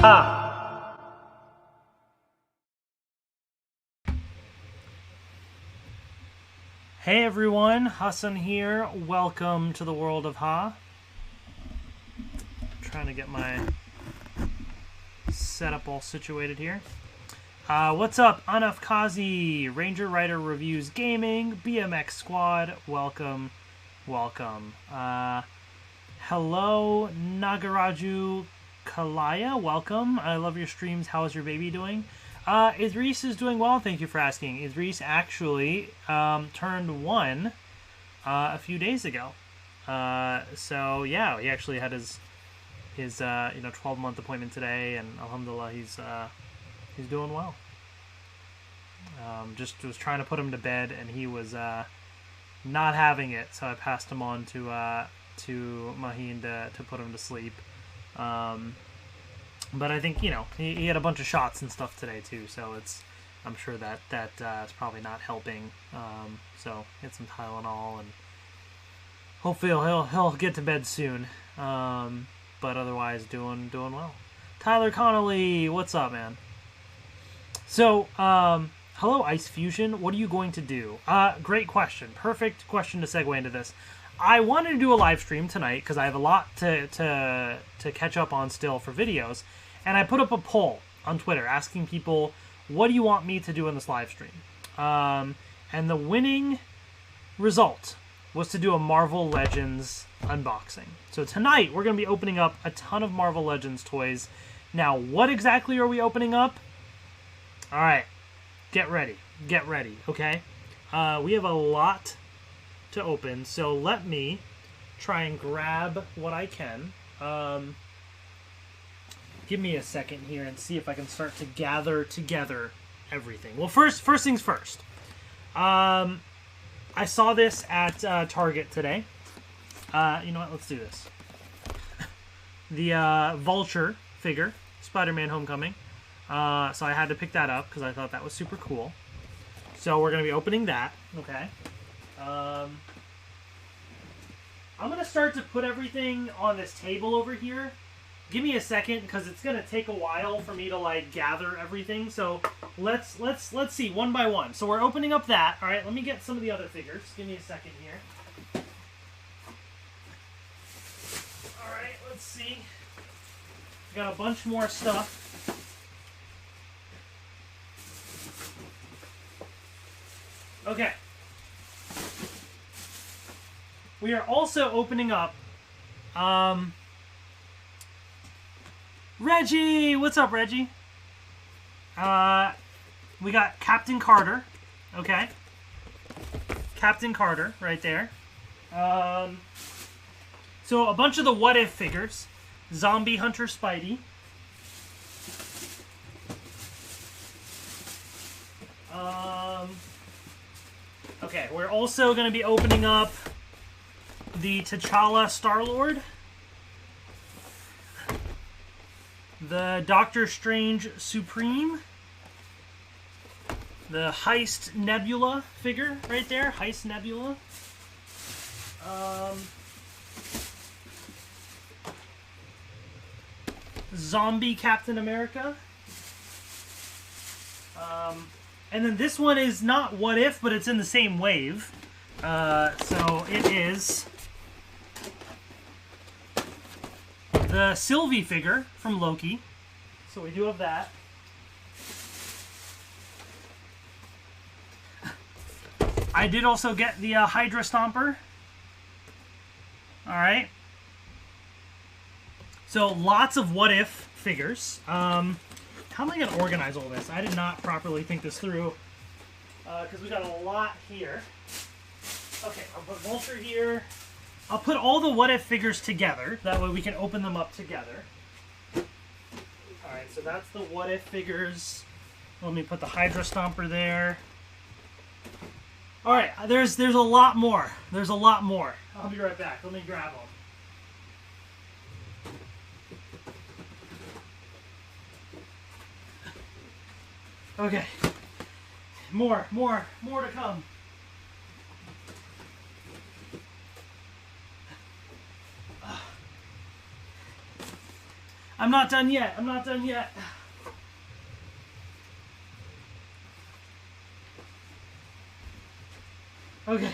Ha! Hey everyone, Hassan here. Welcome to the world of Ha. Trying to get my setup all situated here. What's up, Anafkazi, Ranger Rider Reviews Gaming, BMX Squad, welcome, welcome. Hello, Nagaraju Kalaya, welcome. I love your streams. How is your baby doing? Idris is doing well, thank you for asking. Idris actually turned 1 a few days ago. So yeah, he actually had his 12-month appointment today, and alhamdulillah, he's doing well. Just was trying to put him to bed, and he was not having it, so I passed him on to Maheen to put him to sleep. But I think, he had a bunch of shots and stuff today too, so I'm sure that is probably not helping. So get some Tylenol, and hopefully he'll get to bed soon. But otherwise doing well. Tyler Connolly, what's up, man? So, hello, Ice Fusion. What are you going to do? Great question. Perfect question to segue into this. I wanted to do a live stream tonight because I have a lot to catch up on still for videos, and I put up a poll on Twitter asking people, what do you want me to do in this live stream? And the winning result was to do a Marvel Legends unboxing. So tonight we're going to be opening up a ton of Marvel Legends toys. Now, what exactly are we opening up? All right, get ready, okay? We have a lot to open, so let me try and grab what I can. Give me a second here and see if I can start to gather together everything. Well, first things first. I saw this at Target today. You know what? Let's do this. The Vulture figure, Spider-Man Homecoming. So I had to pick that up because I thought that was super cool. So we're going to be opening that. Okay. I'm going to start to put everything on this table over here. Give me a second because it's going to take a while for me to gather everything. So let's see one by one. So we're opening up that. All right, let me get some of the other figures. Give me a second here. All right, let's see. Got a bunch more stuff. Okay. We are also opening up Reggie! What's up, Reggie? We got Captain Carter. Okay. Captain Carter right there. So a bunch of the What If figures. Zombie Hunter Spidey. Okay, we're also going to be opening up the T'Challa Star-Lord. The Doctor Strange Supreme. The Heist Nebula figure right there. Heist Nebula. Zombie Captain America. And then this one is not What If, but it's in the same wave. So it is the Sylvie figure from Loki. So we do have that. I did also get the Hydra Stomper. Alright. So lots of What If figures. How am I going to organize all this? I did not properly think this through. Because we got a lot here. Okay, I'll put Vulture here. I'll put all the What If figures together. That way we can open them up together. Alright, so that's the What If figures. Let me put the Hydra Stomper there. Alright, there's a lot more. There's a lot more. I'll be right back. Let me grab them. Okay. More to come. I'm not done yet. I'm not done yet. Okay.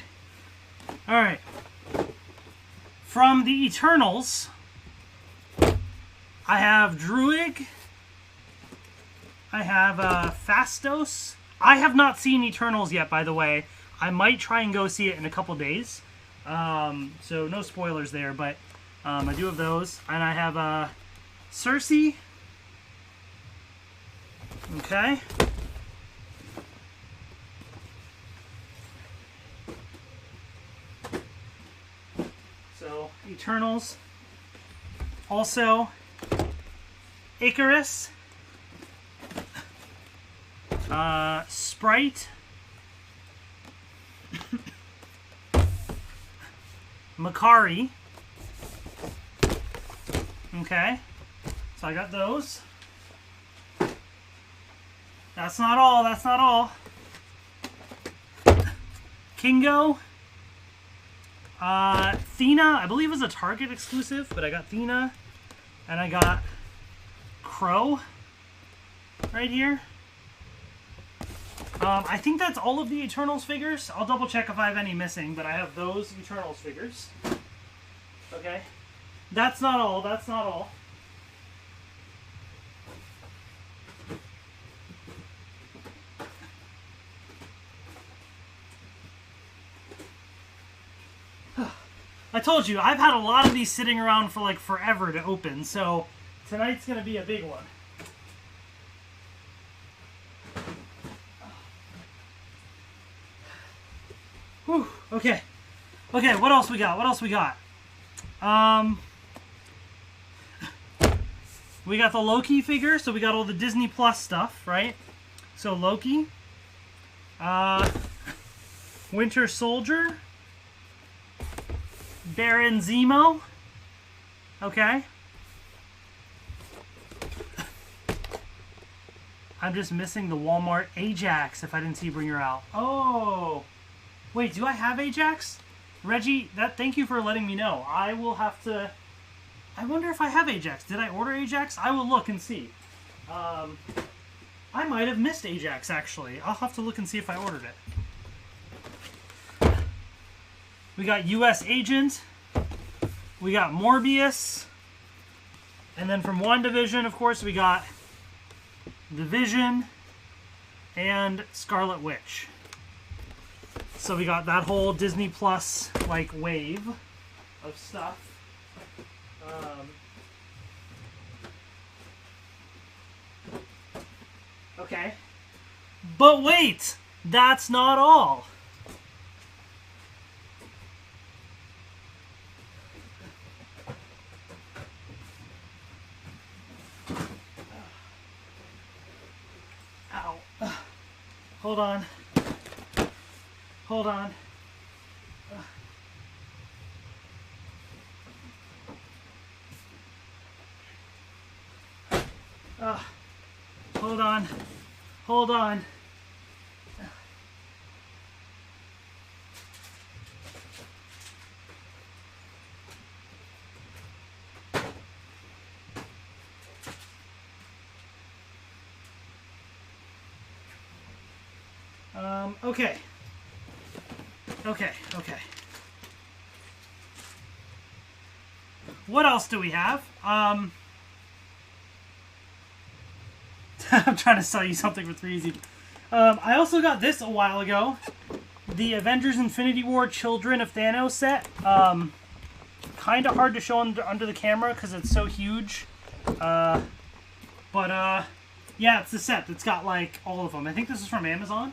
All right. From the Eternals, I have Druid. I have Phastos. I have not seen Eternals yet, by the way. I might try and go see it in a couple days. So no spoilers there, but I do have those. And I have Cersei. Okay. So, Eternals. Also, Icarus. Sprite. Makari. Okay. So I got those. That's not all. That's not all. Kingo. Thena. I believe it was a Target exclusive, but I got Thena. And I got Crow. Right here. I think that's all of the Eternals figures. I'll double check if I have any missing, but I have those Eternals figures. Okay. That's not all. That's not all. I told you, I've had a lot of these sitting around for like forever to open, so tonight's going to be a big one. Whew, okay. Okay, what else we got? What else we got? We got the Loki figure, so we got all the Disney Plus stuff, right? So Loki. Winter Soldier. Baron Zemo. Okay. I'm just missing the Walmart Ajax if I didn't see you bring her out. Oh. Wait, do I have Ajax? Reggie, thank you for letting me know. I will have to... I wonder if I have Ajax. Did I order Ajax? I will look and see. I might have missed Ajax, actually. I'll have to look and see if I ordered it. We got U.S. Agent. We got Morbius. And then from WandaVision, of course, we got The Vision and Scarlet Witch. So we got that whole Disney Plus like wave of stuff. Okay. But wait! That's not all! Ow. Hold on. Hold on. Hold on. Hold on. Okay. Okay. What else do we have? I'm trying to sell you something for 3 easy. I also got this a while ago. The Avengers Infinity War Children of Thanos set. Kind of hard to show under the camera because it's so huge. Yeah, it's the set that's got like all of them. I think this is from Amazon.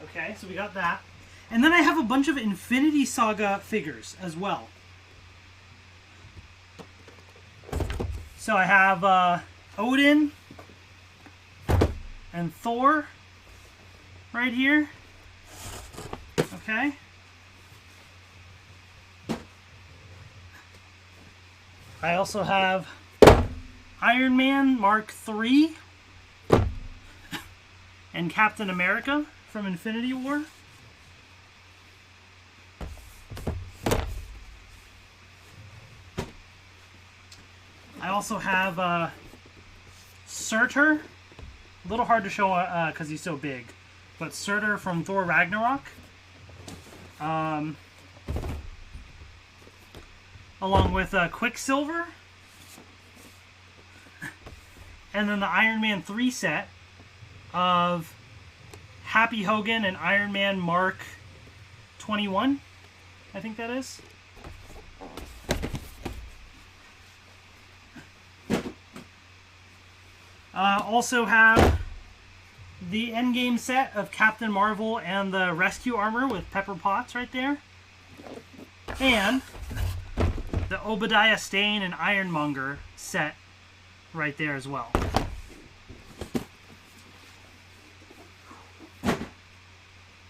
Okay, so we got that. And then I have a bunch of Infinity Saga figures as well. So I have Odin and Thor right here. Okay. I also have Iron Man Mark III and Captain America from Infinity War. I also have Surtur. A little hard to show because he's so big. But Surtur from Thor Ragnarok. Along with Quicksilver. And then the Iron Man 3 set of Happy Hogan and Iron Man Mark 21. I think that is. Also have the Endgame set of Captain Marvel and the Rescue Armor with Pepper Potts right there. And the Obadiah Stane and Ironmonger set right there as well.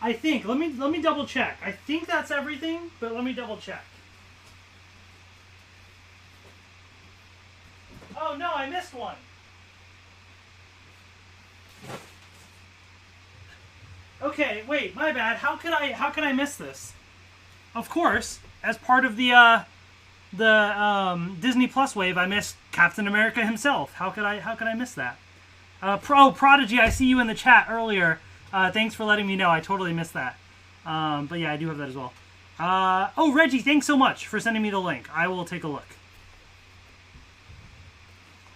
I think, let me double check. I think that's everything, but let me double check. Oh no, I missed one. Okay, wait, my bad. How could I miss this? Of course, as part of the Disney Plus wave, I missed Captain America himself. How could I miss that? Prodigy, I see you in the chat earlier. Thanks for letting me know. I totally missed that. But yeah, I do have that as well. Oh, Reggie, thanks so much for sending me the link. I will take a look.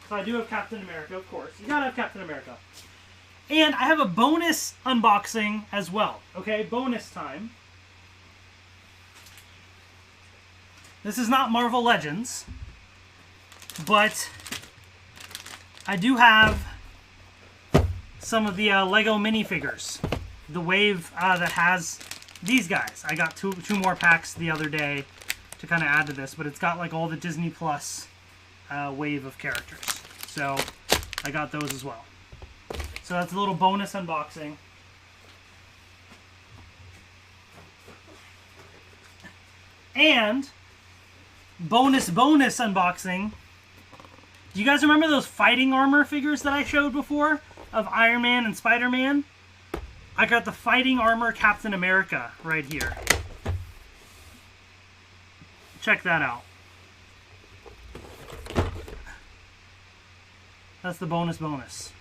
So I do have Captain America, of course. You gotta have Captain America. And I have a bonus unboxing as well. Okay, bonus time. This is not Marvel Legends, but I do have some of the Lego minifigures. The wave that has these guys. I got two more packs the other day to kind of add to this, but it's got like all the Disney Plus wave of characters. So I got those as well. So that's a little bonus unboxing. And bonus unboxing. Do you guys remember those fighting armor figures that I showed before of Iron Man and Spider-Man? I got the fighting armor Captain America right here. Check that out. That's the bonus.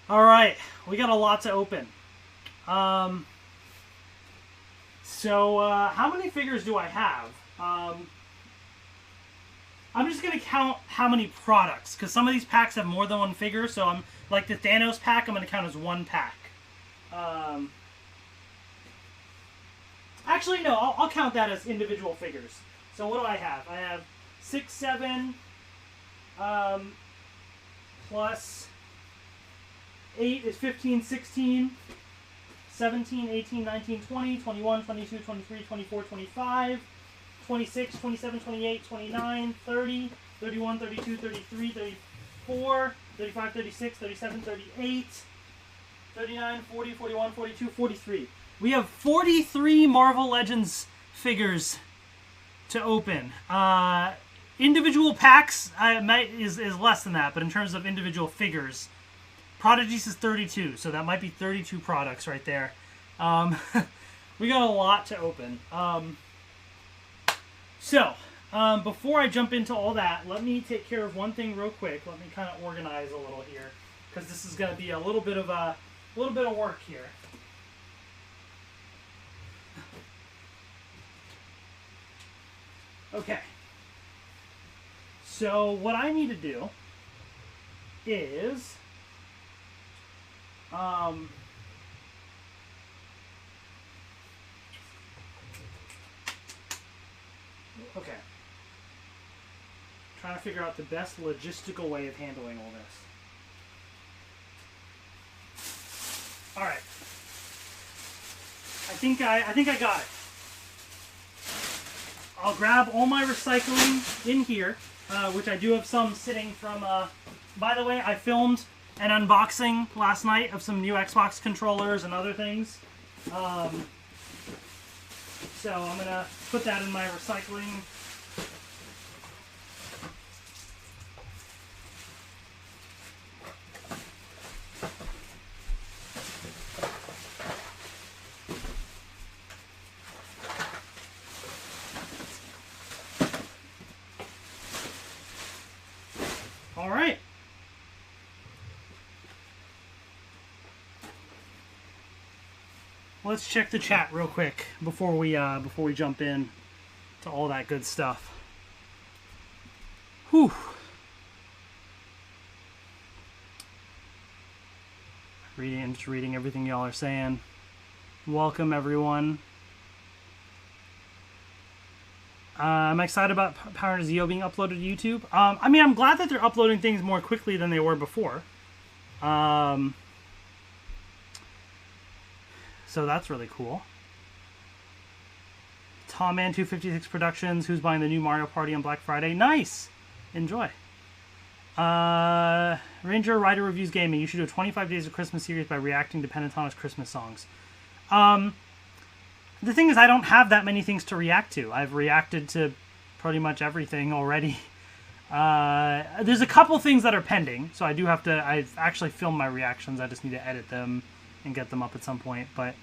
All right, we got a lot to open. So how many figures do I have? I'm just gonna count how many products, because some of these packs have more than one figure. So I'm like the Thanos pack, I'm gonna count as one pack. Actually, no, I'll count that as individual figures. So what do I have? I have 6, 7, plus 8 is 15, 16, 17, 18, 19, 20, 21, 22, 23, 24, 25, 26, 27, 28, 29, 30, 31, 32, 33, 34, 35, 36, 37, 38, 39, 40, 41, 42, 43. We have 43 Marvel Legends figures to open. Individual packs is less than that, but in terms of individual figures, Prodigy's is 32, so that might be 32 products right there. We got a lot to open. Before I jump into all that, let me take care of one thing real quick. Let me kind of organize a little here, because this is going to be a little bit of work here. Okay. So what I need to do is okay. Trying to figure out the best logistical way of handling all this. All right. I think I got it. I'll grab all my recycling in here, which I do have some sitting from, by the way, I filmed an unboxing last night of some new Xbox controllers and other things. So I'm going to put that in my recycling. let's check the chat real quick before we jump in to all that good stuff. Whew. Just reading everything y'all are saying. Welcome, everyone. I'm excited about Power Rangers Zeo being uploaded to YouTube. I mean, I'm glad that they're uploading things more quickly than they were before. So that's really cool. Tom Man 256 Productions, who's buying the new Mario Party on Black Friday. Nice! Enjoy. Ranger Rider Reviews Gaming. You should do a 25 Days of Christmas series by reacting to Pentatonic Christmas songs. The thing is, I don't have that many things to react to. I've reacted to pretty much everything already. There's a couple things that are pending, so I do have to... I've actually filmed my reactions. I just need to edit them and get them up at some point. But,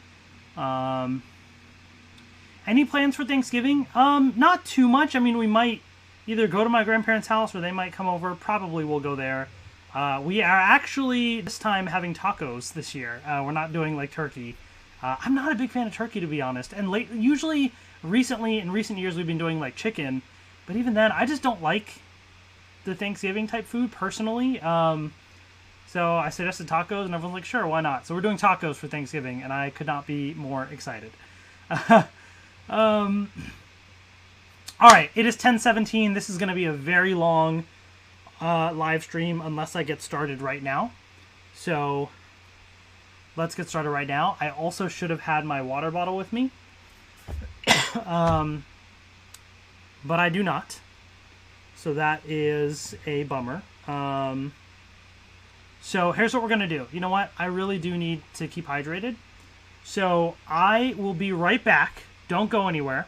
any plans for Thanksgiving? Not too much. I mean, we might either go to my grandparents' house or they might come over. Probably we'll go there. We are actually, this time, having tacos this year. We're not doing, like, turkey. I'm not a big fan of turkey, to be honest. And recently, in recent years, we've been doing, like, chicken. But even then, I just don't like the Thanksgiving-type food, personally. So I suggested tacos, and everyone's like, sure, why not? So we're doing tacos for Thanksgiving, and I could not be more excited. Alright, it is 10:17. This is going to be a very long live stream, unless I get started right now. So... let's get started right now. I also should have had my water bottle with me. But I do not. So that is a bummer. So here's what we're going to do. You know what? I really do need to keep hydrated. So I will be right back. Don't go anywhere.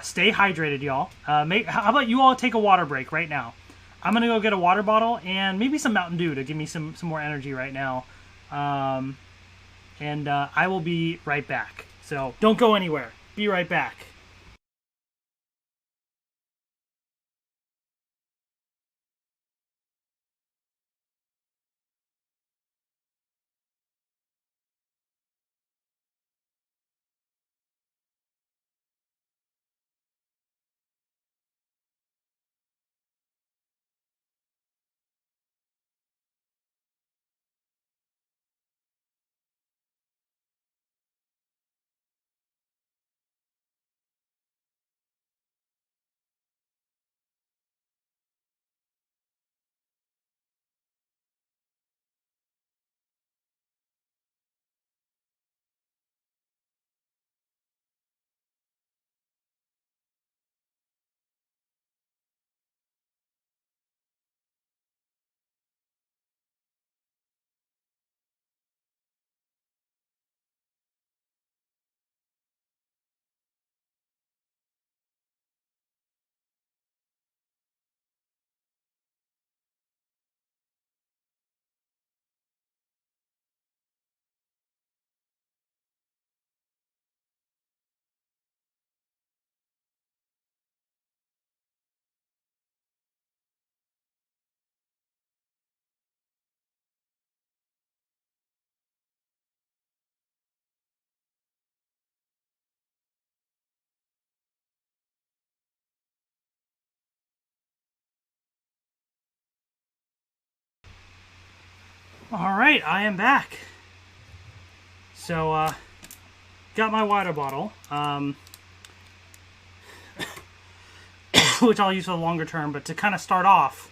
Stay hydrated, y'all. How about you all take a water break right now? I'm going to go get a water bottle and maybe some Mountain Dew to give me some more energy right now. And I will be right back. So don't go anywhere. Be right back. Alright, I am back. So, got my water bottle, which I'll use for the longer term, but to kind of start off,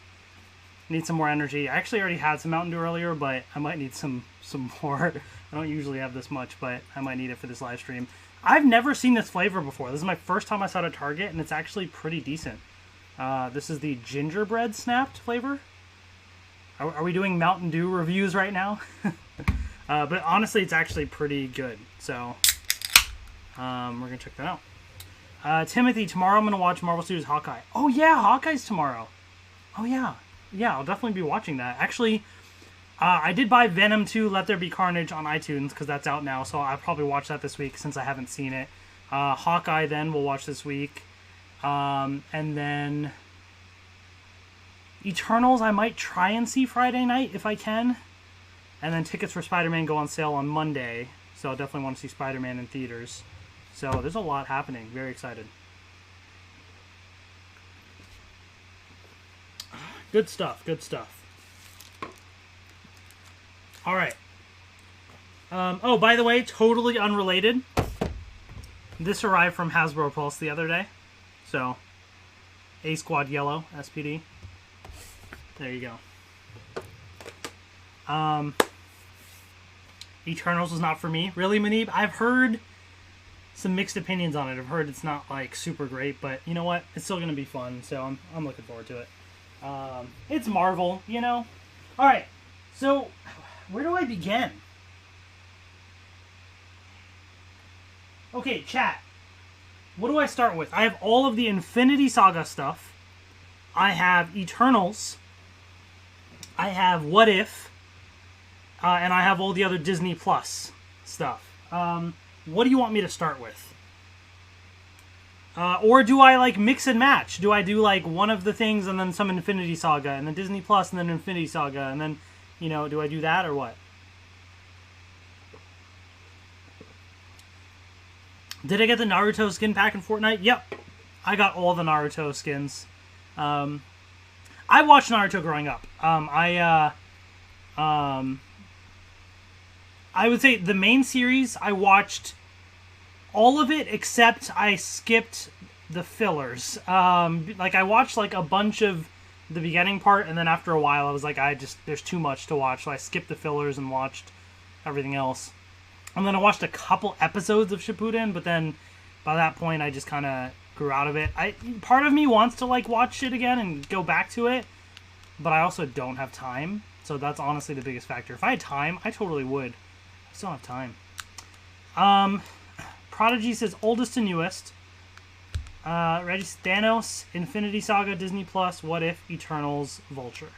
need some more energy. I actually already had some Mountain Dew earlier, but I might need some more. I don't usually have this much, but I might need it for this live stream. I've never seen this flavor before. This is my first time I saw it at Target, and it's actually pretty decent. This is the gingerbread snapped flavor. Are we doing Mountain Dew reviews right now? But honestly, it's actually pretty good. So, we're going to check that out. Timothy, tomorrow I'm going to watch Marvel Studios Hawkeye. Oh yeah, Hawkeye's tomorrow. Oh yeah. Yeah, I'll definitely be watching that. Actually, I did buy Venom 2 Let There Be Carnage on iTunes because that's out now. So I'll probably watch that this week since I haven't seen it. Hawkeye then we'll watch this week. And then... Eternals, I might try and see Friday night if I can. And then tickets for Spider-Man go on sale on Monday. So so I'll definitely want to see Spider-Man in theaters. So there's a lot happening. Very excited. Good stuff. Good stuff. All right. Oh, by the way, totally unrelated. This arrived from Hasbro Pulse the other day. So, A-Squad Yellow, SPD. There you go. Eternals was not for me. Really, Manib? I've heard some mixed opinions on it. I've heard it's not, like, super great, but you know what? It's still going to be fun, so I'm looking forward to it. It's Marvel, you know? Alright, so, where do I begin? Okay, chat. What do I start with? I have all of the Infinity Saga stuff. I have Eternals. I have What If. And I have all the other Disney Plus stuff. What do you want me to start with? Or do I, like, mix and match? Do I do, like, one of the things and then some Infinity Saga, and then Disney Plus and then Infinity Saga, and then, you know, do I do that or what? Did I get the Naruto skin pack in Fortnite? Yep. I got all the Naruto skins. I watched Naruto growing up. I would say the main series, I watched all of it except I skipped the fillers. Like, I watched, like, a bunch of the beginning part, and then after a while I was like, there's too much to watch, so I skipped the fillers and watched everything else. And then I watched a couple episodes of Shippuden, but then by that point I just kind of grew out of it. Part of me wants to, like, watch it again and go back to it, but I also don't have time. So that's honestly the biggest factor. If I had time, I totally would. I still don't have time. Prodigy says oldest to newest. Reggie, Thanos, Infinity Saga, Disney Plus, What If, Eternals, Vulture.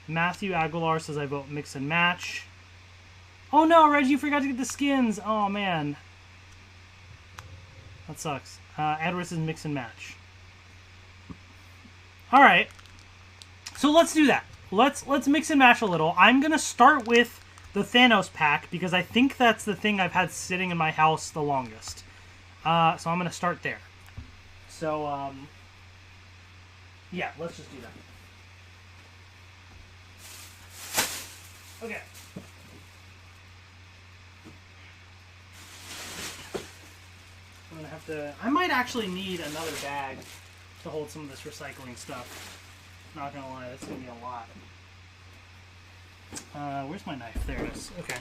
Matthew Aguilar says I vote mix and match. Oh no, Reggie, you forgot to get the skins. Oh man. That sucks. Edward says mix and match. Alright. So let's do that. Let's mix and match a little. I'm going to start with the Thanos pack because I think that's the thing I've had sitting in my house the longest. So I'm going to start there. So, yeah, let's just do that. Okay. I'm going to have to... I might actually need another bag to hold some of this recycling stuff. Not going to lie, that's going to be a lot. Where's my knife? There it is. Okay.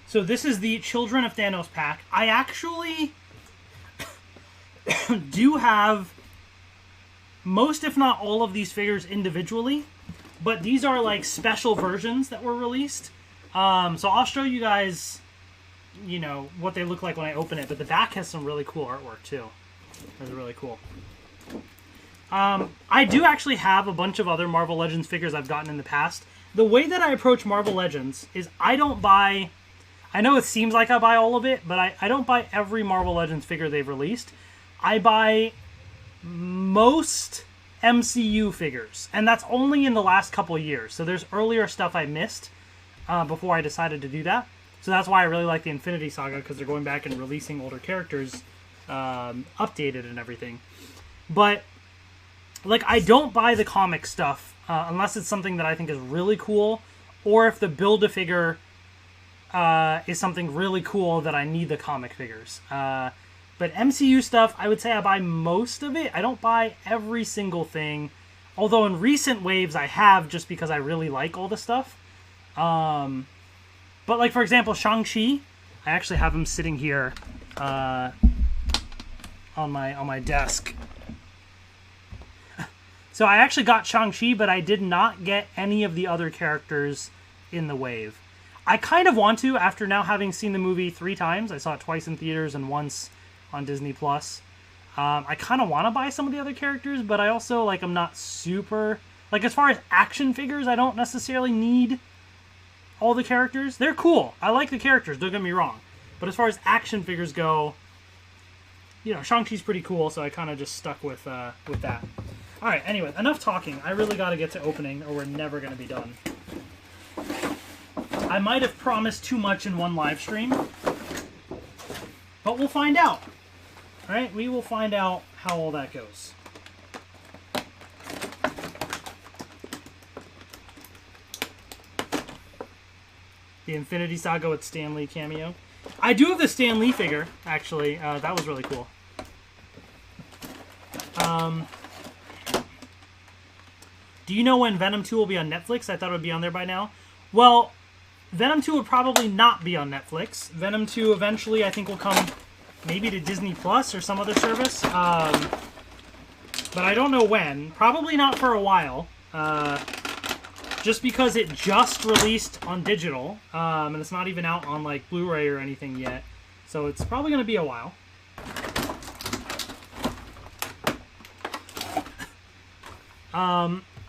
So this is the Children of Thanos pack. I actually do have most, if not all, of these figures individually, but these are like special versions that were released. So I'll show you guys, you know, what they look like when I open it, but the back has some really cool artwork too. That's really cool. I do actually have a bunch of other Marvel Legends figures I've gotten in the past. The way that I approach Marvel Legends is I don't buy... I know it seems like I buy all of it, but I don't buy every Marvel Legends figure they've released. I buy most MCU figures, and that's only in the last couple of years. So there's earlier stuff I missed before I decided to do that. So that's why I really like the Infinity Saga, because they're going back and releasing older characters updated and everything. But like, I don't buy the comic stuff unless it's something that I think is really cool, or if the Build-A-Figure is something really cool that I need the comic figures. But MCU stuff, I would say I buy most of it. I don't buy every single thing, although in recent waves I have, just because I really like all the stuff. But like, for example, Shang-Chi, I actually have him sitting here on my desk. So I actually got Shang-Chi, but I did not get any of the other characters in the wave. I kind of want to, after now having seen the movie 3 times. I saw it twice in theaters and once on Disney Plus. I kind of want to buy some of the other characters, but I also, like, I'm not super... Like, as far as action figures, I don't necessarily need all the characters. They're cool. I like the characters, don't get me wrong. But as far as action figures go, you know, Shang-Chi's pretty cool, so I kind of just stuck with that. Alright, anyway, enough talking. I really got to get to opening, or we're never going to be done. I might have promised too much in one live stream, but we'll find out. All right, we will find out how all that goes. The Infinity Saga with Stan Lee cameo. I do have the Stan Lee figure, actually. That was really cool. Do you know when Venom 2 will be on Netflix? I thought it would be on there by now. Well, Venom 2 would probably not be on Netflix. Venom 2 eventually, I think, will come maybe to Disney Plus or some other service. But I don't know when. Probably not for a while. Just because it just released on digital, and it's not even out on like Blu-ray or anything yet, so it's probably going to be a while.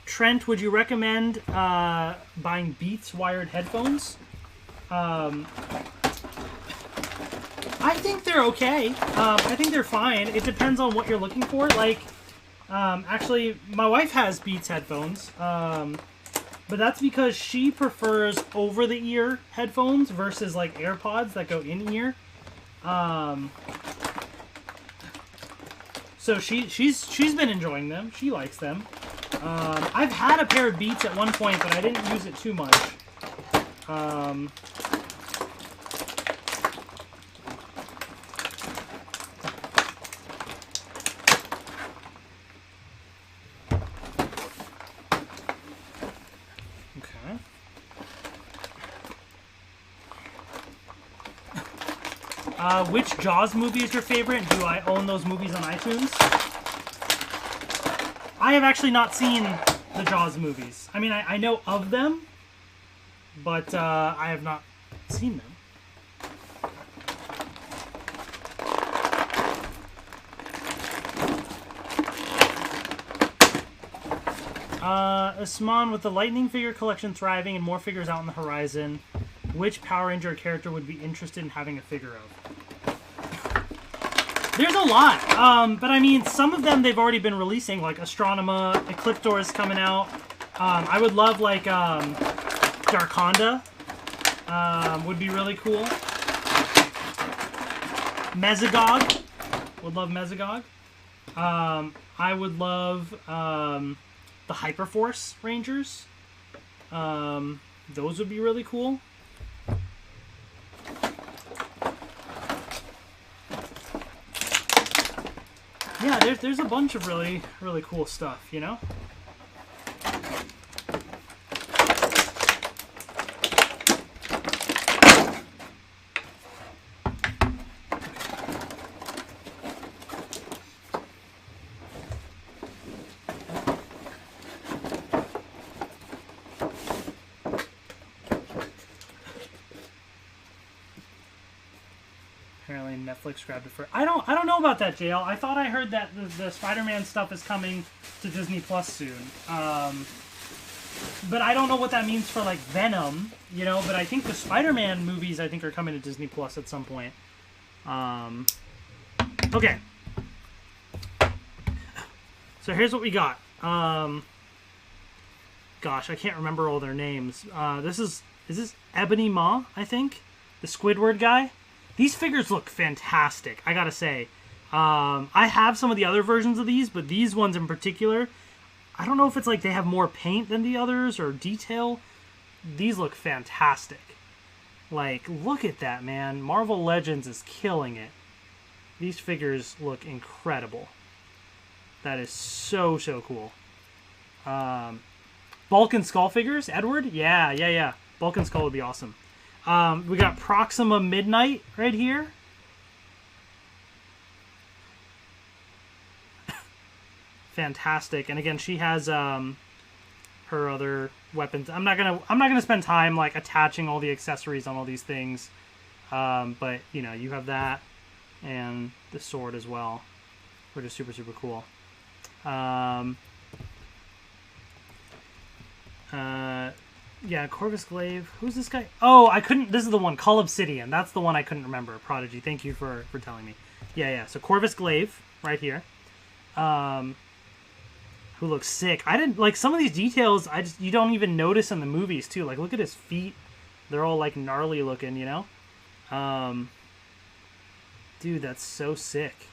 Trent, would you recommend buying Beats wired headphones? I think they're okay. I think they're fine. It depends on what you're looking for. Like, actually, my wife has Beats headphones. But that's because she prefers over-the-ear headphones versus like AirPods that go in-ear. So she's been enjoying them. She likes them. I've had a pair of Beats at one point, but I didn't use it too much. Which Jaws movie is your favorite? Do I own those movies on iTunes? I have actually not seen the Jaws movies. I mean, I know of them, but I have not seen them. Usman, with the Lightning figure collection thriving and more figures out on the horizon, which Power Ranger character would be interested in having a figure of? There's a lot, but I mean, some of them they've already been releasing, like Astronema, Ecliptor is coming out. I would love, like, Darkonda would be really cool. Mesogog, would love Mesogog. I would love the Hyperforce Rangers. Those would be really cool. Yeah, there's a bunch of really cool stuff, you know? Netflix grabbed it for. I don't know about that, JL. I thought I heard that the Spider-Man stuff is coming to Disney Plus soon. But I don't know what that means for like Venom, you know. But I think the Spider-Man movies are coming to Disney Plus at some point. Okay. So here's what we got. Gosh, I can't remember all their names. Is this Ebony Maw? I think the Squidward guy. These figures look fantastic, I gotta say. I have some of the other versions of these, but these ones in particular, I don't know if it's like they have more paint than the others or detail. These look fantastic. Like, look at that, man. Marvel Legends is killing it. These figures look incredible. That is so cool. Bulk and Skull figures? Edward? Yeah. Bulk and Skull would be awesome. We got Proxima Midnight right here. Fantastic. And again, she has her other weapons. I'm not gonna spend time like attaching all the accessories on all these things. But you know, you have that and the sword as well, which is super cool. Yeah, Corvus Glaive. Who's this guy? Oh, I couldn't... This is the one. Cull Obsidian. That's the one I couldn't remember. Prodigy. Thank you for telling me. Yeah. So Corvus Glaive right here. Who looks sick. I didn't... Like, some of these details, you don't even notice in the movies, too. Like, look at his feet. They're all like gnarly looking, you know? Dude, that's so sick.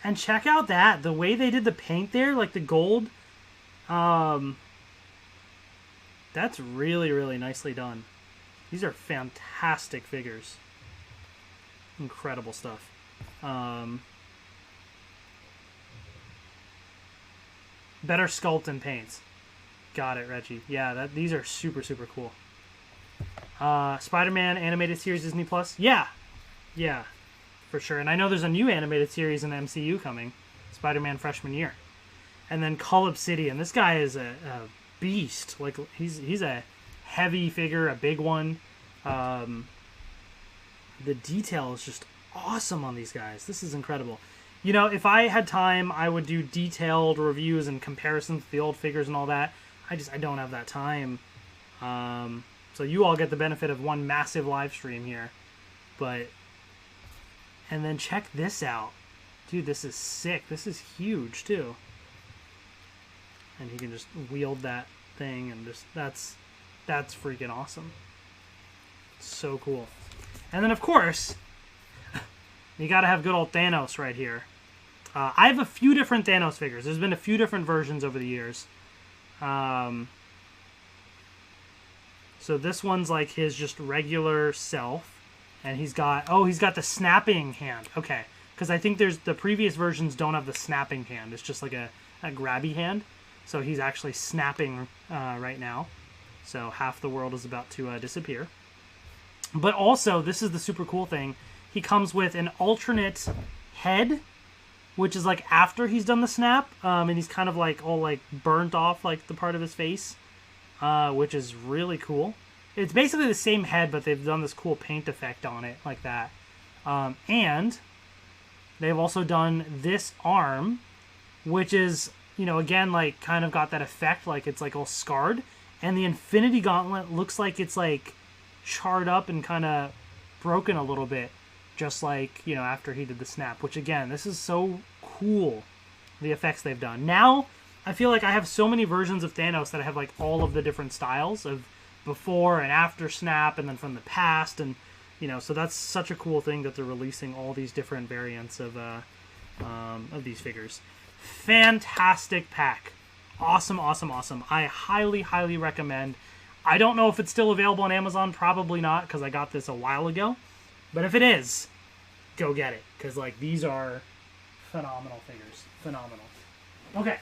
And check out that. The way they did the paint there, like the gold. That's really, really nicely done. These are fantastic figures. Incredible stuff. Better sculpt and paints. Got it, Reggie. Yeah, these are super, super cool. Spider-Man animated series Disney Plus. Yeah, for sure. And I know there's a new animated series in the MCU coming, Spider-Man freshman year. And then Cull Obsidian. This guy is a beast. Like he's a heavy figure, a big one. The detail is just awesome on these guys. This is incredible. You know, if I had time, I would do detailed reviews and comparisons to the old figures and all that. I don't have that time. So you all get the benefit of one massive live stream here. And then check this out. Dude, this is sick. This is huge, too. And he can just wield that thing and just, that's freaking awesome. So cool. And then, of course, you gotta have good old Thanos right here. I have a few different Thanos figures. There's been a few different versions over the years. So this one's like his just regular self. And he's got the snapping hand. Okay. Because I think the previous versions don't have the snapping hand. It's just like a grabby hand. So he's actually snapping right now. So half the world is about to disappear. But also, this is the super cool thing. He comes with an alternate head, which is like after he's done the snap. And he's kind of like all like burnt off like the part of his face. Which is really cool. It's basically the same head, but they've done this cool paint effect on it like that. And they've also done this arm, which is, you know, again, like kind of got that effect, like it's like all scarred. And the Infinity Gauntlet looks like it's like charred up and kind of broken a little bit, just like, you know, after he did the snap, which again, this is so cool, the effects they've done. Now, I feel like I have so many versions of Thanos that I have like all of the different styles of before and after snap and then from the past, and you know, so that's such a cool thing that they're releasing all these different variants of these figures. Fantastic pack. Awesome, awesome, awesome. I highly, highly recommend. I don't know if it's still available on Amazon. Probably not, because I got this a while ago. But if it is, go get it, because like these are phenomenal figures. Phenomenal. Okay.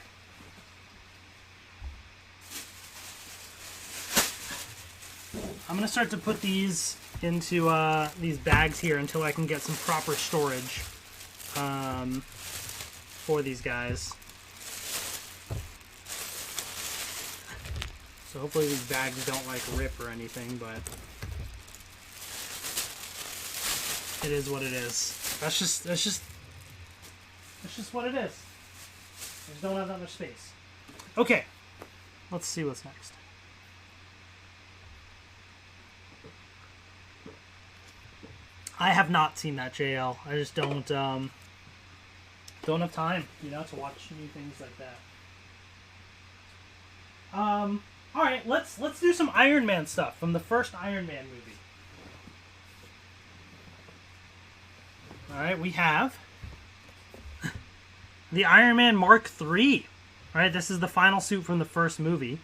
I'm going to start to put these into these bags here until I can get some proper storage for these guys. So hopefully these bags don't like rip or anything, but it is what it is. That's just what it is. I just don't have that much space. Okay, let's see what's next. I have not seen that, JL. I just don't have time, you know, to watch new things like that. All right, let's do some Iron Man stuff from the first Iron Man movie. All right, we have the Iron Man Mark III. All right, this is the final suit from the first movie.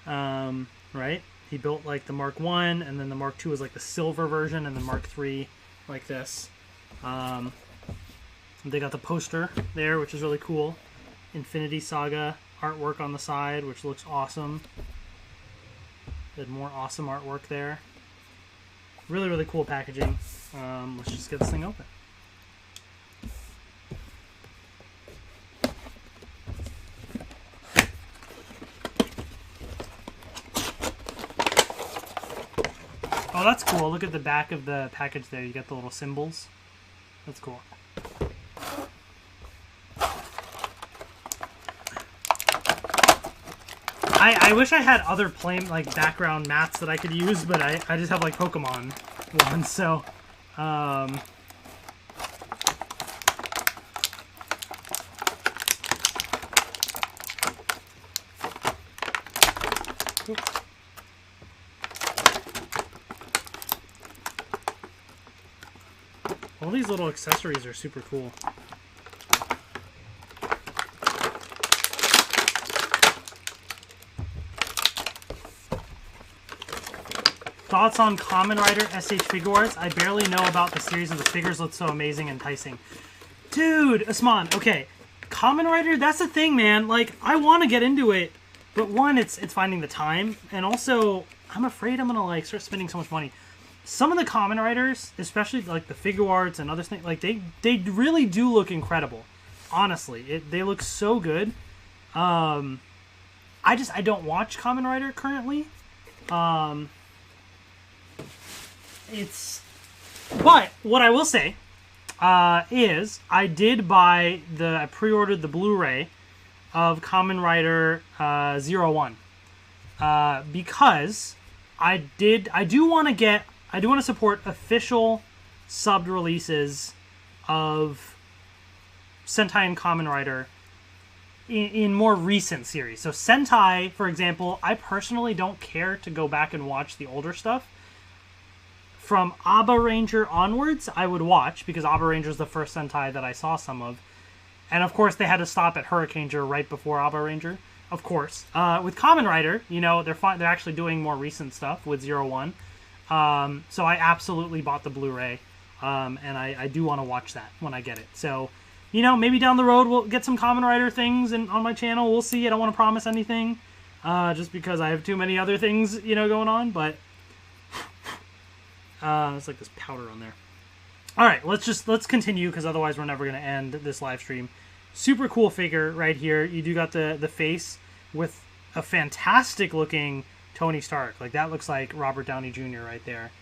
Right? He built like the Mark I, and then the Mark II was like the silver version, and the Mark III like this. They got the poster there, which is really cool. Infinity Saga artwork on the side, which looks awesome. Did more awesome artwork there. Really, really cool packaging. Let's just get this thing open. Oh, that's cool. Look at the back of the package there. You got the little symbols. That's cool. I wish I had other plain like background mats that I could use, but I just have like Pokemon ones, so All these little accessories are super cool. Thoughts on Kamen Rider SH Figure Wars? I barely know about the series and the figures look so amazing and enticing. Dude, Usman, okay. Kamen Rider, that's the thing, man. Like, I want to get into it, but one, it's finding the time, and also, I'm afraid I'm gonna, like, start spending so much money. Some of the Kamen Riders, especially, like, the figure arts and other things, like, they really do look incredible. Honestly, they look so good. I don't watch Kamen Rider currently. But what I will say is I did I pre-ordered the Blu-ray of Kamen Rider 01 because I do want to support official subbed releases of Sentai and Kamen Rider in more recent series. So Sentai, for example, I personally don't care to go back and watch the older stuff. From Aba Ranger onwards, I would watch, because Aba Ranger is the first Sentai that I saw some of. And of course, they had to stop at Hurricaneger right before Aba Ranger. Of course. With Kamen Rider, you know, they're actually doing more recent stuff with 01. So I absolutely bought the Blu-ray. And I do want to watch that when I get it. So, you know, maybe down the road we'll get some Kamen Rider things on my channel. We'll see. I don't want to promise anything. Just because I have too many other things, you know, going on. But it's like this powder on there. All right, let's continue, because otherwise we're never going to end this live stream. Super cool figure right here. You do got the face with a fantastic looking Tony Stark. Like, that looks like Robert Downey Jr. right there.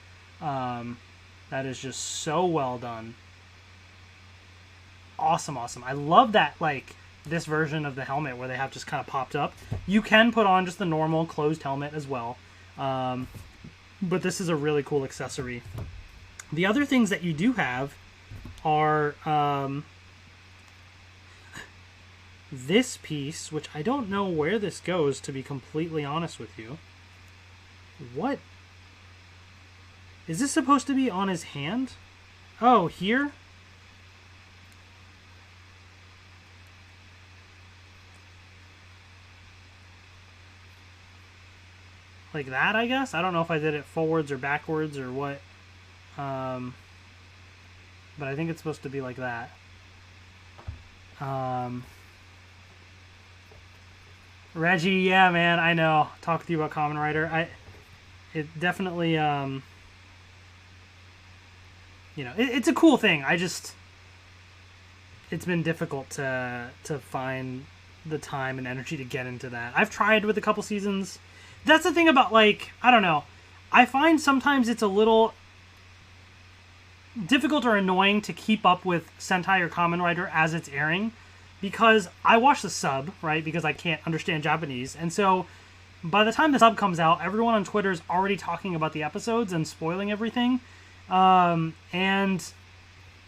That is just so well done. Awesome, awesome. I love that, like, this version of the helmet where they have just kind of popped up. You can put on just the normal closed helmet as well. But this is a really cool accessory. The other things that you do have are this piece, which I don't know where this goes, to be completely honest with you. What? Is this supposed to be on his hand? Oh, here? Like that, I guess? I don't know if I did it forwards or backwards or what. But I think it's supposed to be like that. Reggie, yeah, man, I know. Talk to you about Kamen Rider. It definitely, you know, it's a cool thing. It's been difficult to find the time and energy to get into that. I've tried with a couple seasons. That's the thing about, like, I don't know. I find sometimes it's a little difficult or annoying to keep up with Sentai or Kamen Rider as it's airing, because I watch the sub, right, because I can't understand Japanese, and so by the time the sub comes out, everyone on Twitter is already talking about the episodes and spoiling everything, and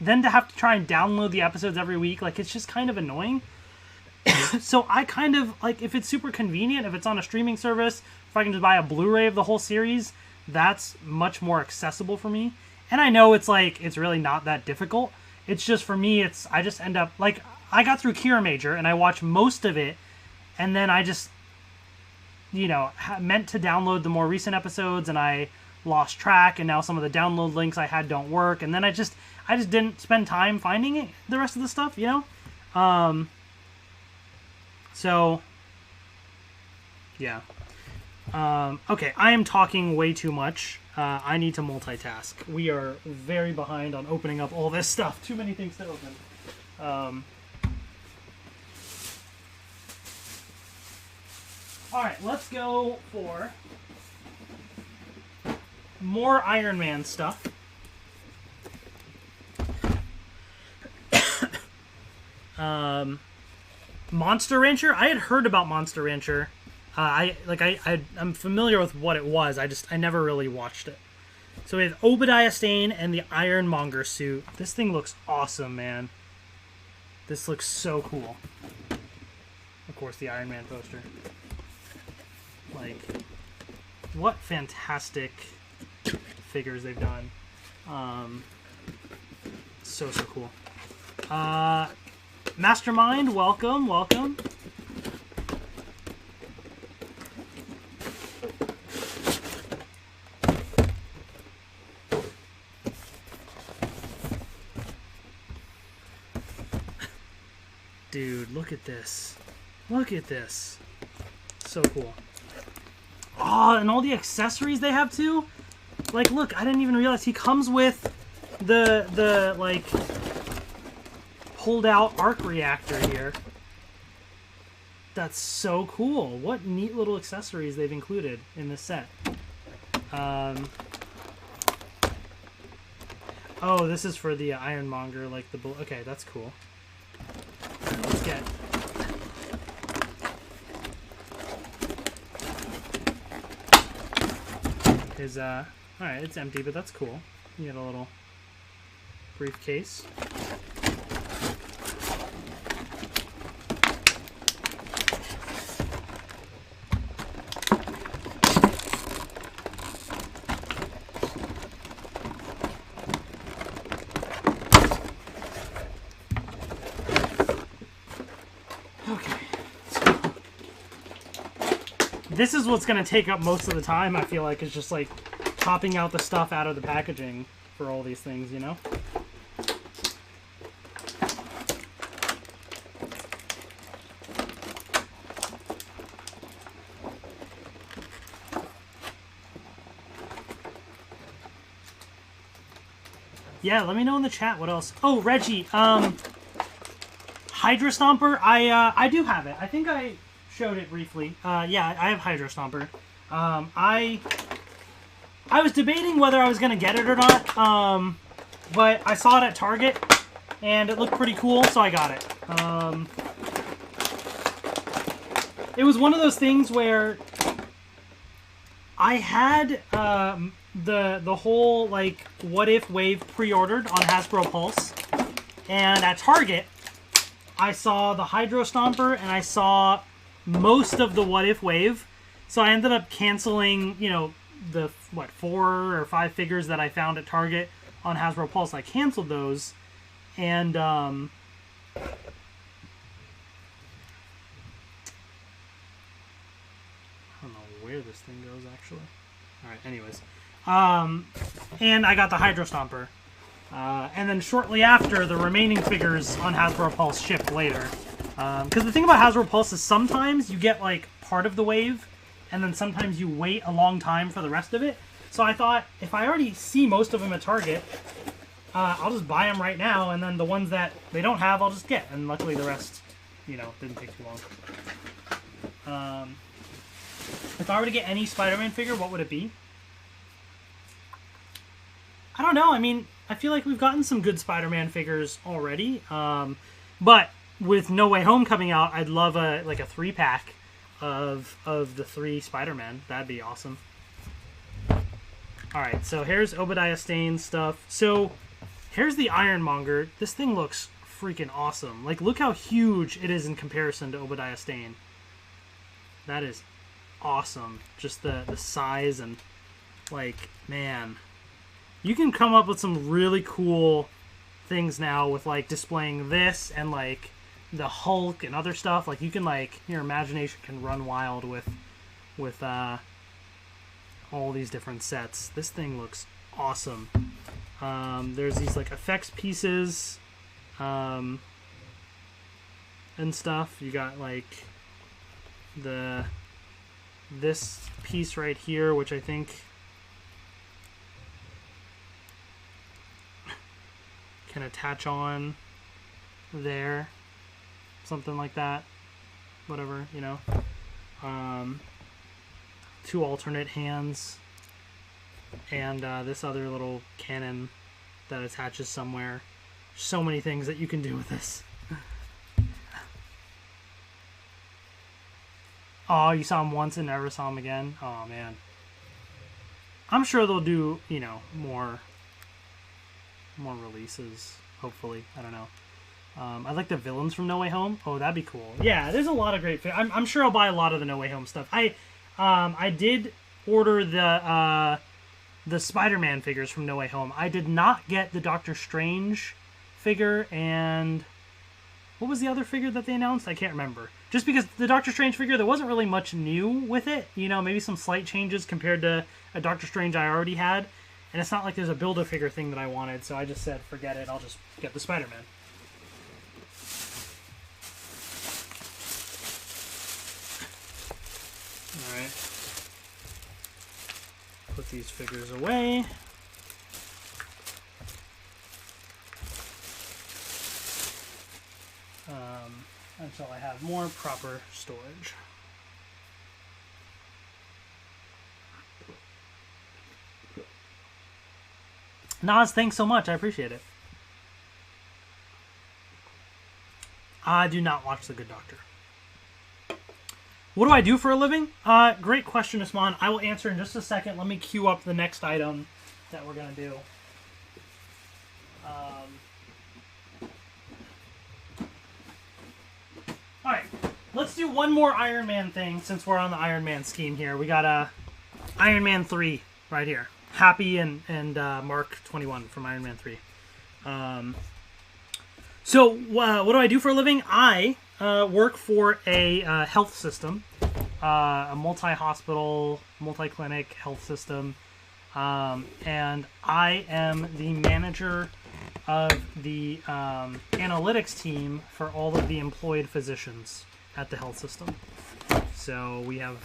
then to have to try and download the episodes every week, like, it's just kind of annoying. So I kind of, like, if it's super convenient, if it's on a streaming service, if I can just buy a Blu-ray of the whole series, that's much more accessible for me. And I know it's, like, it's really not that difficult. It's just, for me, I just end up, like, I got through Kira Major, and I watched most of it, and then I just, you know, meant to download the more recent episodes, and I lost track, and now some of the download links I had don't work, and then I just didn't spend time finding it, the rest of the stuff, you know? So, yeah. Okay, I am talking way too much. I need to multitask. We are very behind on opening up all this stuff. Too many things to open. Alright, let's go for more Iron Man stuff. Monster Rancher? I had heard about Monster Rancher. I'm familiar with what it was. I never really watched it. So we have Obadiah Stane and the Ironmonger suit. This thing looks awesome, man. This looks so cool. Of course, the Iron Man poster. Like, what fantastic figures they've done. So cool. Mastermind, welcome, welcome. Dude, look at this. Look at this. So cool. Oh, and all the accessories they have too. Like, look, I didn't even realize he comes with the like pulled out arc reactor here. That's so cool. What neat little accessories they've included in this set. Oh, this is for the Ironmonger, like the bull. Okay, that's cool. Let's get. His alright, it's empty, but that's cool. You get a little briefcase. This is what's going to take up most of the time, I feel like, is just, like, popping out the stuff out of the packaging for all these things, you know? Yeah, let me know in the chat what else. Oh, Reggie, Hydra Stomper, I do have it. I think I showed it briefly. Yeah, I have Hydra Stomper. I was debating whether I was going to get it or not, but I saw it at Target, and it looked pretty cool, so I got it. It was one of those things where I had the whole, like, What If wave pre-ordered on Hasbro Pulse, and at Target, I saw the Hydra Stomper, and I saw most of the What If wave, so I ended up canceling, you know, the, what, 4 or 5 figures that I found at Target on Hasbro Pulse. I canceled those, and, I don't know where this thing goes, actually. Alright, anyways. And I got the Hydra Stomper. And then shortly after, the remaining figures on Hasbro Pulse shipped later. Because the thing about Hasbro Pulse is sometimes you get, like, part of the wave, and then sometimes you wait a long time for the rest of it. So I thought, if I already see most of them at Target, I'll just buy them right now, and then the ones that they don't have, I'll just get. And luckily the rest, you know, didn't take too long. If I were to get any Spider-Man figure, what would it be? I don't know. I mean, I feel like we've gotten some good Spider-Man figures already. But with No Way Home coming out, I'd love a 3-pack of the 3 Spider-Man. That'd be awesome. Alright, so here's Obadiah Stane stuff. So, here's the Ironmonger. This thing looks freaking awesome. Like, look how huge it is in comparison to Obadiah Stane. That is awesome. Just the size and, like, man. You can come up with some really cool things now with, like, displaying this and, like, the Hulk and other stuff. Like, you can, like, your imagination can run wild with all these different sets. This thing looks awesome. There's these, like, effects pieces and stuff. You got, like, this piece right here, which I think can attach on there, something like that, whatever, you know. 2 alternate hands, and this other little cannon that attaches somewhere. So many things that you can do with this. Oh, you saw him once and never saw him again? Oh, man. I'm sure they'll do, you know, more releases, hopefully. I don't know. I like the villains from No Way Home. Oh, that'd be cool. Yeah, there's a lot of great... I'm sure I'll buy a lot of the No Way Home stuff. I did order the Spider-Man figures from No Way Home. I did not get the Doctor Strange figure and what was the other figure that they announced? I can't remember. Just because the Doctor Strange figure, there wasn't really much new with it. You know, maybe some slight changes compared to a Doctor Strange I already had. And it's not like there's a Build-A-Figure thing that I wanted, so I just said, forget it, I'll just get the Spider-Man. Alright. Put these figures away. Until I have more proper storage. Nas, thanks so much. I appreciate it. I do not watch The Good Doctor. What do I do for a living? Great question, Usman. I will answer in just a second. Let me queue up the next item that we're going to do. Alright, let's do one more Iron Man thing since we're on the Iron Man scheme here. We got Iron Man 3 right here. Happy and Mark 21 from Iron Man 3. So what do I do for a living? I work for a health system, a multi-hospital, multi-clinic health system, and I am the manager of the analytics team for all of the employed physicians at the health system. So we have,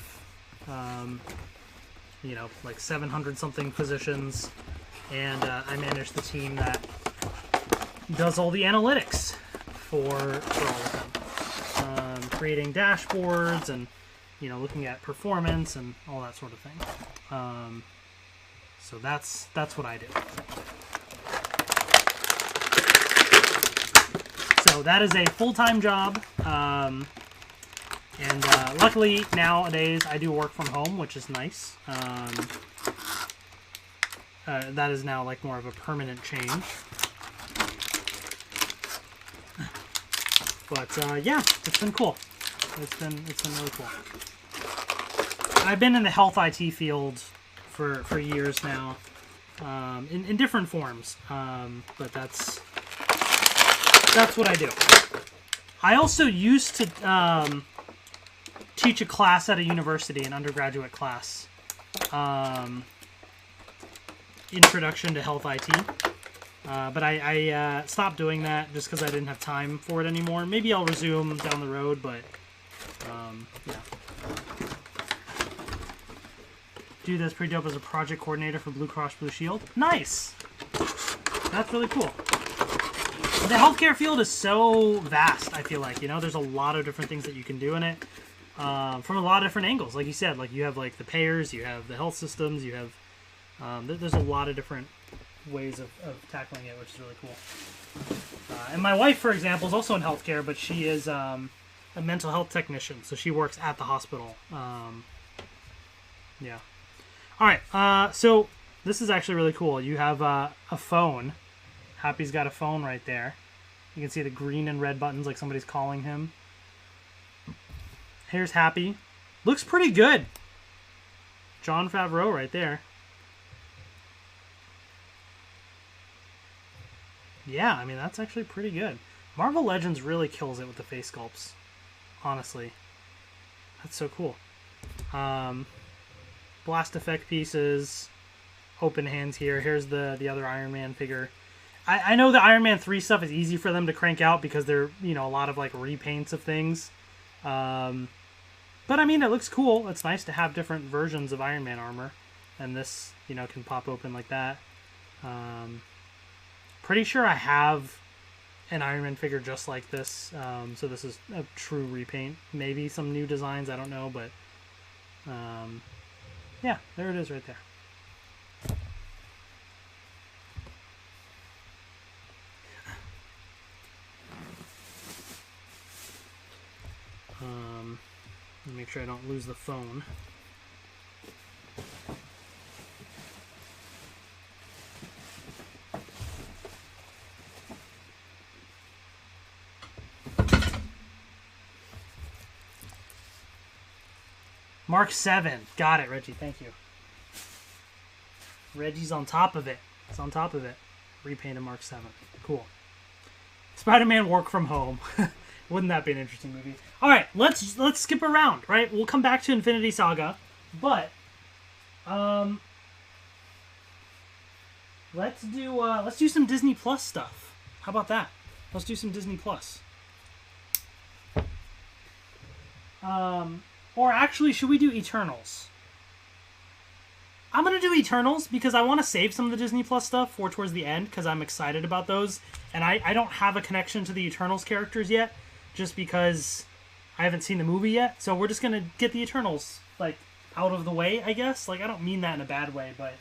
you know, like 700 something physicians, and I manage the team that does all the analytics for all of them, creating dashboards and, you know, looking at performance and all that sort of thing. So that's what I do. So that is a full-time job, and luckily nowadays I do work from home, which is nice. That is now like more of a permanent change. But yeah, it's been cool. It's been really cool. I've been in the health IT field for years now, in different forms. But that's what I do. I also used to teach a class at a university, an undergraduate class, Introduction to Health IT. But I stopped doing that just because I didn't have time for it anymore. Maybe I'll resume down the road, but yeah. Dude, that's pretty dope as a project coordinator for Blue Cross Blue Shield. Nice! That's really cool. The healthcare field is so vast, I feel like. You know, there's a lot of different things that you can do in it from a lot of different angles. Like you said, like you have like the payers, you have the health systems, you have... there's a lot of different ways of tackling it, which is really cool. And my wife, for example, is also in healthcare, but she is a mental health technician, so she works at the hospital. Yeah. All right, so this is actually really cool. You have a phone. Happy's got a phone right there. You can see the green and red buttons like somebody's calling him. Here's Happy. Looks pretty good. Jon Favreau right there. Yeah, I mean, that's actually pretty good. Marvel Legends really kills it with the face sculpts. Honestly. That's so cool. Blast effect pieces. Open hands here. Here's the other Iron Man figure. I know the Iron Man 3 stuff is easy for them to crank out because they're, you know, a lot of, like, repaints of things. But, I mean, it looks cool. It's nice to have different versions of Iron Man armor. And this, you know, can pop open like that. Pretty sure I have an Iron Man figure just like this. So this is a true repaint. Maybe some new designs, I don't know. But, yeah, there it is right there. Make sure I don't lose the phone. Mark 7. Got it, Reggie. Thank you. Reggie's on top of it. It's on top of it. Repainted Mark 7. Cool. Spider-Man work from home. Wouldn't that be an interesting movie? All right, let's skip around. Right, we'll come back to Infinity Saga, but let's do some Disney Plus stuff. How about that? Let's do some Disney Plus. Or actually, should we do Eternals? I'm going to do Eternals because I want to save some of the Disney Plus stuff for towards the end because I'm excited about those. And I don't have a connection to the Eternals characters yet just because I haven't seen the movie yet. So we're just going to get the Eternals, like, out of the way, I guess. Like, I don't mean that in a bad way, but,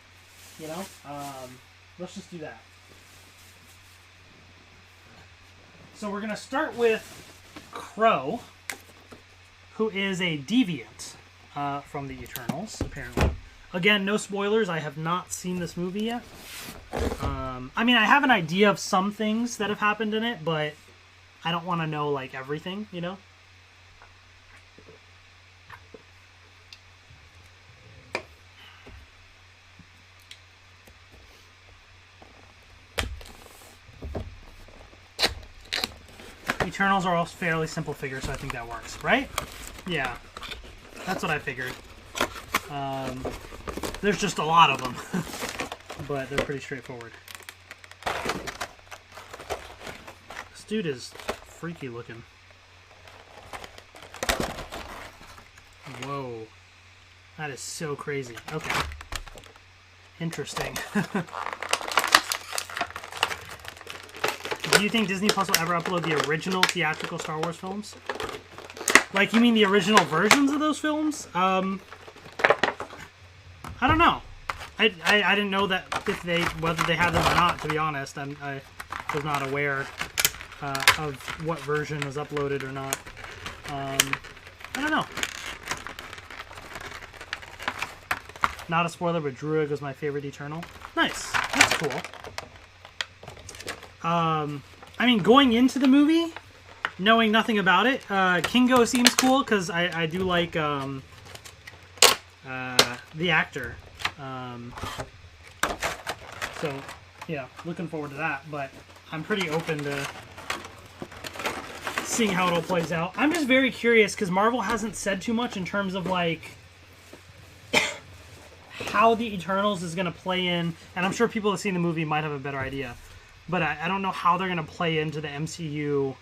you know, let's just do that. So we're going to start with Crow, who is a deviant from the Eternals, apparently. Again, no spoilers. I have not seen this movie yet. I mean, I have an idea of some things that have happened in it, but I don't want to know, like, everything, you know? Eternals are all fairly simple figures, so I think that works, right? Yeah, that's what I figured. There's just a lot of them, but they're pretty straightforward. This dude is freaky looking. Whoa. That is so crazy. Okay. Interesting. Do you think Disney Plus will ever upload the original theatrical Star Wars films? Like, you mean the original versions of those films? I don't know. I didn't know that whether they had them or not, to be honest. I was not aware of what version was uploaded or not. I don't know. Not a spoiler, but Druid was my favorite Eternal. Nice. That's cool. I mean, going into the movie, knowing nothing about it, Kingo seems cool because I do like the actor. So, yeah, looking forward to that. But I'm pretty open to seeing how it all plays out. I'm just very curious because Marvel hasn't said too much in terms of, like, how the Eternals is going to play in. And I'm sure people that have seen the movie might have a better idea. But I don't know how they're going to play into the MCU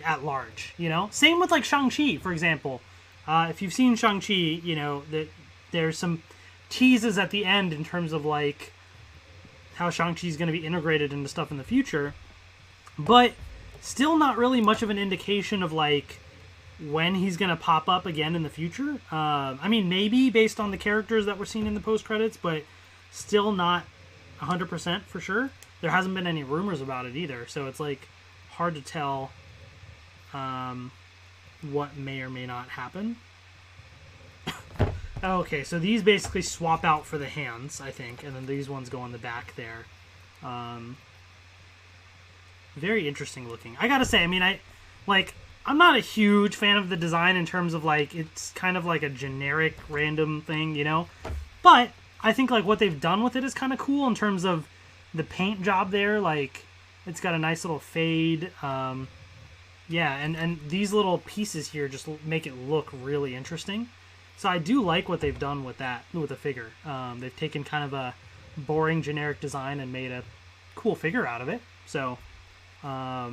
at large, you know? Same with, like, Shang-Chi, for example. If you've seen Shang-Chi, you know, that there's some teases at the end in terms of, like, how Shang-Chi is going to be integrated into stuff in the future. But still not really much of an indication of, like, when he's going to pop up again in the future. I mean, maybe based on the characters that we're seeing in the post-credits, but still not 100% for sure. There hasn't been any rumors about it either, so it's, like, hard to tell what may or may not happen. Okay, so these basically swap out for the hands, I think, and then these ones go on the back there. Very interesting looking. I gotta say, I mean, I'm not a huge fan of the design in terms of, like, it's kind of like a generic random thing, you know? But I think, like, what they've done with it is kind of cool in terms of the paint job there. Like, it's got a nice little fade. Yeah, and these little pieces here just make it look really interesting. So I do like what they've done with that, with the figure. They've taken kind of a boring generic design and made a cool figure out of it. So, yeah,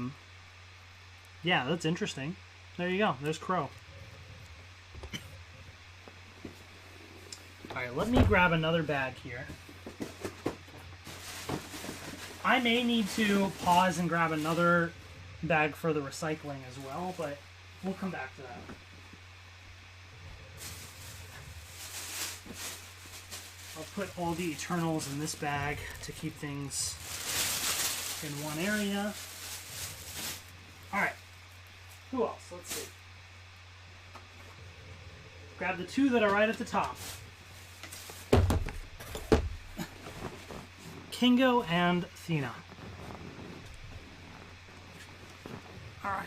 that's interesting. There you go. There's Crow. Alright, let me grab another bag here. I may need to pause and grab another bag for the recycling as well, but we'll come back to that. I'll put all the Eternals in this bag to keep things in one area. Alright. Who else? Let's see. Grab the two that are right at the top. Kingo and Thena. Alright.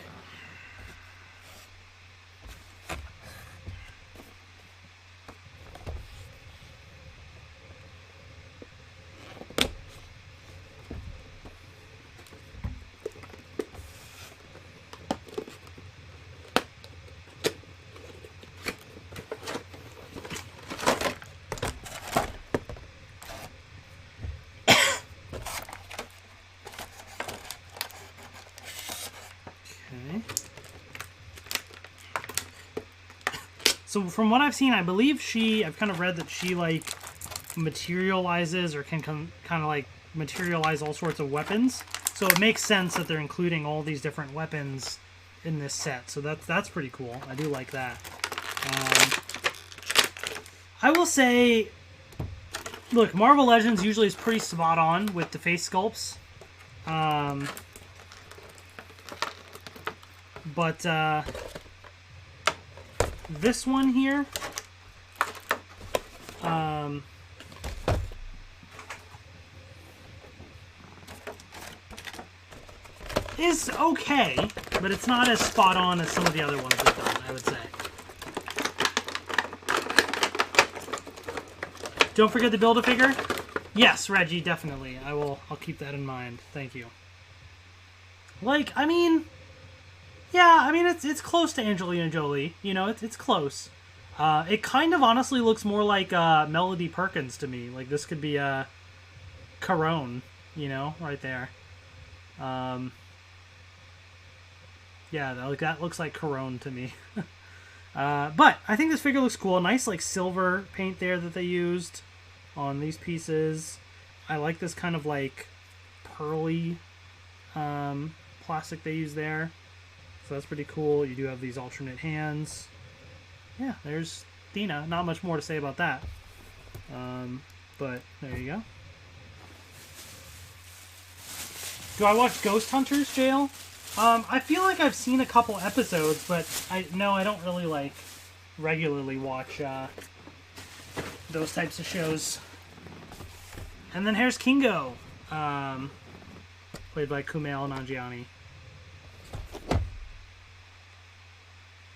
So from what I've seen, I believe I've kind of read that she, like, materializes or can kind of, like, materialize all sorts of weapons. So it makes sense that they're including all these different weapons in this set. So that's pretty cool. I do like that. I will say, look, Marvel Legends usually is pretty spot on with the face sculpts. But this one here, is okay, but it's not as spot on as some of the other ones they've done, I would say. Don't forget the Build-A-Figure. Yes, Reggie, definitely. I'll keep that in mind. Thank you. Like, I mean, yeah, I mean, it's close to Angelina Jolie. You know, it's close. It kind of honestly looks more like Melody Perkins to me. Like, this could be a Corone, you know, right there. Yeah, like that looks like Corone to me. But I think this figure looks cool. Nice, like, silver paint there that they used on these pieces. I like this kind of, like, pearly plastic they use there. So that's pretty cool. You do have these alternate hands. Yeah, there's Dina. Not much more to say about that. But there you go. Do I watch Ghost Hunters, Jail? I feel like I've seen a couple episodes, but I don't really, like, regularly watch those types of shows. And then here's Kingo, played by Kumail Nanjiani.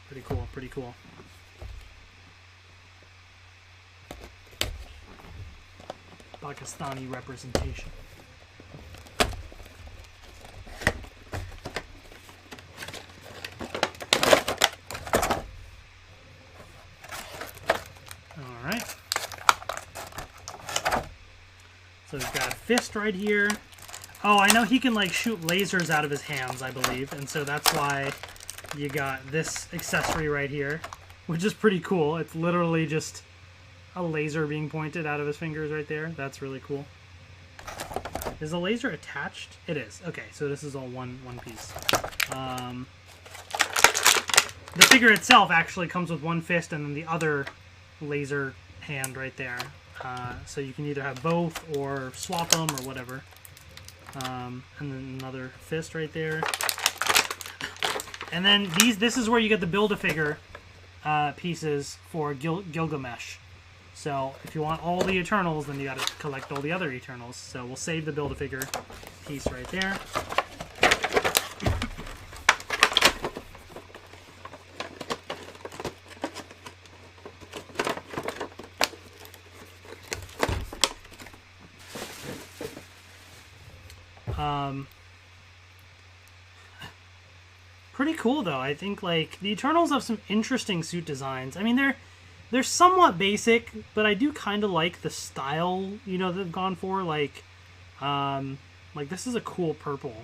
Pretty cool, pretty cool. Pakistani representation. Alright. So we've got a fist right here. Oh, I know he can, like, shoot lasers out of his hands, I believe. And so that's why you got this accessory right here, which is pretty cool. It's literally just a laser being pointed out of his fingers right there. That's really cool. Is the laser attached? It is. Okay, so this is all one piece. The figure itself actually comes with one fist and then the other laser hand right there. So you can either have both or swap them or whatever. And then another fist right there. And then this is where you get the Build-A-Figure pieces for Gilgamesh. So if you want all the Eternals, then you got to collect all the other Eternals. So we'll save the Build-A-Figure piece right there. Pretty cool though. I think, like, the Eternals have some interesting suit designs. I mean, they're somewhat basic, but I do kind of like the style, you know, they've gone for. Like this is a cool purple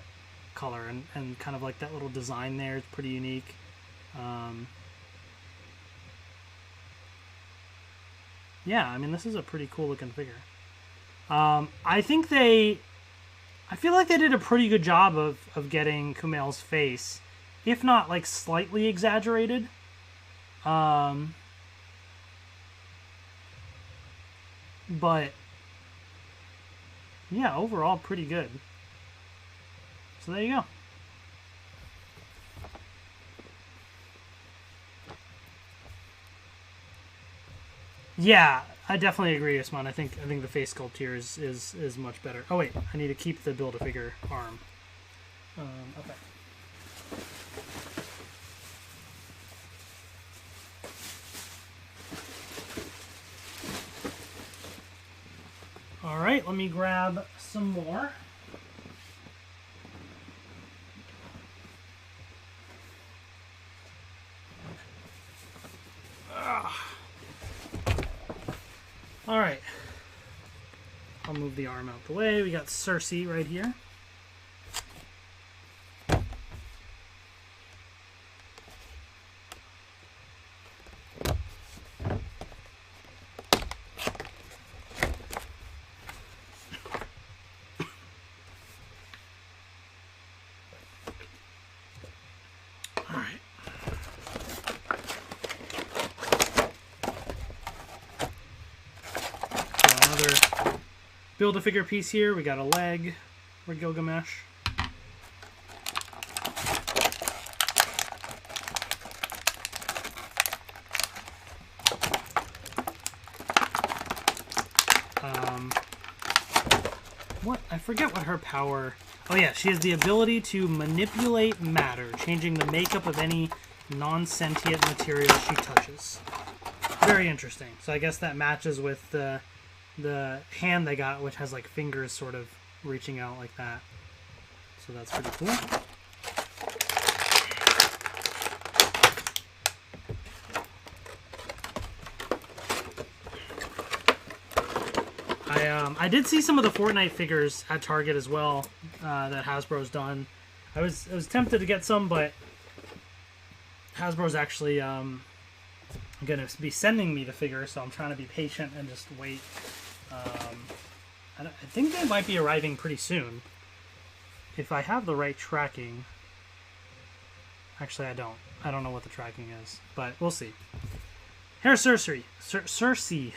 color, and kind of like that little design there is pretty unique. Yeah, I mean, this is a pretty cool looking figure. I feel like they did a pretty good job of getting Kumail's face, if not, like, slightly exaggerated. But yeah, overall pretty good. So there you go. Yeah, I definitely agree, Usman. I think the face sculpt here is much better. Oh wait, I need to keep the Build-A-Figure arm. Okay. All right, let me grab some more. All right. I'll move the arm out the way. We got Cersei right here. Build-A-Figure piece here. We got a leg for Gilgamesh. What? I forget what her power... Oh yeah, she has the ability to manipulate matter, changing the makeup of any non-sentient material she touches. Very interesting. So I guess that matches with the hand they got, which has like fingers sort of reaching out like that. So that's pretty cool. I did see some of the Fortnite figures at Target as well that Hasbro's done. I was tempted to get some, but Hasbro's actually going to be sending me the figure, so I'm trying to be patient and just wait. I think they might be arriving pretty soon. If I have the right tracking. Actually, I don't. I don't know what the tracking is, but we'll see. Here's Cersei. Cersei.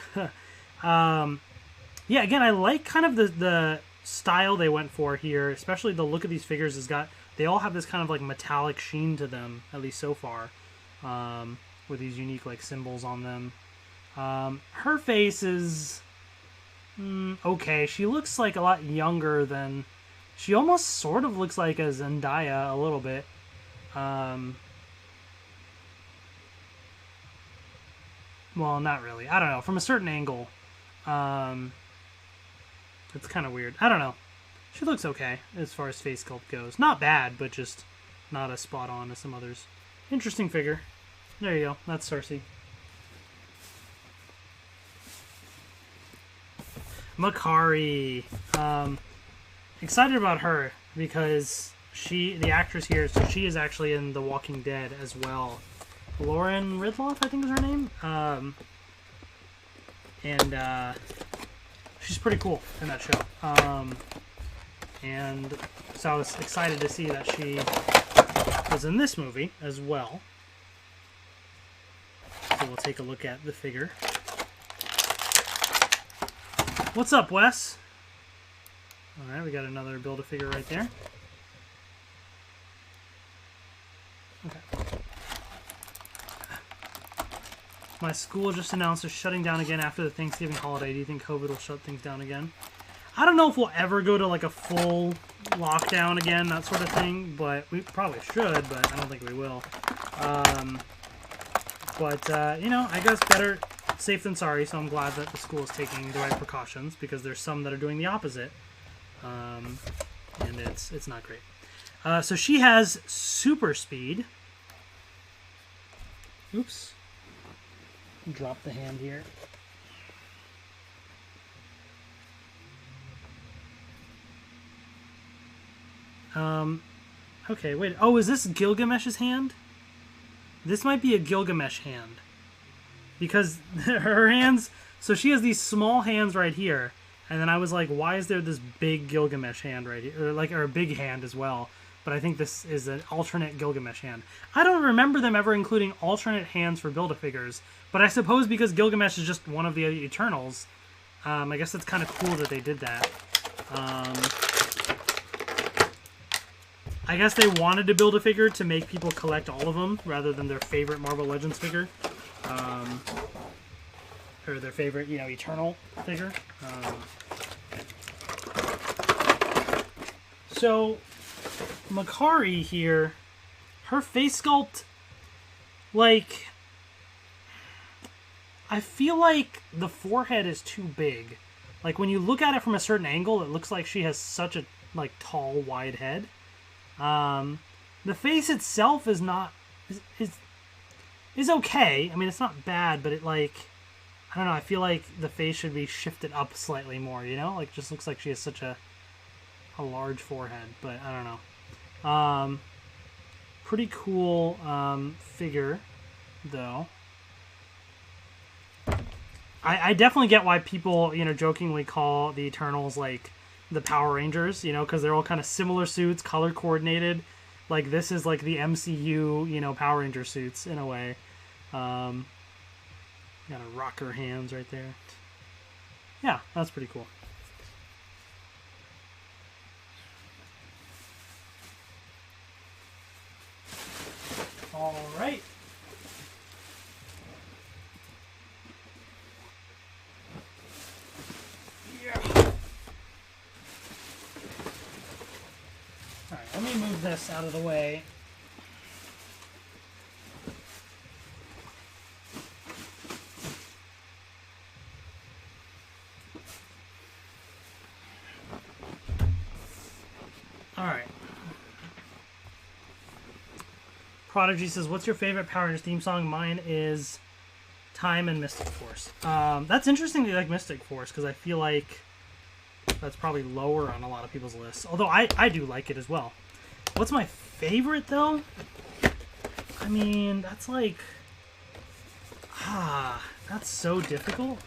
Yeah, again, I like kind of the style they went for here, especially the look of these figures has got, they all have this kind of like metallic sheen to them, at least so far, with these unique like symbols on them. Her face is okay. She looks like a lot younger than, she almost sort of looks like a Zendaya a little bit. Well, not really. I don't know. From a certain angle. It's kind of weird. I don't know. She looks okay as far as face sculpt goes. Not bad, but just not as spot on as some others. Interesting figure. There you go. That's Cersei. Makari. Excited about her because the actress here, so she is actually in The Walking Dead as well. Lauren Ridloff, I think is her name. And she's pretty cool in that show. And so I was excited to see that she was in this movie as well. So we'll take a look at the figure. What's up, Wes? Alright, we got another Build-A-Figure right there. Okay. My school just announced it's shutting down again after the Thanksgiving holiday. Do you think COVID will shut things down again? I don't know if we'll ever go to like a full lockdown again, that sort of thing, but we probably should, but I don't think we will. You know, I guess better safe than sorry, so I'm glad that the school is taking the right precautions, because there's some that are doing the opposite. And it's not great. So she has super speed. Oops. Drop the hand here. Okay, wait. Oh, is this Gilgamesh's hand? This might be a Gilgamesh hand. Because her hands... So she has these small hands right here. And then I was like, why is there this big Gilgamesh hand right here? Or a big hand as well. But I think this is an alternate Gilgamesh hand. I don't remember them ever including alternate hands for Build-A-Figures. But I suppose because Gilgamesh is just one of the Eternals, I guess it's kind of cool that they did that. I guess they wanted to build a figure to make people collect all of them, rather than their favorite Marvel Legends figure. Or their favorite, you know, Eternal figure. So, Makari here, her face sculpt, like... I feel like the forehead is too big. Like, when you look at it from a certain angle, it looks like she has such a, like, tall, wide head. The face itself is not... is okay. I mean, it's not bad, but it, like... I don't know, I feel like the face should be shifted up slightly more, you know? Like, just looks like she has such a large forehead, but I don't know. Pretty cool, figure, though. I definitely get why people, you know, jokingly call the Eternals, like, the Power Rangers, you know, because they're all kind of similar suits, color coordinated. Like, this is, like, the MCU, you know, Power Ranger suits, in a way. Got a rocker hands right there. Yeah, that's pretty cool. this out of the way. Alright. Prodigy says, what's your favorite Power Rangers theme song? Mine is Time and Mystic Force. That's interesting that you like Mystic Force, because I feel like that's probably lower on a lot of people's lists. Although I do like it as well. What's my favorite, though? I mean, that's like... that's so difficult.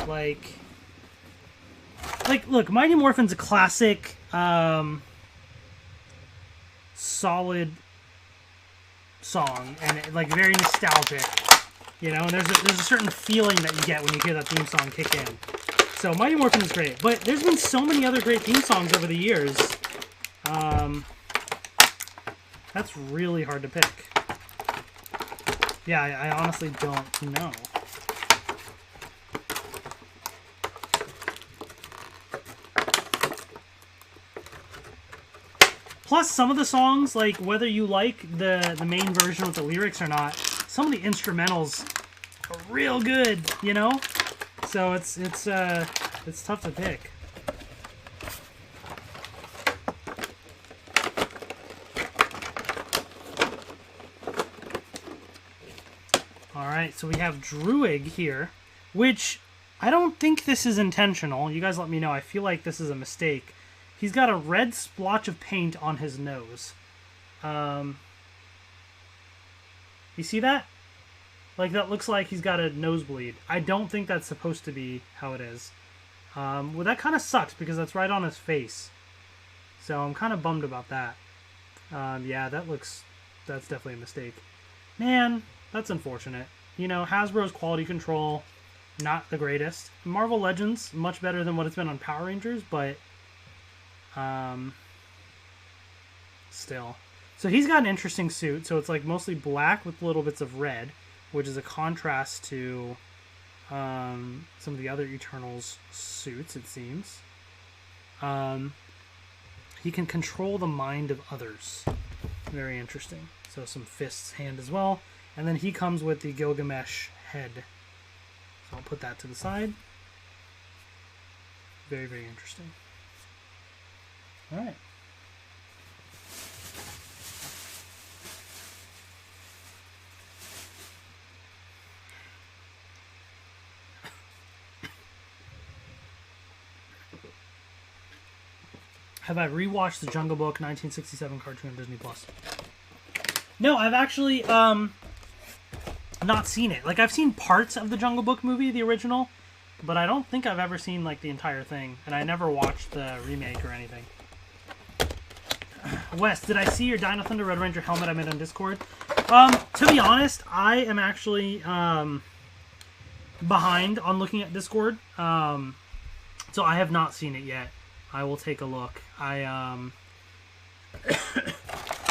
Like, look, Mighty Morphin's a classic, solid song, and like very nostalgic, you know. And there's a certain feeling that you get when you hear that theme song kick in. So Mighty Morphin is great, but there's been so many other great theme songs over the years. That's really hard to pick. Yeah, I honestly don't know. Plus, some of the songs, like, whether you like the main version with the lyrics or not, some of the instrumentals are real good, you know? So it's tough to pick. Alright, so we have Druid here, which I don't think this is intentional. You guys let me know. I feel like this is a mistake. He's got a red splotch of paint on his nose. You see that? Like, that looks like he's got a nosebleed. I don't think that's supposed to be how it is. Well, that kind of sucks because that's right on his face. So I'm kind of bummed about that. Yeah, that's definitely a mistake. Man, that's unfortunate. You know, Hasbro's quality control, not the greatest. Marvel Legends, much better than what it's been on Power Rangers, but... still. So he's got an interesting suit. So it's like mostly black with little bits of red, which is a contrast to some of the other Eternals suits, it seems. He can control the mind of others. Very interesting. So some fists hand as well. And then he comes with the Gilgamesh head. So I'll put that to the side. Very, very interesting. All right. Have I rewatched the Jungle Book 1967 cartoon on Disney Plus? No, I've actually not seen it. Like, I've seen parts of the Jungle Book movie, the original, but I don't think I've ever seen like the entire thing, and I never watched the remake or anything. Wes, did I see your Dino Thunder Red Ranger helmet I made on Discord? To be honest, I am actually behind on looking at Discord, so I have not seen it yet. I will take a look.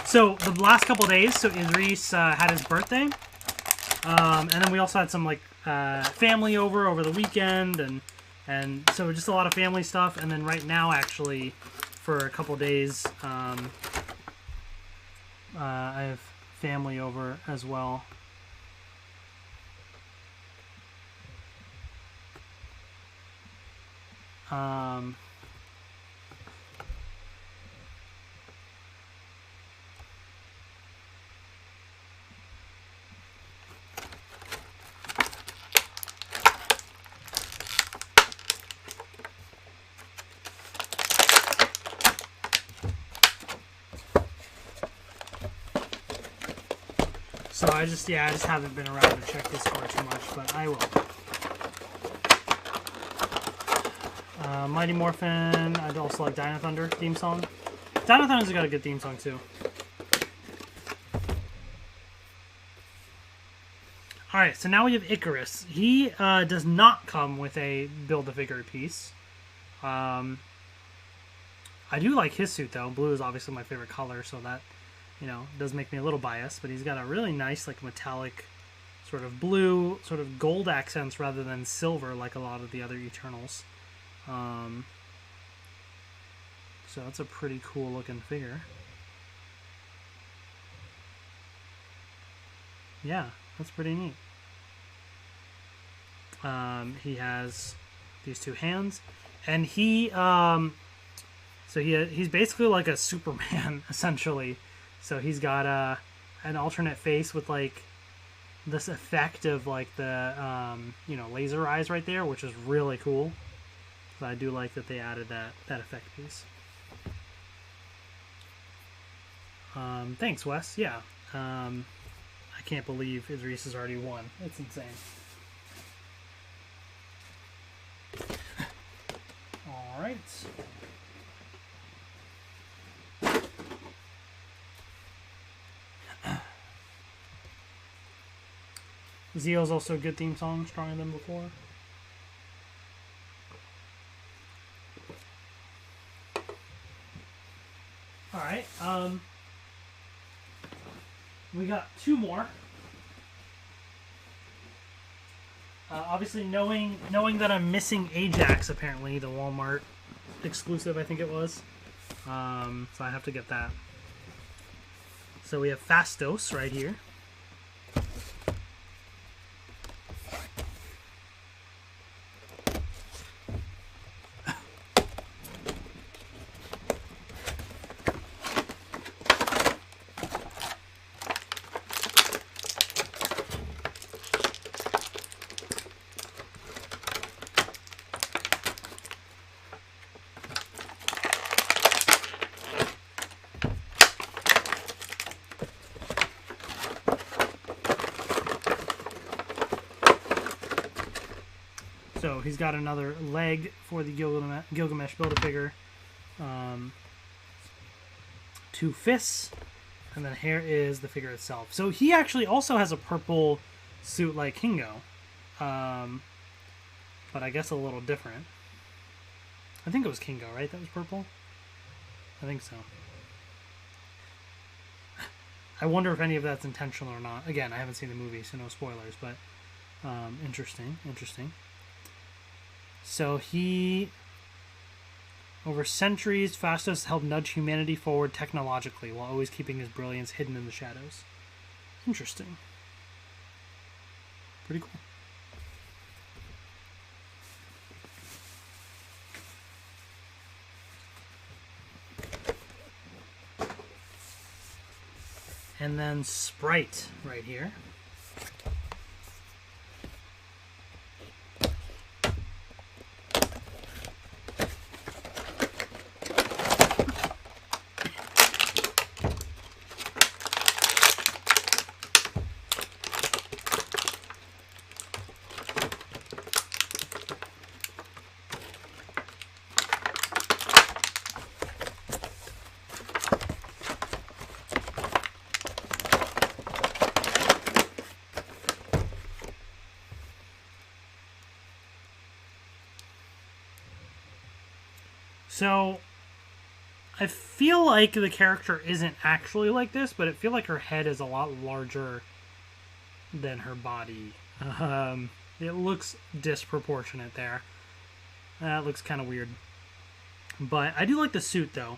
So the last couple of days, so Idris had his birthday, and then we also had some like family over the weekend, and so just a lot of family stuff. And then right now, actually, for a couple of days, I have family over as well. So I just haven't been around to check Discord too much, but I will. Mighty Morphin, I'd also like Dino Thunder theme song. Dino Thunder's got a good theme song too. Alright, so now we have Icarus. He does not come with a Build-A-Figure piece. I do like his suit though. Blue is obviously my favorite color, so that, you know, does make me a little biased, but he's got a really nice, like, metallic sort of blue, sort of gold accents rather than silver like a lot of the other Eternals. So that's a pretty cool looking figure. Yeah, that's pretty neat. He has these two hands, and he's basically like a Superman essentially. So he's got an alternate face with like this effect of like the laser eyes right there, which is really cool. So I do like that they added that effect piece. Thanks, Wes. Yeah. I can't believe Idris has already won. It's insane. All right. Zeo's also a good theme song, stronger than before. All right. We got two more. Obviously, knowing that I'm missing Ajax, apparently the Walmart exclusive, I think it was. So I have to get that. So we have Fastos right here. So he's got another leg for the Gilgamesh Build-A-Figure. 2 fists. And then here is the figure itself. So he actually also has a purple suit like Kingo. But I guess a little different. I think it was Kingo, right? That was purple? I think so. I wonder if any of that's intentional or not. Again, I haven't seen the movie, so no spoilers. But interesting. So he, over centuries, Fastos helped nudge humanity forward technologically while always keeping his brilliance hidden in the shadows. Interesting. Pretty cool. And then Sprite right here. So, I feel like the character isn't actually like this, but I feel like her head is a lot larger than her body. It looks disproportionate there. That looks kind of weird. But I do like the suit, though.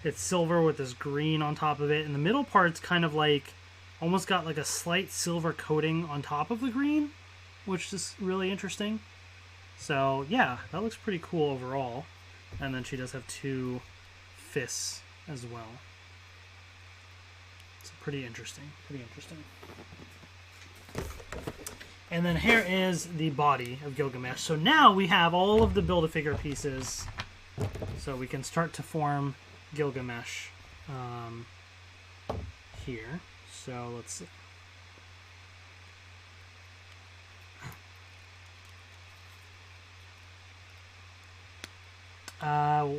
It's silver with this green on top of it. And the middle part's kind of like, almost got like a slight silver coating on top of the green, which is really interesting. So, yeah, that looks pretty cool overall. And then she does have 2 fists as well. It's pretty interesting. And then here is the body of Gilgamesh. So now we have all of the Build-A-Figure pieces. So we can start to form Gilgamesh here. So let's see.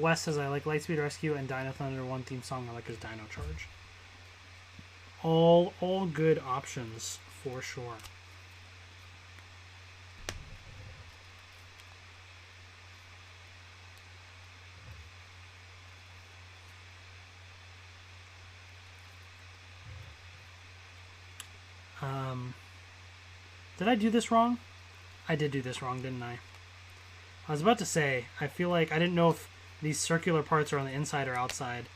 Wes says, I like Lightspeed Rescue and Dino Thunder 1 theme song. I like his Dino Charge. All good options for sure. Did I do this wrong? I did do this wrong, didn't I? I was about to say, I feel like I didn't know if these circular parts are on the inside or outside.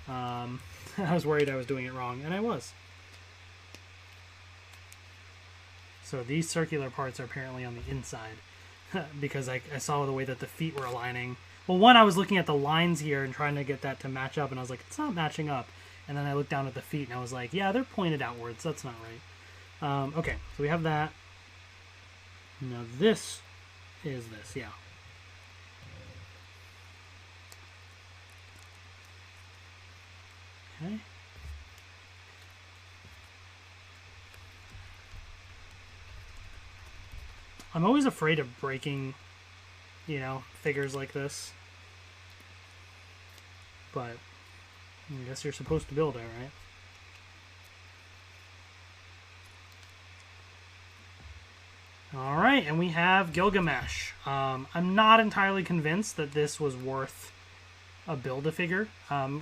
I was worried I was doing it wrong, and I was. So these circular parts are apparently on the inside because I saw the way that the feet were aligning. Well, one, I was looking at the lines here and trying to get that to match up, and I was like, it's not matching up. And then I looked down at the feet, and I was like, yeah, they're pointed outwards. That's not right. Okay, so we have that. Now this is this, yeah. Okay. I'm always afraid of breaking, you know, figures like this. But I guess you're supposed to build it, right? Alright, and we have Gilgamesh. I'm not entirely convinced that this was worth a Build-A-Figure.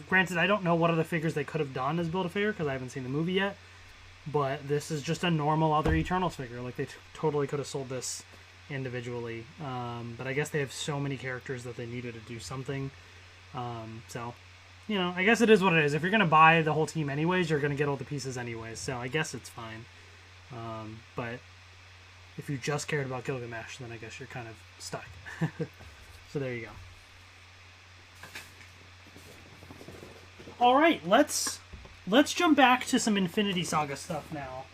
Granted, I don't know what other figures they could have done as Build-A-Figure because I haven't seen the movie yet. But this is just a normal other Eternals figure. Like, they totally could have sold this individually. But I guess they have so many characters that they needed to do something. So, you know, I guess it is what it is. If you're going to buy the whole team anyways, you're going to get all the pieces anyways. So I guess it's fine. But if you just cared about Gilgamesh, then I guess you're kind of stuck. So there you go. All right, let's jump back to some Infinity Saga stuff now.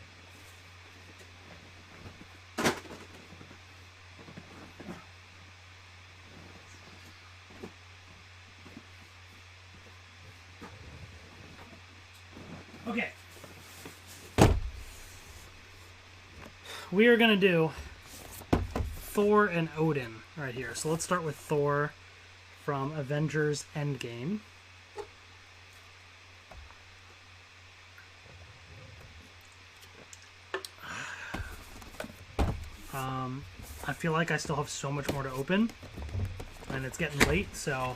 Okay. We are going to do Thor and Odin right here. So let's start with Thor from Avengers Endgame. I feel like I still have so much more to open, and it's getting late, so...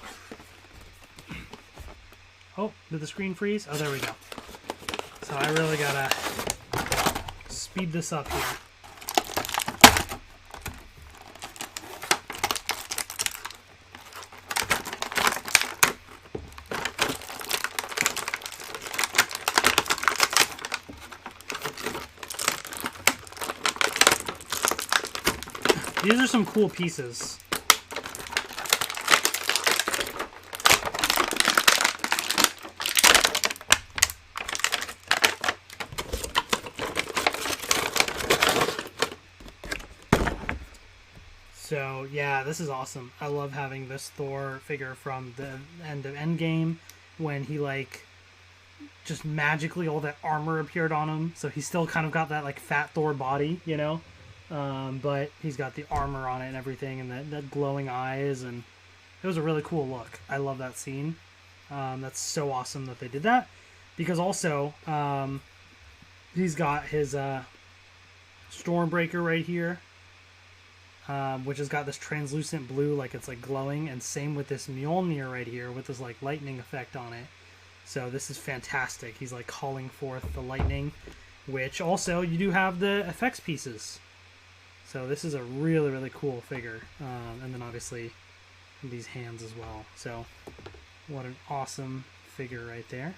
Oh, did the screen freeze? Oh, there we go. So I really gotta speed this up here. These are some cool pieces. So, yeah, this is awesome. I love having this Thor figure from the end of Endgame when he, like, just magically all that armor appeared on him. So he's still kind of got that, like, fat Thor body, you know? But he's got the armor on it and everything, and that glowing eyes, and it was a really cool look. I love that scene. That's so awesome that they did that, because also he's got his Stormbreaker right here, which has got this translucent blue, like it's like glowing, and same with this Mjolnir right here with this like lightning effect on it. So this is fantastic. He's like calling forth the lightning, which also you do have the effects pieces. So this is a really, really cool figure. And then obviously these hands as well. So what an awesome figure right there.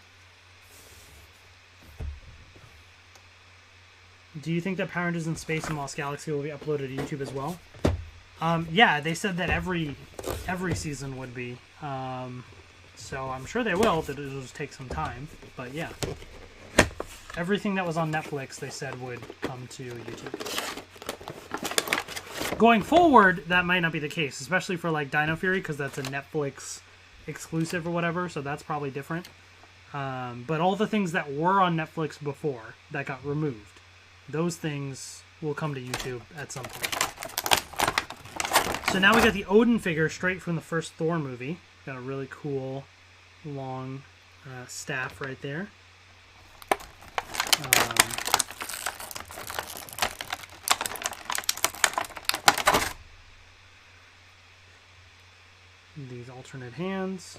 Do you think that Power Rangers in Space and Lost Galaxy will be uploaded to YouTube as well? Yeah, they said that every season would be. So I'm sure they will, but it'll just take some time. But yeah. Everything that was on Netflix, they said, would come to YouTube. Going forward, that might not be the case, especially for like Dino Fury, because that's a Netflix exclusive or whatever, so that's probably different. But all the things that were on Netflix before that got removed, those things will come to YouTube at some point. So now we got the Odin figure straight from the first Thor movie. Got a really cool long staff right there. These alternate hands.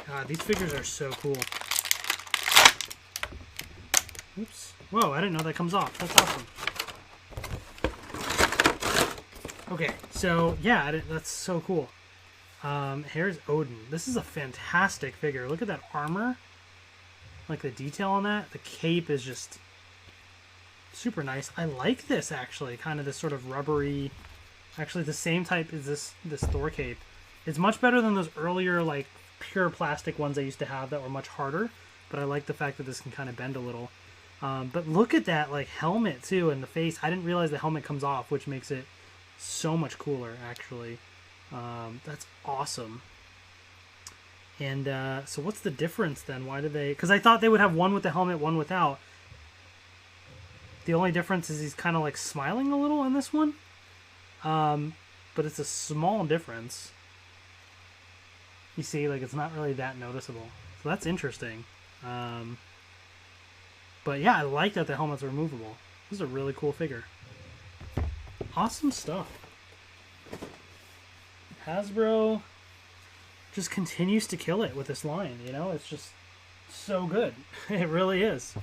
God, these figures are so cool. Oops. Whoa, I didn't know that comes off. That's awesome. Okay, so yeah, that's so cool. Here's Odin. This is a fantastic figure. Look at that armor. Like the detail on that. The cape is just super nice. I like this actually. Kind of this sort of rubbery. Actually, the same type as this Thor cape. It's much better than those earlier like pure plastic ones I used to have that were much harder. But I like the fact that this can kind of bend a little. But look at that like helmet too and the face. I didn't realize the helmet comes off, which makes it so much cooler actually. That's awesome. And so what's the difference then? Why do they... Because I thought they would have one with the helmet, one without. The only difference is he's kind of like smiling a little on this one. But it's a small difference. You see, like it's not really that noticeable. So that's interesting. But yeah, I like that the helmet's removable. This is a really cool figure. Awesome stuff. Hasbro just continues to kill it with this line, you know? It's just so good. It really is.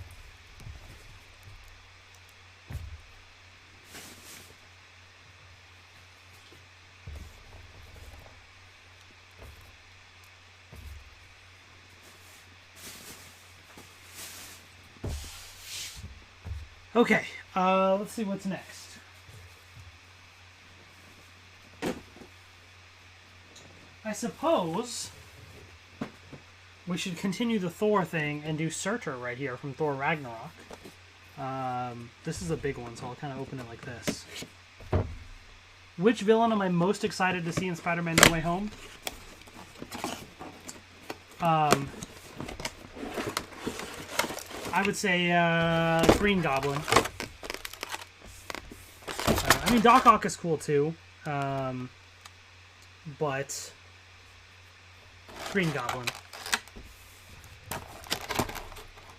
Okay, let's see what's next. I suppose we should continue the Thor thing and do Surtur right here from Thor Ragnarok. This is a big one, so I'll kind of open it like this. Which villain am I most excited to see in Spider-Man No Way Home? I would say Green Goblin. I mean, Doc Ock is cool too, but Green Goblin.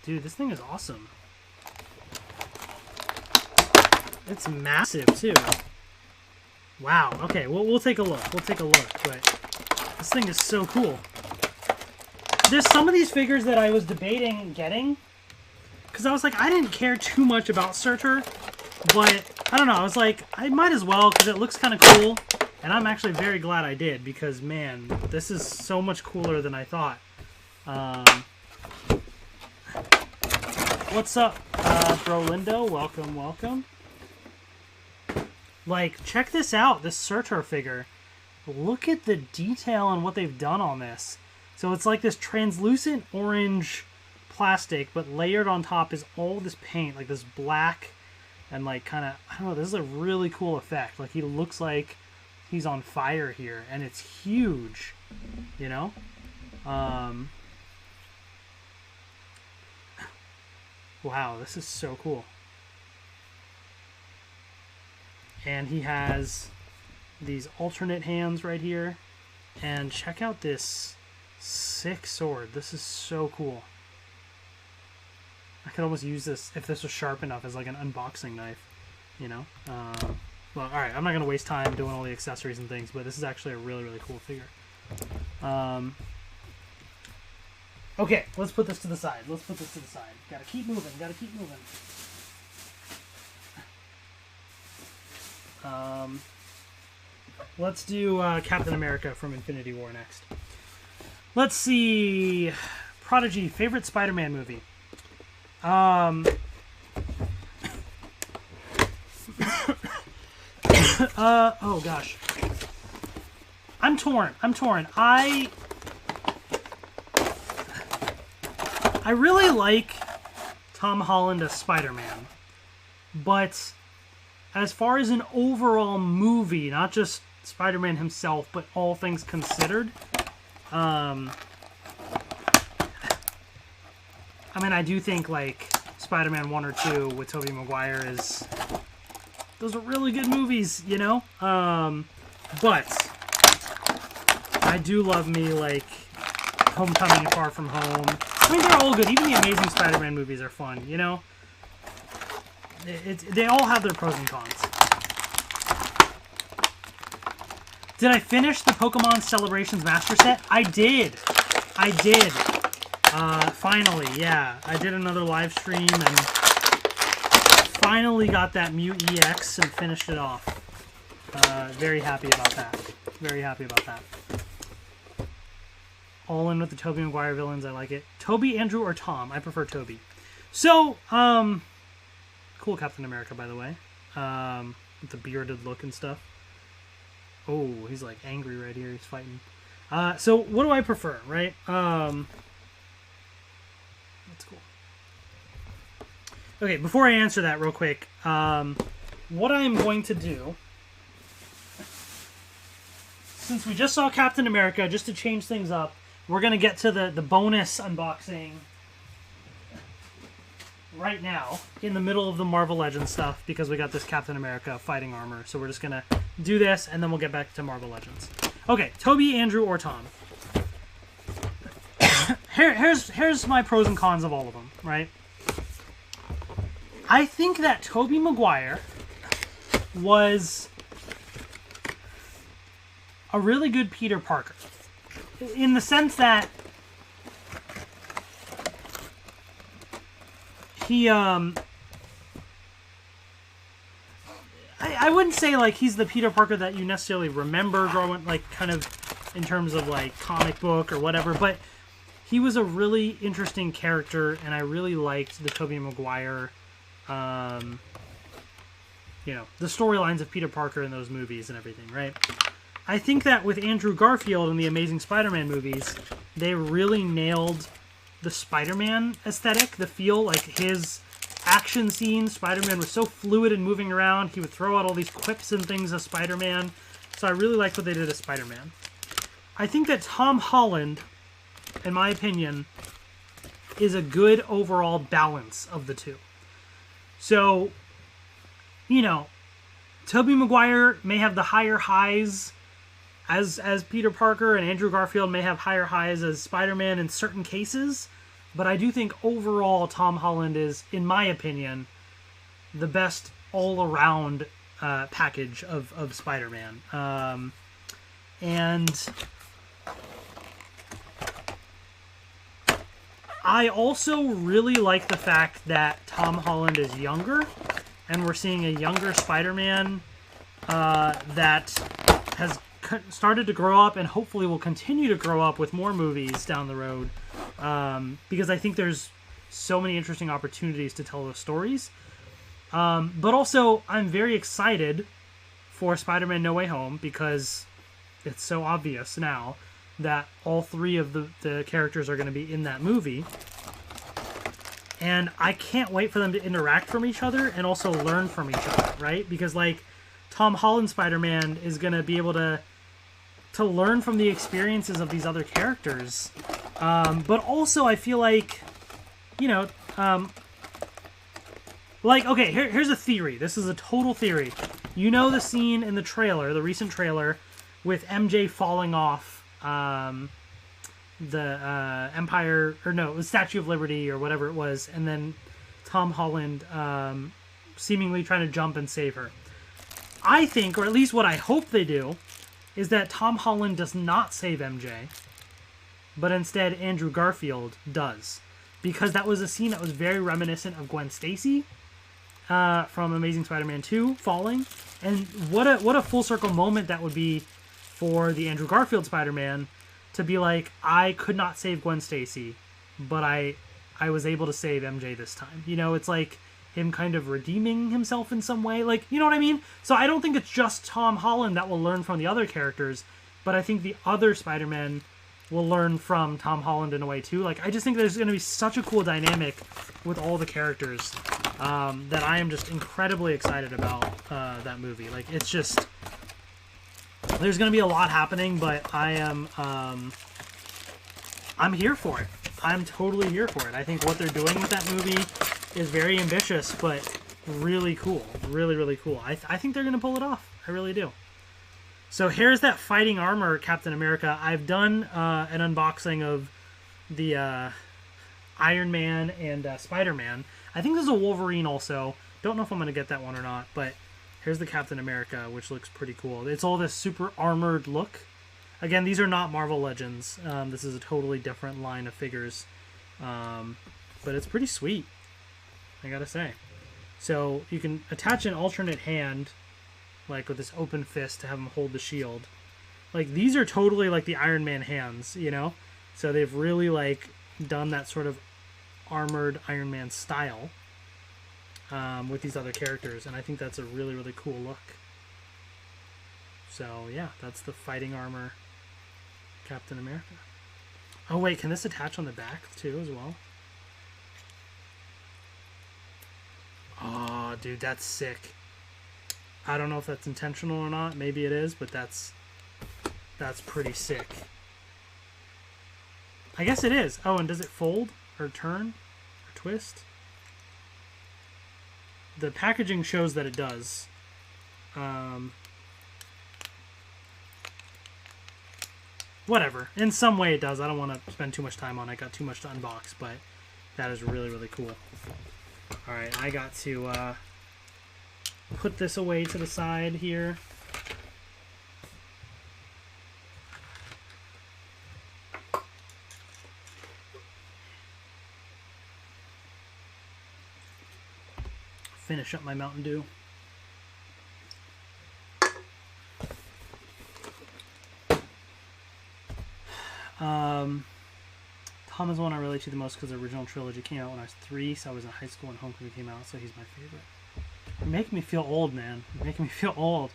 Dude, this thing is awesome. It's massive too. Wow. Okay, we'll take a look. We'll take a look, but this thing is so cool. There's some of these figures that I was debating getting. Because I was like, I didn't care too much about Surtur, but I don't know, I was like, I might as well because it looks kind of cool, and I'm actually very glad I did because, man, this is so much cooler than I thought. What's up, Brolindo? Welcome, welcome. Like, check this out, this Surtur figure. Look at the detail on what they've done on this. So it's like this translucent orange plastic, but layered on top is all this paint, like this black and like kind of, I don't know, this is a really cool effect. Like he looks like he's on fire here, and it's huge, you know? Wow, this is so cool. And he has these alternate hands right here, and check out this sick sword. This is so cool. I could almost use this, if this was sharp enough, as like an unboxing knife, you know? Well, alright, I'm not going to waste time doing all the accessories and things, but this is actually a really, really cool figure. Okay, let's put this to the side. Let's put this to the side. Gotta keep moving, gotta keep moving. Let's do Captain America from Infinity War next. Let's see. Prodigy, favorite Spider-Man movie? Oh gosh. I'm torn. I really like Tom Holland as Spider-Man, but as far as an overall movie, not just Spider-Man himself, but all things considered, I mean, I do think, like, Spider-Man 1 or 2 with Tobey Maguire is... Those are really good movies, you know? But I do love me, like, Homecoming and Far From Home. I mean, they're all good. Even the Amazing Spider-Man movies are fun, you know? They all have their pros and cons. Did I finish the Pokemon Celebrations Master Set? I did. Finally, yeah. I did another live stream and finally got that Mew EX and finished it off. Very happy about that. Very happy about that. All in with the Tobey Maguire villains. I like it. Tobey, Andrew, or Tom? I prefer Tobey. So, cool Captain America, by the way. With the bearded look and stuff. Oh, he's like angry right here. He's fighting. So what do I prefer, right? That's cool. Okay, before I answer that real quick, what I am going to do, since we just saw Captain America, just to change things up, we're going to get to the bonus unboxing right now, in the middle of the Marvel Legends stuff, because we got this Captain America fighting armor. So we're just going to do this, and then we'll get back to Marvel Legends. Okay, Tobey, Andrew, or Tom. Here's my pros and cons of all of them, right? I think that Tobey Maguire was a really good Peter Parker. In the sense that he, I wouldn't say, like, he's the Peter Parker that you necessarily remember growing, like, kind of in terms of, like, comic book or whatever, but he was a really interesting character, and I really liked the Tobey Maguire, you know, the storylines of Peter Parker in those movies and everything, right? I think that with Andrew Garfield in the Amazing Spider-Man movies, they really nailed the Spider-Man aesthetic, the feel, like his action scenes. Spider-Man was so fluid and moving around. He would throw out all these quips and things as Spider-Man. So I really liked what they did as Spider-Man. I think that Tom Holland, in my opinion, is a good overall balance of the two. So, you know, Tobey Maguire may have the higher highs as Peter Parker, and Andrew Garfield may have higher highs as Spider-Man in certain cases, but I do think overall Tom Holland is, in my opinion, the best all-around package of Spider-Man. And I also really like the fact that Tom Holland is younger, and we're seeing a younger Spider-Man that has started to grow up and hopefully will continue to grow up with more movies down the road, because I think there's so many interesting opportunities to tell those stories. But also, I'm very excited for Spider-Man No Way Home, because it's so obvious now that all three of the characters are going to be in that movie. And I can't wait for them to interact from each other and also learn from each other, right? Because, like, Tom Holland Spider-Man is going to be able to learn from the experiences of these other characters. But also, I feel like, you know, like, okay, here's a theory. This is a total theory. You know the scene in the trailer, the recent trailer, with MJ falling off the Empire, or no, the Statue of Liberty or whatever it was, and then Tom Holland seemingly trying to jump and save her. I think, or at least what I hope they do, is that Tom Holland does not save MJ, but instead Andrew Garfield does. Because that was a scene that was very reminiscent of Gwen Stacy from Amazing Spider-Man 2 falling. And what a full circle moment that would be for the Andrew Garfield Spider-Man to be like, I could not save Gwen Stacy, but I was able to save MJ this time. You know, it's like him kind of redeeming himself in some way. Like, you know what I mean? So I don't think it's just Tom Holland that will learn from the other characters, but I think the other Spider-Man will learn from Tom Holland in a way too. Like, I just think there's going to be such a cool dynamic with all the characters that I am just incredibly excited about that movie. Like, it's just, there's going to be a lot happening, but I am, I'm here for it. I'm totally here for it. I think what they're doing with that movie is very ambitious, but really cool. Really, really cool. I think they're going to pull it off. I really do. So here's that fighting armor Captain America. I've done an unboxing of the Iron Man and Spider-Man. I think there's a Wolverine also. Don't know if I'm going to get that one or not, but here's the Captain America, which looks pretty cool. It's all this super armored look. Again, these are not Marvel Legends. This is a totally different line of figures. But it's pretty sweet, I gotta say. So you can attach an alternate hand like with this open fist to have him hold the shield. Like, these are totally like the Iron Man hands, you know? So they've really, like, done that sort of armored Iron Man style with these other characters, and I think that's a really, really cool look. So, yeah, that's the fighting armor Captain America. Oh, wait, can this attach on the back, too, as well? Oh, dude, that's sick. I don't know if that's intentional or not. Maybe it is, but that's pretty sick. I guess it is. Oh, and does it fold or turn or twist? The packaging shows that it does. Whatever. In some way it does. I don't want to spend too much time on it. I got too much to unbox, but that is really, really cool. Alright, I got to put this away to the side here. Finish up my Mountain Dew. Tom is the one I relate to the most because the original trilogy came out when I was 3, so I was in high school when Homecoming came out, so he's my favorite. You're making me feel old, man. You're making me feel old.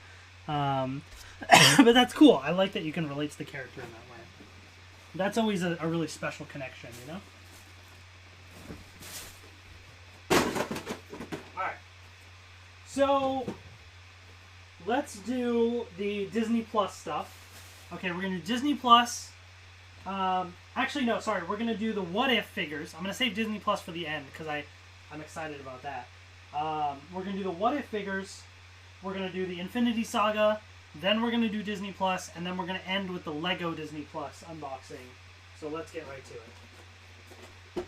But that's cool. I like that you can relate to the character in that way. That's always a really special connection, you know? Alright. So, let's do the Disney Plus stuff. Okay, we're going to do Disney Plus. Actually, no, sorry. We're going to do the What If figures. I'm going to save Disney Plus for the end because I'm excited about that. We're going to do the What If figures. We're going to do the Infinity Saga. Then we're going to do Disney Plus. And then we're going to end with the Lego Disney Plus unboxing. So let's get right to it.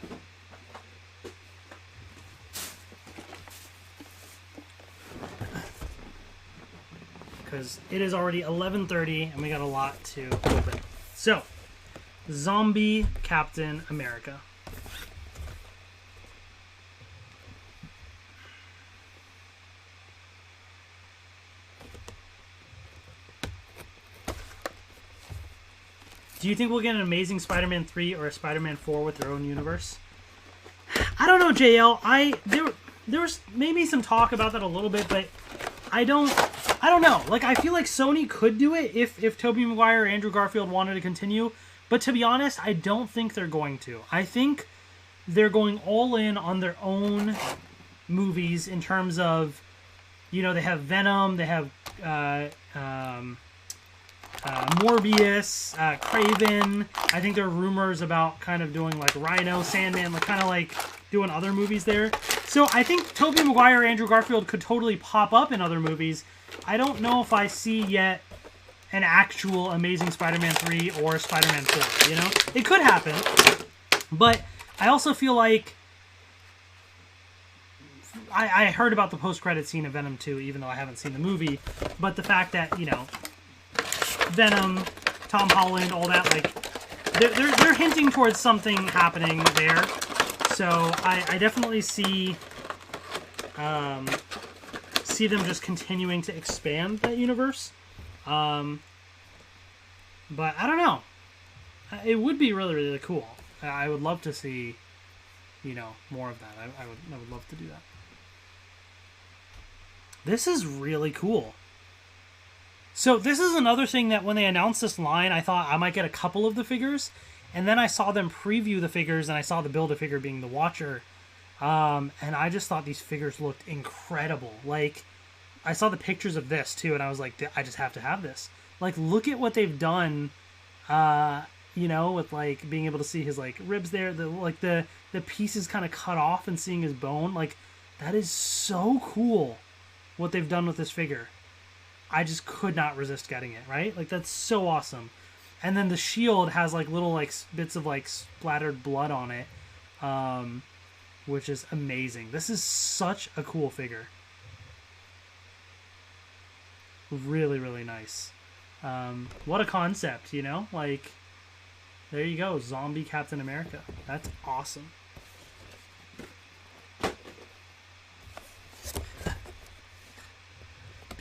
Because it is already 11:30 and we got a lot to open. So, Zombie Captain America. Do you think we'll get an Amazing Spider-Man 3 or a Spider-Man 4 with their own universe? I don't know, JL. There was maybe some talk about that a little bit, but I don't know. Like, I feel like Sony could do it if Tobey Maguire or Andrew Garfield wanted to continue. But to be honest, I don't think they're going to. I think they're going all in on their own movies in terms of, you know, they have Venom, they have Morbius, Kraven. I think there are rumors about kind of doing like Rhino, Sandman, like kind of like doing other movies there. So I think Tobey Maguire, Andrew Garfield could totally pop up in other movies. I don't know if I see yet an actual Amazing Spider-Man 3 or Spider-Man 4, you know? It could happen, but I also feel like I heard about the post-credit scene of Venom 2, even though I haven't seen the movie, but the fact that, you know, Venom, Tom Holland, all that, like, they're hinting towards something happening there, so I definitely see them just continuing to expand that universe. But I don't know. It would be really, really cool. I would love to see, you know, more of that. I would love to do that. This is really cool. So this is another thing that when they announced this line, I thought I might get a couple of the figures. And then I saw them preview the figures, and I saw the Build-A-Figure being the Watcher. And I just thought these figures looked incredible. Like, I saw the pictures of this, too, and I was like, I just have to have this. Like, look at what they've done, you know, with, like, being able to see his, like, ribs there. The pieces kind of cut off and seeing his bone. Like, that is so cool, what they've done with this figure. I just could not resist getting it, right? Like, that's so awesome. And then the shield has, like, little, like, bits of, like, splattered blood on it, which is amazing. This is such a cool figure. Really, really nice. What a concept, you know? Like, there you go. Zombie Captain America. That's awesome.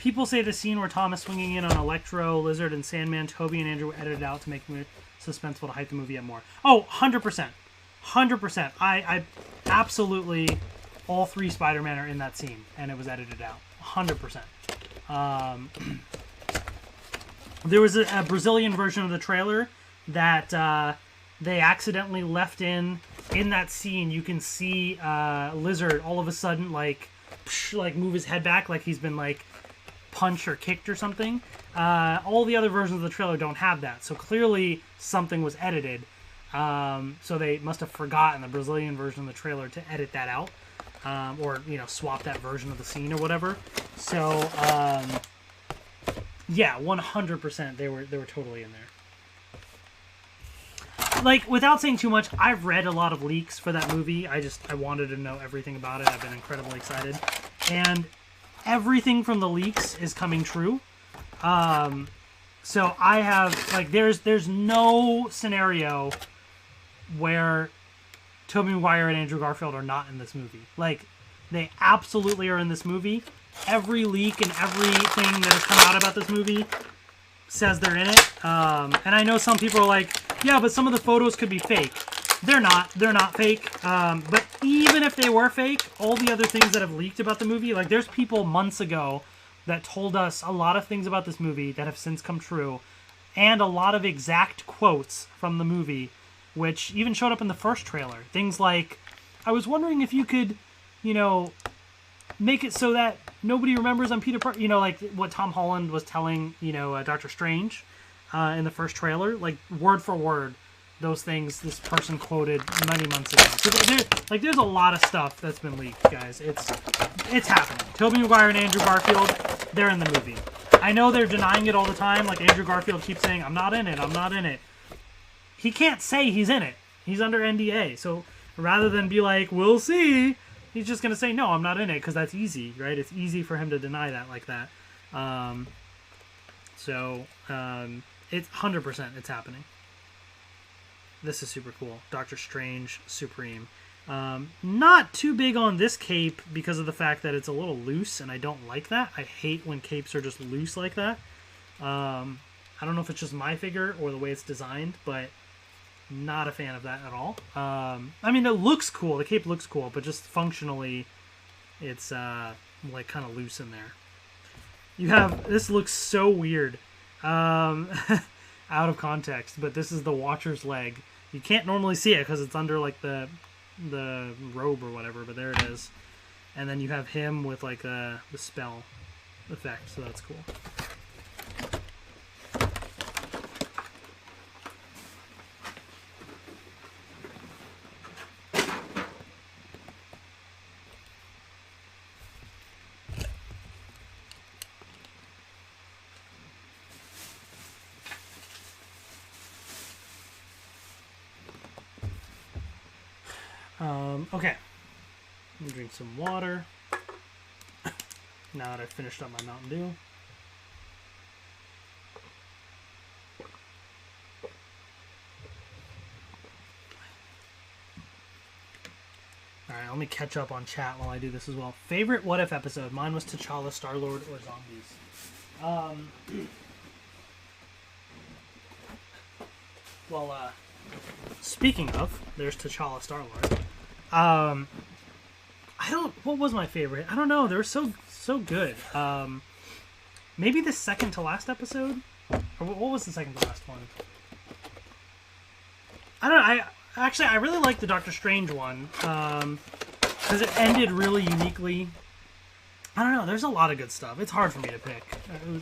People say the scene where Tom is swinging in on Electro, Lizard, and Sandman, Toby and Andrew edited out to make it suspenseful to hype the movie up more. Oh, 100%. 100%. I absolutely, all 3 Spider-Man are in that scene, and it was edited out. 100%. There was a Brazilian version of the trailer that they accidentally left in that scene. You can see Lizard all of a sudden like move his head back like he's been like punched or kicked or something. All the other versions of the trailer don't have that, so clearly something was edited. So they must have forgotten the Brazilian version of the trailer to edit that out, or swap that version of the scene or whatever. So yeah, 100% they were totally in there. Like, without saying too much, I've read a lot of leaks for that movie. I wanted to know everything about it. I've been incredibly excited. And everything from the leaks is coming true. So I have, like, there's no scenario where Tobey Maguire and Andrew Garfield are not in this movie. Like, they absolutely are in this movie. Every leak and everything that has come out about this movie says they're in it. And I know some people are like, yeah, but some of the photos could be fake. They're not. They're not fake. But even if they were fake, all the other things that have leaked about the movie, like there's people months ago that told us a lot of things about this movie that have since come true, and a lot of exact quotes from the movie, which even showed up in the first trailer. Things like, I was wondering if you could, make it so that nobody remembers I'm Peter Parker. Like what Tom Holland was telling, Doctor Strange in the first trailer. Like, word for word, those things this person quoted many months ago. So there's a lot of stuff that's been leaked, guys. It's happening. Tobey Maguire and Andrew Garfield, they're in the movie. I know they're denying it all the time. Like, Andrew Garfield keeps saying, I'm not in it, I'm not in it. He can't say he's in it. He's under NDA. So rather than be like, we'll see, he's just going to say, no, I'm not in it, because that's easy, right? It's easy for him to deny that like that. It's 100%, it's happening. This is super cool. Doctor Strange Supreme. Not too big on this cape because of the fact that it's a little loose, and I don't like that. I hate when capes are just loose like that. I don't know if it's just my figure or the way it's designed, but not a fan of that at all. I mean, it looks cool. The cape looks cool, but just functionally, it's like kind of loose in there. This looks so weird out of context, but this is the Watcher's leg. You can't normally see it because it's under like the robe or whatever, but there it is. And then you have him with like the spell effect, so that's cool. Okay, let me drink some water now that I've finished up my Mountain Dew. Alright, let me catch up on chat while I do this as well. Favorite What If episode? Mine was T'Challa, Star-Lord, or zombies. Speaking of, there's T'Challa, Star-Lord. What was my favorite? I don't know. They were so good. Maybe the second to last episode? Or what was the second to last one? I don't know. I really liked the Doctor Strange one. Because it ended really uniquely. I don't know. There's a lot of good stuff. It's hard for me to pick.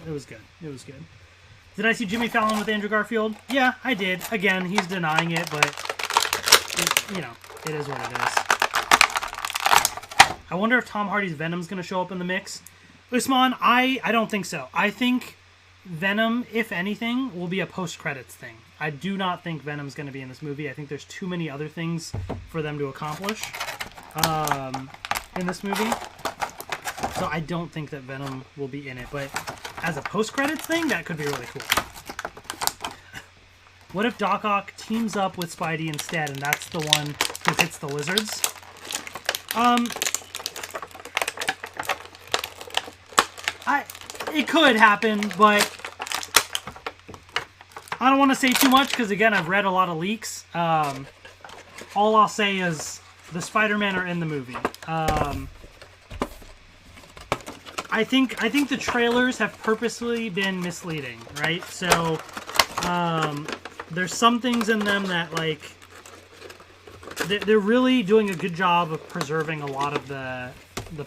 It was good. It was good. Did I see Jimmy Fallon with Andrew Garfield? Yeah, I did. Again, he's denying it, but it is what it is. I wonder if Tom Hardy's Venom's going to show up in the mix. Usman, I don't think so. I think Venom, if anything, will be a post-credits thing. I do not think Venom's going to be in this movie. I think there's too many other things for them to accomplish in this movie. So I don't think that Venom will be in it. But as a post-credits thing, that could be really cool. What if Doc Ock teams up with Spidey instead, and that's the one who hits the lizards? it could happen, but I don't want to say too much because, again, I've read a lot of leaks. All I'll say is the Spider-Man are in the movie. I think the trailers have purposely been misleading, right? So there's some things in them that, like, they're really doing a good job of preserving a lot of the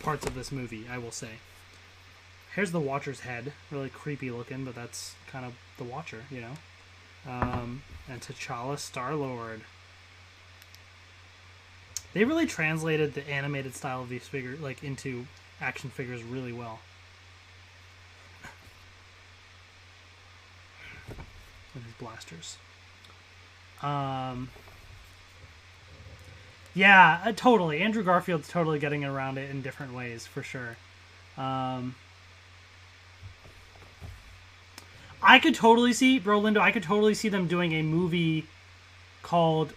parts of this movie, I will say. Here's the Watcher's head. Really creepy looking, but that's kind of the Watcher, you know? And T'Challa Star-Lord. They really translated the animated style of these figures, like, into action figures really well. With these blasters. Yeah, totally. Andrew Garfield's totally getting around it in different ways, for sure. I could totally see, Lindo, I could totally see them doing a movie called,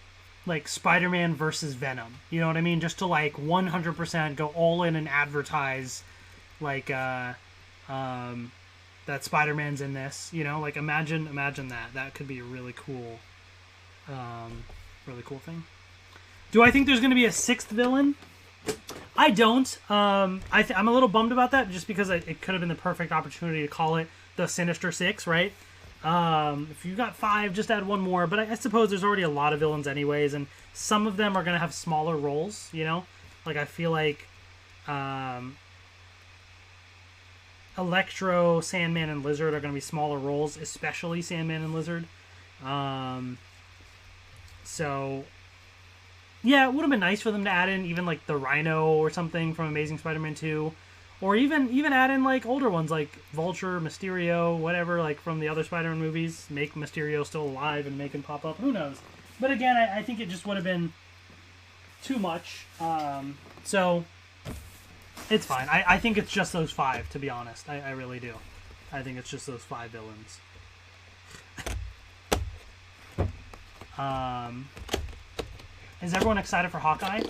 like, Spider-Man versus Venom. You know what I mean? Just to, like, 100% go all in and advertise, like, that Spider-Man's in this. You know? Like, imagine that. That could be a really cool thing. Do I think there's going to be a sixth villain? I don't. I'm a little bummed about that, just because it could have been the perfect opportunity to call it the Sinister Six, right? If you got 5, just add one more. But I suppose there's already a lot of villains anyways, and some of them are going to have smaller roles, you know? Like, I feel like Electro, Sandman, and Lizard are going to be smaller roles, especially Sandman and Lizard. So, yeah, it would have been nice for them to add in even, like, the Rhino or something from Amazing Spider-Man 2. Or even add in, like, older ones, like Vulture, Mysterio, whatever, like, from the other Spider-Man movies. Make Mysterio still alive and make him pop up. Who knows? But again, I think it just would have been too much. So, it's fine. I think it's just those 5, to be honest. I really do. I think it's just those 5 villains. Is everyone excited for Hawkeye?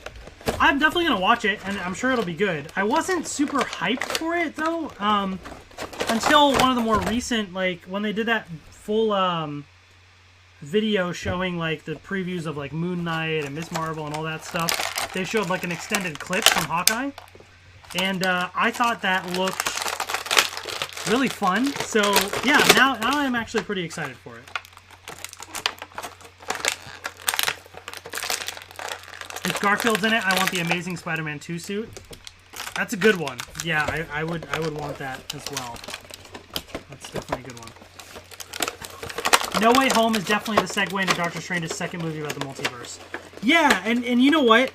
I'm definitely going to watch it, and I'm sure it'll be good. I wasn't super hyped for it, though, until one of the more recent, like, when they did that full video showing, like, the previews of, like, Moon Knight and Ms. Marvel and all that stuff. They showed, like, an extended clip from Hawkeye, and I thought that looked really fun. So, yeah, now I'm actually pretty excited for it. If Garfield's in it, I want the Amazing Spider-Man 2 suit. That's a good one. Yeah, I would want that as well. That's definitely a good one. No Way Home is definitely the segue into Doctor Strange's second movie about the multiverse. Yeah, and you know what?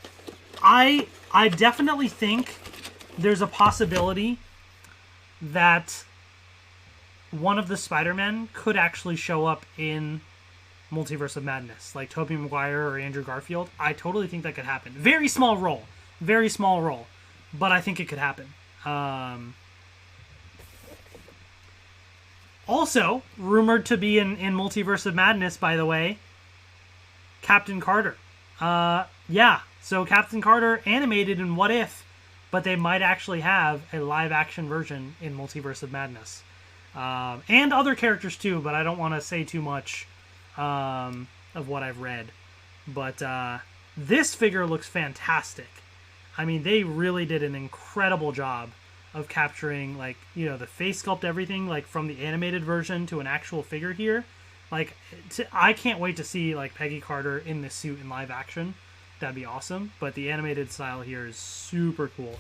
I definitely think there's a possibility that one of the Spider-Men could actually show up in Multiverse of Madness, like Tobey Maguire or Andrew Garfield. I totally think that could happen. Very small role, but I think it could happen. Also, rumored to be in Multiverse of Madness, by the way, Captain Carter. Yeah, so Captain Carter animated in What If, but they might actually have a live-action version in Multiverse of Madness. And other characters too, but I don't want to say too much of what I've read. But this figure looks fantastic. I mean, they really did an incredible job of capturing, like, you know, the face sculpt, everything, like, from the animated version to an actual figure here. Like, I can't wait to see, like, Peggy Carter in this suit in live action. That'd be awesome. But the animated style here is super cool.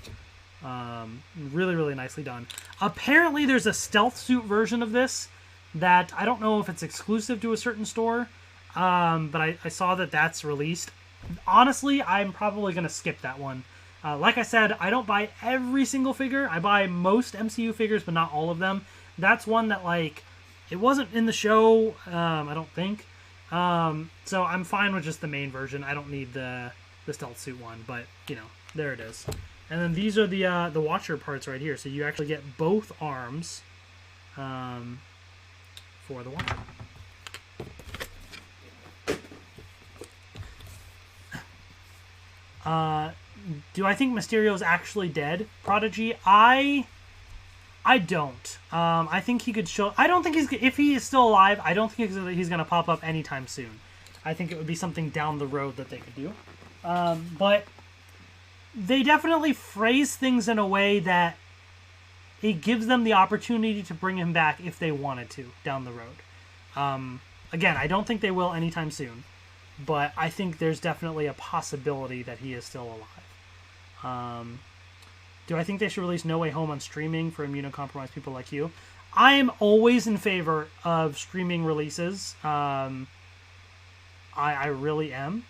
Really, really nicely done. Apparently, there's a stealth suit version of this that I don't know if it's exclusive to a certain store, but I saw that that's released. Honestly, I'm probably going to skip that one. Like I said, I don't buy every single figure. I buy most MCU figures, but not all of them. That's one that, like, it wasn't in the show, I don't think. So I'm fine with just the main version. I don't need the stealth suit one, but, you know, there it is. And then these are the Watcher parts right here. So you actually get both arms for the Watcher. Do I think Mysterio is actually dead, Prodigy? I I don't. I think he could show... I don't think he's... If he is still alive, I don't think he's going to pop up anytime soon. I think it would be something down the road that they could do. But they definitely phrase things in a way that it gives them the opportunity to bring him back if they wanted to down the road. Again, I don't think they will anytime soon. But I think there's definitely a possibility that he is still alive. Do I think they should release No Way Home on streaming for immunocompromised people like you? I am always in favor of streaming releases. I really am.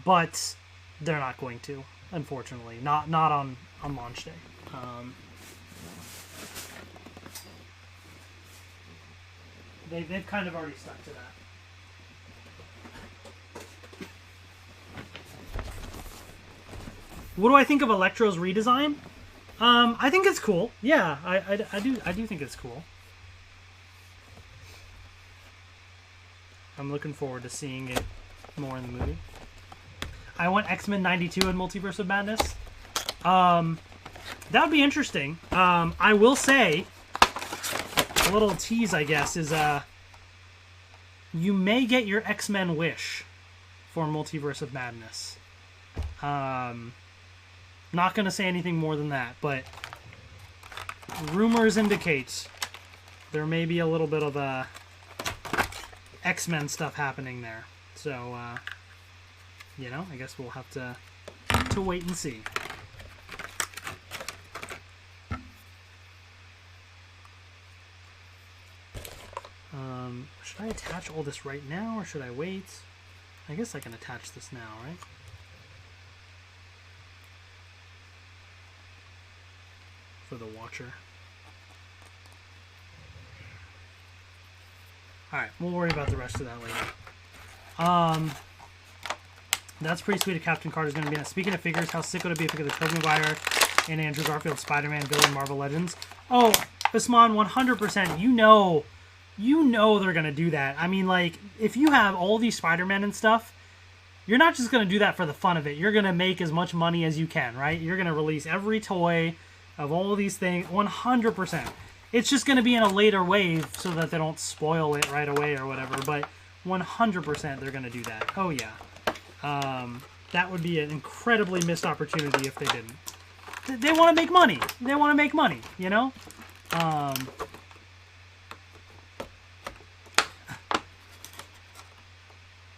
But they're not going to, unfortunately. Not on launch day. They've kind of already stuck to that. What do I think of Electro's redesign? I think it's cool. Yeah, I do think it's cool. I'm looking forward to seeing it more in the movie. I want X-Men 92 in Multiverse of Madness. That would be interesting. I will say, a little tease, I guess, is you may get your X-Men wish for Multiverse of Madness. Not going to say anything more than that, but rumors indicate there may be a little bit of X-Men stuff happening there. So, you know, I guess we'll have to wait and see. Should I attach all this right now, or should I wait? I guess I can attach this now, right? For the Watcher. Alright, we'll worry about the rest of that later. That's pretty sweet if Captain Carter's going to be in it. Speaking of figures, how sick would it be if we get the Tobey Maguire and Andrew Garfield Spider-Man villain Marvel Legends? Oh, Usman, 100%. You know they're going to do that. I mean, like, if you have all these Spider-Man and stuff, you're not just going to do that for the fun of it. You're going to make as much money as you can, right? You're going to release every toy of all of these things, 100%. It's just going to be in a later wave so that they don't spoil it right away or whatever, but 100% they're going to do that. Oh, yeah. That would be an incredibly missed opportunity if they didn't. They want to make money. They want to make money, you know?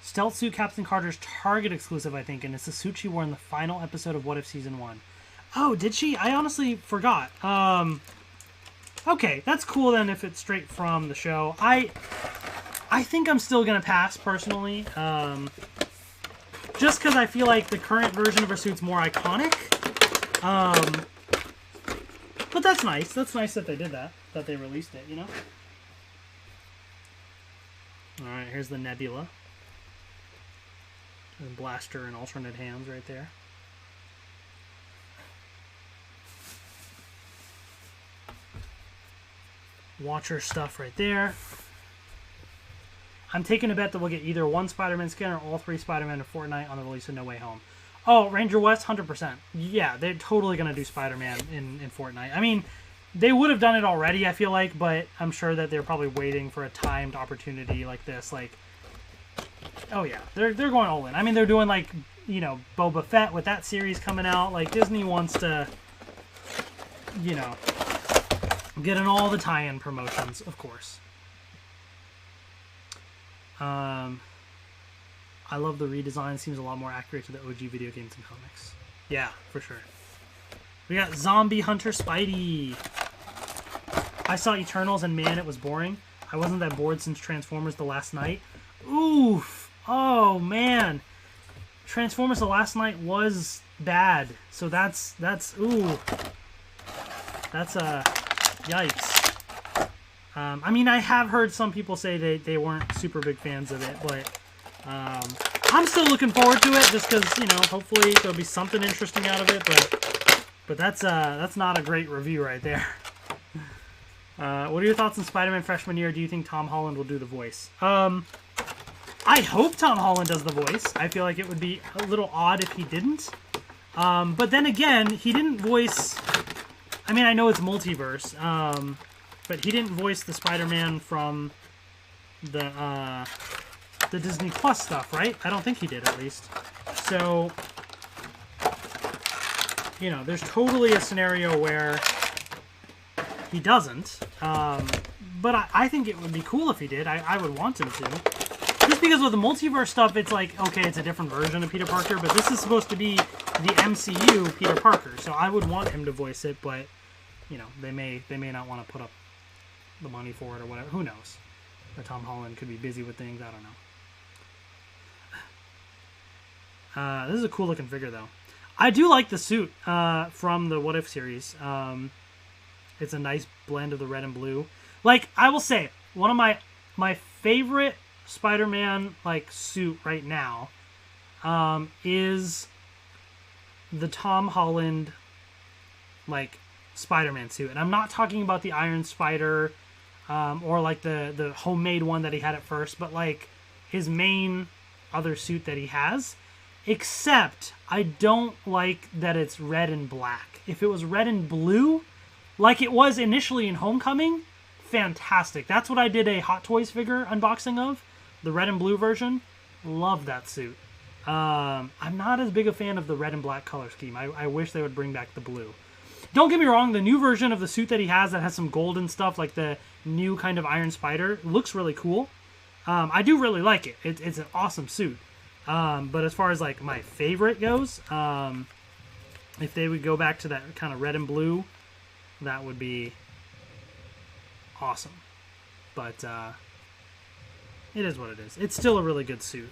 Stealth Suit Captain Carter's Target exclusive, I think, and it's the suit she wore in the final episode of What If Season 1. Oh, did she? I honestly forgot. Okay, that's cool then if it's straight from the show. I think I'm still going to pass, personally. Just because I feel like the current version of her suit's more iconic. But that's nice. That's nice that they did that. That they released it, you know? Alright, here's the Nebula. And blaster and alternate hands right there. Watcher stuff right there. I'm taking a bet that we'll get either one Spider-Man skin or all three Spider-Man in Fortnite on the release of No Way Home. Oh, Ranger West, 100%. Yeah, they're totally going to do Spider-Man in Fortnite. I mean, they would have done it already, I feel like, but I'm sure that they're probably waiting for a timed opportunity like this. Like, oh yeah, they're going all in. I mean, they're doing, like, you know, Boba Fett with that series coming out. Like, Disney wants to, you know, get in all the tie-in promotions, of course. I love the redesign. Seems a lot more accurate to the OG video games and comics. Yeah, for sure. We got Zombie Hunter Spidey. I saw Eternals and man, it was boring. I wasn't that bored since Transformers The Last Night. Oof. Oh, man. Transformers The Last Night was bad. So that's, ooh. That's, yikes. I mean, I have heard some people say they weren't super big fans of it, but I'm still looking forward to it just because, you know, hopefully there'll be something interesting out of it, but that's not a great review right there. What are your thoughts on Spider-Man freshman year? Do you think Tom Holland will do the voice? I hope Tom Holland does the voice. I feel like it would be a little odd if he didn't. But then again, he didn't voice I mean, I know it's multiverse, but he didn't voice the Spider-Man from the Disney Plus stuff, right? I don't think he did, at least. So, you know, there's totally a scenario where he doesn't. But I think it would be cool if he did. I would want him to. Just because with the multiverse stuff, it's like, okay, it's a different version of Peter Parker, but this is supposed to be the MCU Peter Parker, so I would want him to voice it, but, you know, they may not want to put up the money for it or whatever. Who knows? Or Tom Holland could be busy with things. I don't know. This is a cool looking figure, though. I do like the suit from the What If series. It's a nice blend of the red and blue. Like, I will say, one of my favorite Spider-Man like suit right now is the Tom Holland like Spider-Man suit. And I'm not talking about the Iron Spider or like the homemade one that he had at first, but like his main other suit that he has. Except I don't like that it's red and black. If it was red and blue, like it was initially in Homecoming, fantastic. That's what I did a Hot Toys figure unboxing of. The red and blue version. Love that suit. I'm not as big a fan of the red and black color scheme. I wish they would bring back the blue. Don't get me wrong, the new version of the suit that he has that has some gold and stuff, like the new kind of Iron Spider, looks really cool. I do really like it. It's an awesome suit. But as far as like my favorite goes, if they would go back to that kind of red and blue, that would be awesome. But it is what it is. It's still a really good suit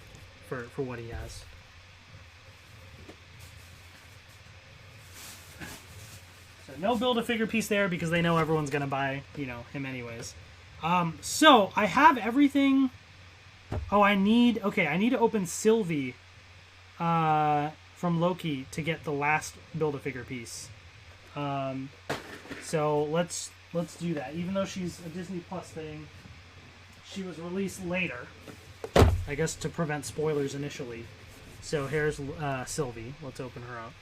for what he has. So no Build-A-Figure piece there because they know everyone's going to buy, you know, him anyways. So I have everything. Oh, I need to open Sylvie from Loki to get the last Build-A-Figure piece. So let's do that. Even though she's a Disney Plus thing, she was released later, I guess to prevent spoilers initially. So here's Sylvie. Let's open her up.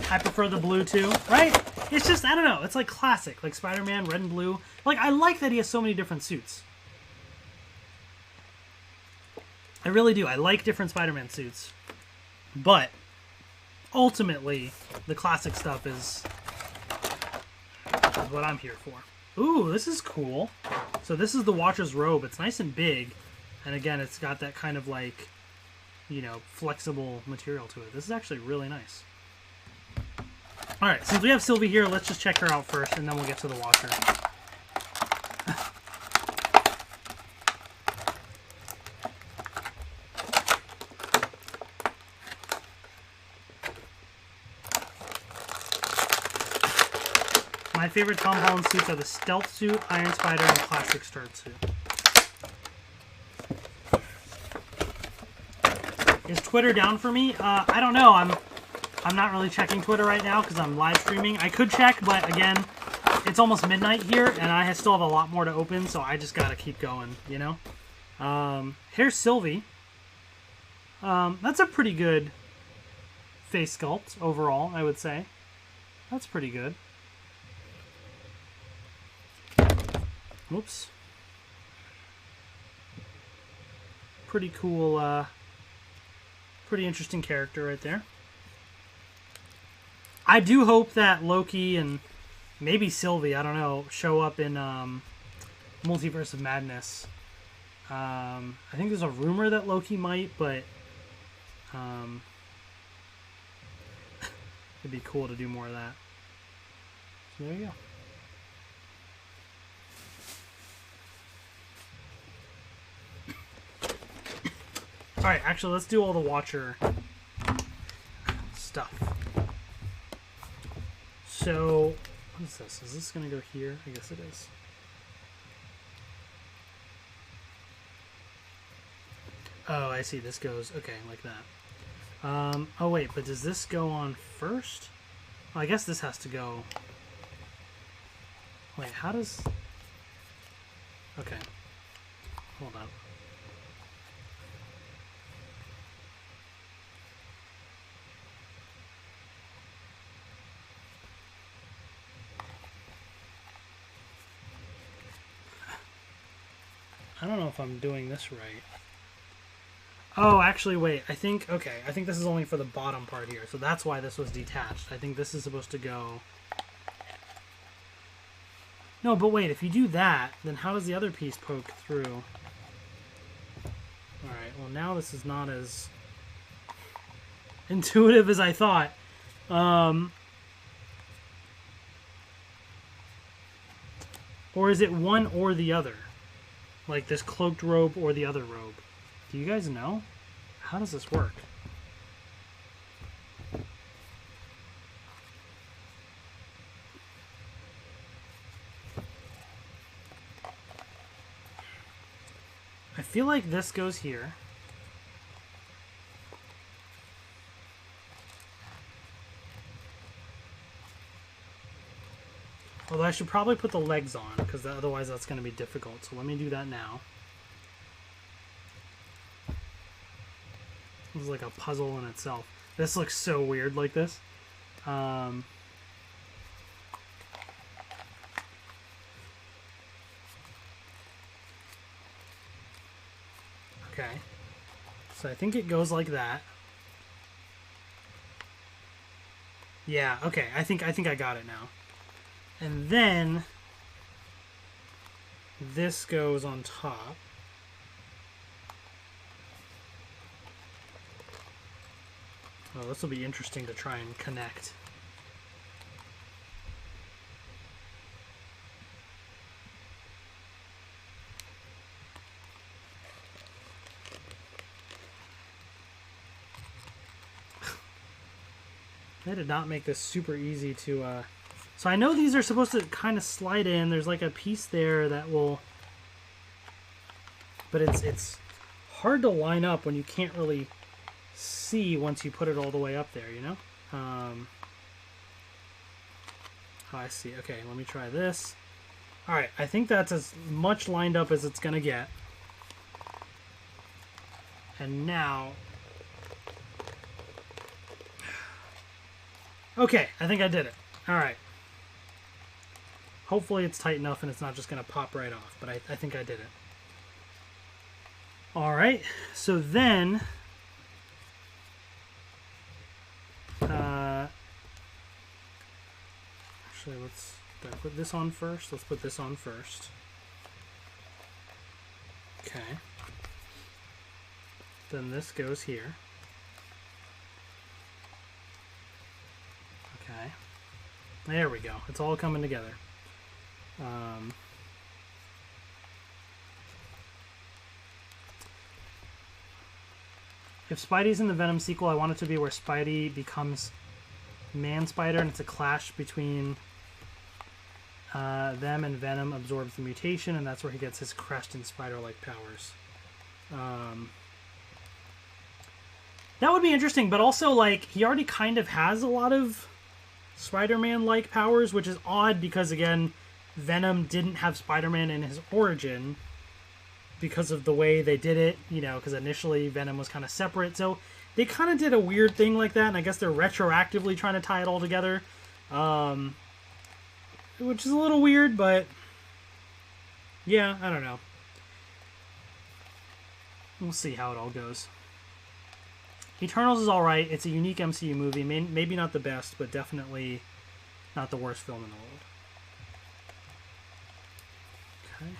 I prefer the blue too, right? It's just, I don't know, it's like classic, like Spider-Man, red and blue. Like, I like that he has so many different suits. I really do. I like different Spider-Man suits. But, ultimately, the classic stuff is what I'm here for. Ooh, this is cool. So this is the Watcher's robe. It's nice and big. And again, it's got that kind of like, you know, flexible material to it. This is actually really nice. Alright, since we have Sylvie here, let's just check her out first, and then we'll get to the Watcher. My favorite Tom Holland suits are the Stealth Suit, Iron Spider, and Classic Start Suit. Is Twitter down for me? I don't know. I'm not really checking Twitter right now because I'm live streaming. I could check, but again, it's almost midnight here, and I still have a lot more to open, so I just gotta keep going, you know? Here's Sylvie. That's a pretty good face sculpt overall, I would say. That's pretty good. Whoops. Pretty cool, pretty interesting character right there. I do hope that Loki and maybe Sylvie, I don't know, show up in Multiverse of Madness. I think there's a rumor that Loki might, but it'd be cool to do more of that. So there you go. Alright, actually, let's do all the Watcher stuff. So, what is this? Is this going to go here? I guess it is. Oh, I see. This goes, okay, like that. Oh, wait, but does this go on first? Well, I guess this has to go... Wait, how does... Okay. Hold on. I don't know if I'm doing this right. Oh, actually, wait. I think this is only for the bottom part here. So that's why this was detached. I think this is supposed to go... No, but wait. If you do that, then how does the other piece poke through? Alright, well, now this is not as intuitive as I thought. Or is it one or the other? Like this cloaked robe or the other robe? Do you guys know? How does this work? I feel like this goes here. Although I should probably put the legs on, because otherwise that's going to be difficult. So let me do that now. This is like a puzzle in itself. This looks so weird like this. Okay. So I think it goes like that. Yeah, okay. I think I got it now. And then this goes on top. Oh, this will be interesting to try and connect. They did not make this super easy to... So I know these are supposed to kind of slide in. There's like a piece there that will... But it's hard to line up when you can't really see once you put it all the way up there, you know? Oh, I see. Okay, let me try this. Alright, I think that's as much lined up as it's going to get. And now... Okay, I think I did it. Alright. Hopefully it's tight enough and it's not just going to pop right off, but I think I did it. Alright, so then... actually, did I put this on first? Let's put this on first. Okay. Then this goes here. Okay. There we go. It's all coming together. If Spidey's in the Venom sequel, I want it to be where Spidey becomes Man-Spider, and it's a clash between them, and Venom absorbs the mutation, and that's where he gets his crest and spider-like powers. That would be interesting, but also, like, he already kind of has a lot of Spider-Man-like powers, which is odd because, again, Venom didn't have Spider-Man in his origin because of the way they did it, you know, because initially Venom was kind of separate. So they kind of did a weird thing like that, and I guess they're retroactively trying to tie it all together, which is a little weird, but yeah, I don't know. We'll see how it all goes. Eternals is alright. It's a unique MCU movie. Maybe not the best, but definitely not the worst film in the world. Okay.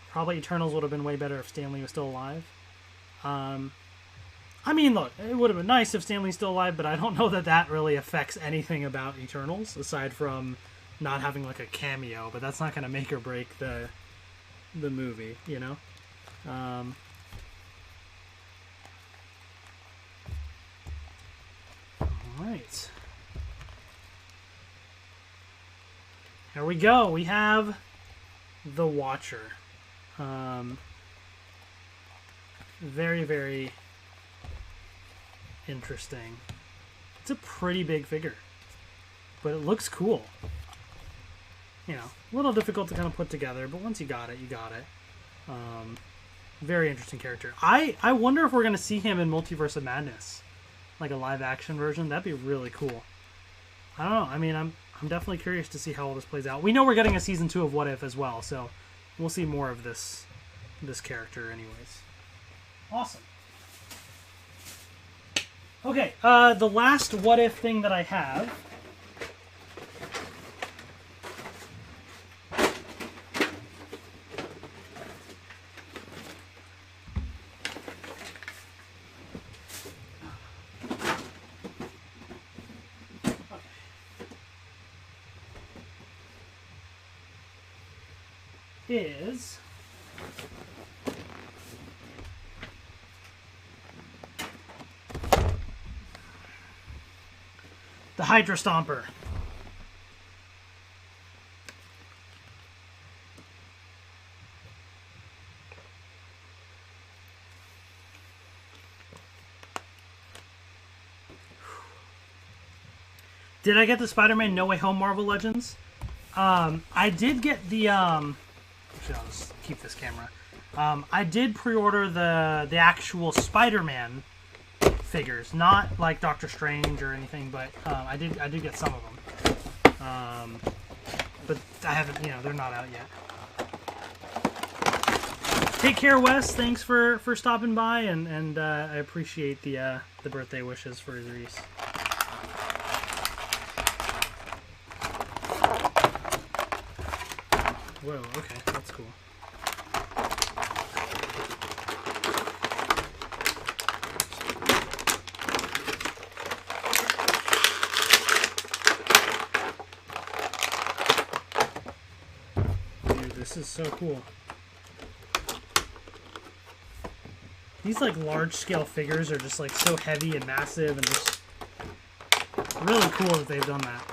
Probably Eternals would have been way better if Stan Lee was still alive. I mean, look, it would have been nice if Stan Lee's still alive, but I don't know that that really affects anything about Eternals, aside from not having, like, a cameo, but that's not going to make or break the movie, you know? Alright. Here we go. We have the Watcher. Very, very interesting. It's a pretty big figure, but it looks cool. You know, a little difficult to kind of put together, but once you got it, you got it. Very interesting character. I wonder if we're going to see him in Multiverse of Madness, like a live action version. That'd be really cool. I don't know. I mean, I'm definitely curious to see how all this plays out. We know we're getting a season 2 of What If as well, so we'll see more of this character anyways. Awesome. Okay, the last What If thing that I have is the Hydra Stomper. Did I get the Spider-Man No Way Home Marvel Legends? I did get the actually, I'll just keep this camera. I did pre-order the actual Spider-Man figures, not like Doctor Strange or anything, but I did get some of them. But I haven't, they're not out yet. Take care, Wes. Thanks for stopping by, and I appreciate the birthday wishes for Idris. Whoa, okay, that's cool. Dude, this is so cool. These like large scale figures are just like so heavy and massive and just really cool that they've done that.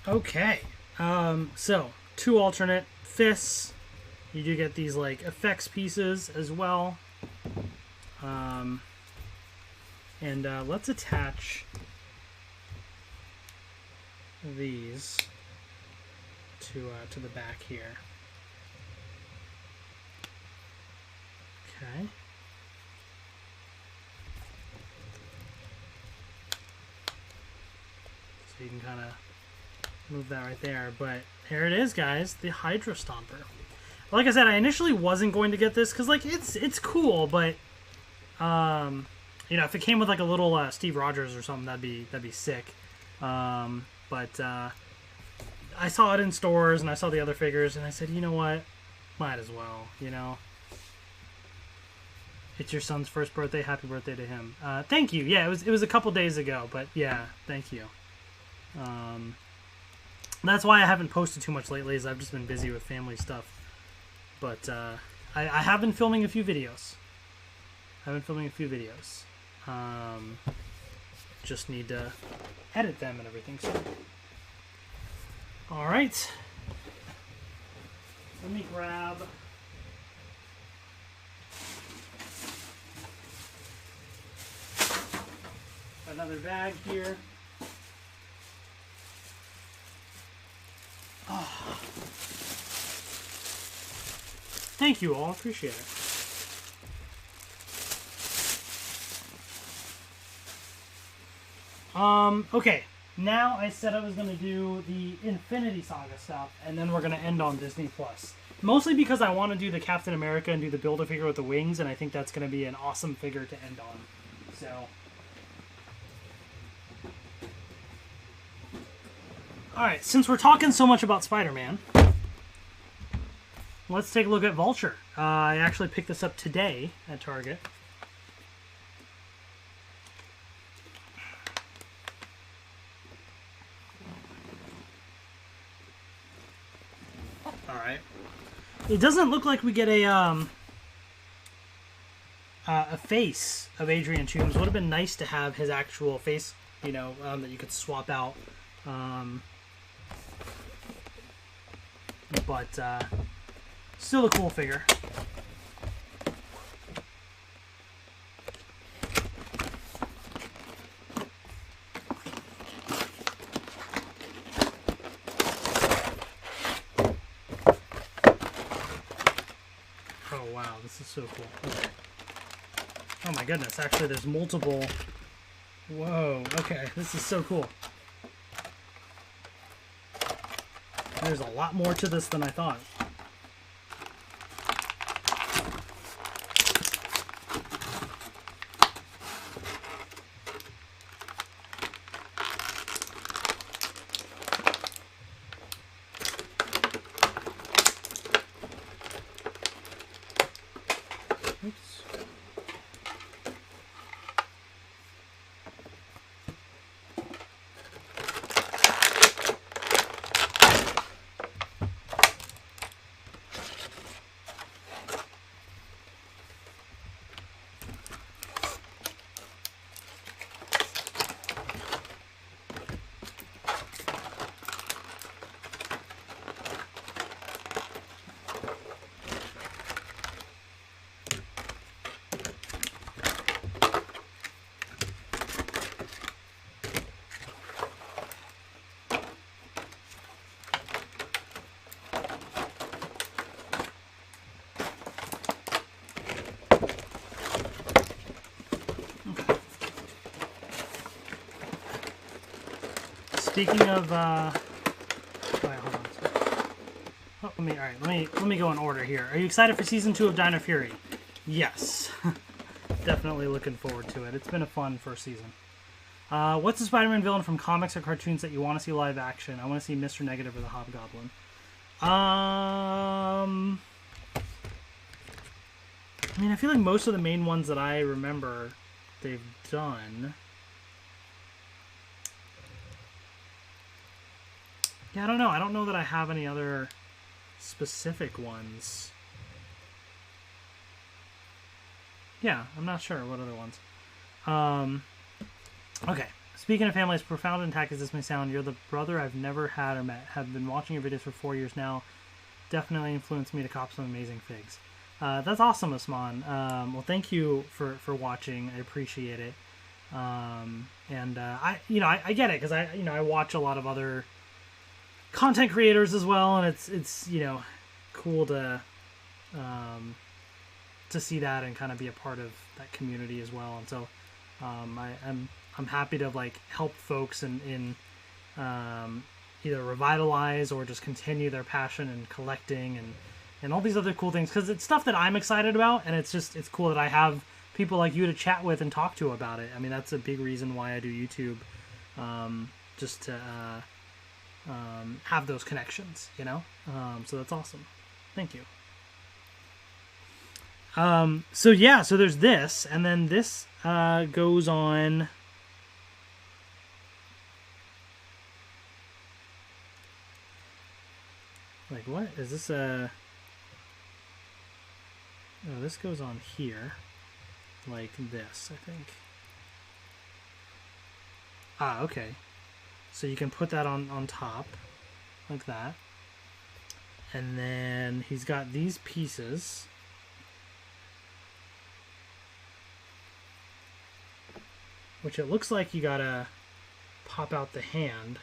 Okay, so 2 alternate fists. You do get these like effects pieces as well. And let's attach these to the back here. Okay. So you can kind of move that right there, but here it is, guys, the Hydra Stomper. Like I said, I initially wasn't going to get this because like it's cool, but if it came with like a little Steve Rogers or something, that'd be sick. But I saw it in stores and I saw the other figures and I said, you know what, might as well. It's your son's first birthday. Happy birthday to him. Thank you. Yeah, it was a couple days ago, but yeah, thank you. That's why I haven't posted too much lately, is I've just been busy with family stuff. But I have been filming a few videos. Just need to edit them and everything. So, all right. Let me grab another bag here. Oh. Thank you all. Appreciate it. Okay. Now I said I was going to do the Infinity Saga stuff, and then we're going to end on Disney+. Mostly because I want to do the Captain America and do the Build-A-Figure with the wings, and I think that's going to be an awesome figure to end on. So... Alright, since we're talking so much about Spider-Man, let's take a look at Vulture. I actually picked this up today at Target. Alright. It doesn't look like we get a face of Adrian Toombs. Would have been nice to have his actual face, you know, that you could swap out. But still a cool figure. Oh wow, this is so cool. Okay. Oh my goodness, actually there's multiple. Whoa, okay, this is so cool. There's a lot more to this than I thought. Oops. Speaking of, wait, hold on. Oh, let me go in order here. Are you excited for season 2 of Dino Fury? Yes, definitely looking forward to it. It's been a fun first season. What's the Spider-Man villain from comics or cartoons that you want to see live action? I want to see Mr. Negative or the Hobgoblin. I mean, I feel like most of the main ones that I remember, they've done. Yeah, I don't know. I don't know that I have any other specific ones. Yeah, I'm not sure what other ones. Okay. Speaking of family, as profound and intact as this may sound, you're the brother I've never had or met. Have been watching your videos for 4 years now. Definitely influenced me to cop some amazing figs. That's awesome, Usman. Well, thank you for watching. I appreciate it. I get it because I watch a lot of other content creators as well, and it's cool to see that and kind of be a part of that community as well. And so I'm happy to like help folks in either revitalize or just continue their passion in collecting and all these other cool things, because it's stuff that I'm excited about, and it's cool that I have people like you to chat with and talk to about it. I mean, that's a big reason why I do YouTube, just to have those connections, so that's awesome. Thank you. So yeah, so there's this, and then this goes on. Like, what is this? Oh, this goes on here, like this, I think. Ah, okay. So you can put that on top, like that. And then he's got these pieces. Which it looks like you gotta pop out the hand.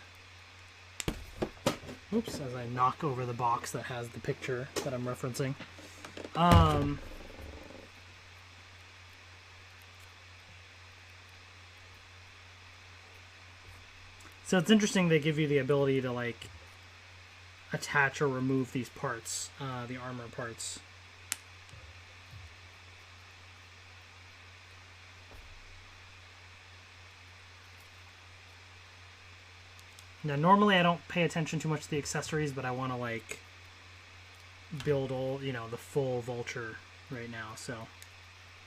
Oops, as I knock over the box that has the picture that I'm referencing. So it's interesting they give you the ability to like attach or remove these parts, the armor parts. Now normally I don't pay attention too much to the accessories, but I want to like build all, the full Vulture right now, so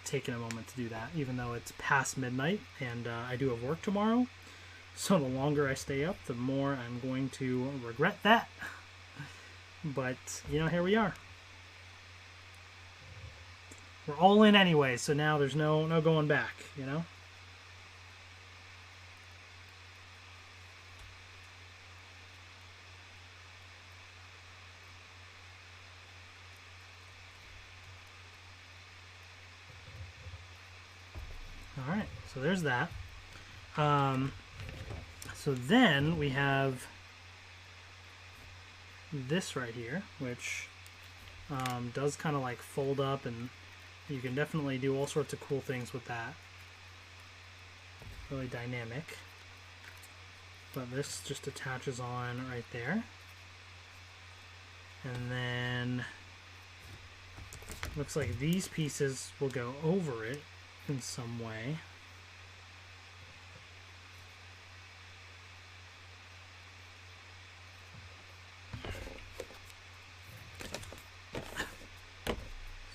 taking a moment to do that, even though it's past midnight and I do have work tomorrow. So the longer I stay up, the more I'm going to regret that. But, you know, here we are. We're all in anyway, so now there's no going back, you know? Alright, so there's that. So then we have this right here, which does kind of like fold up, and you can definitely do all sorts of cool things with that. Really dynamic. But this just attaches on right there. And then looks like these pieces will go over it in some way.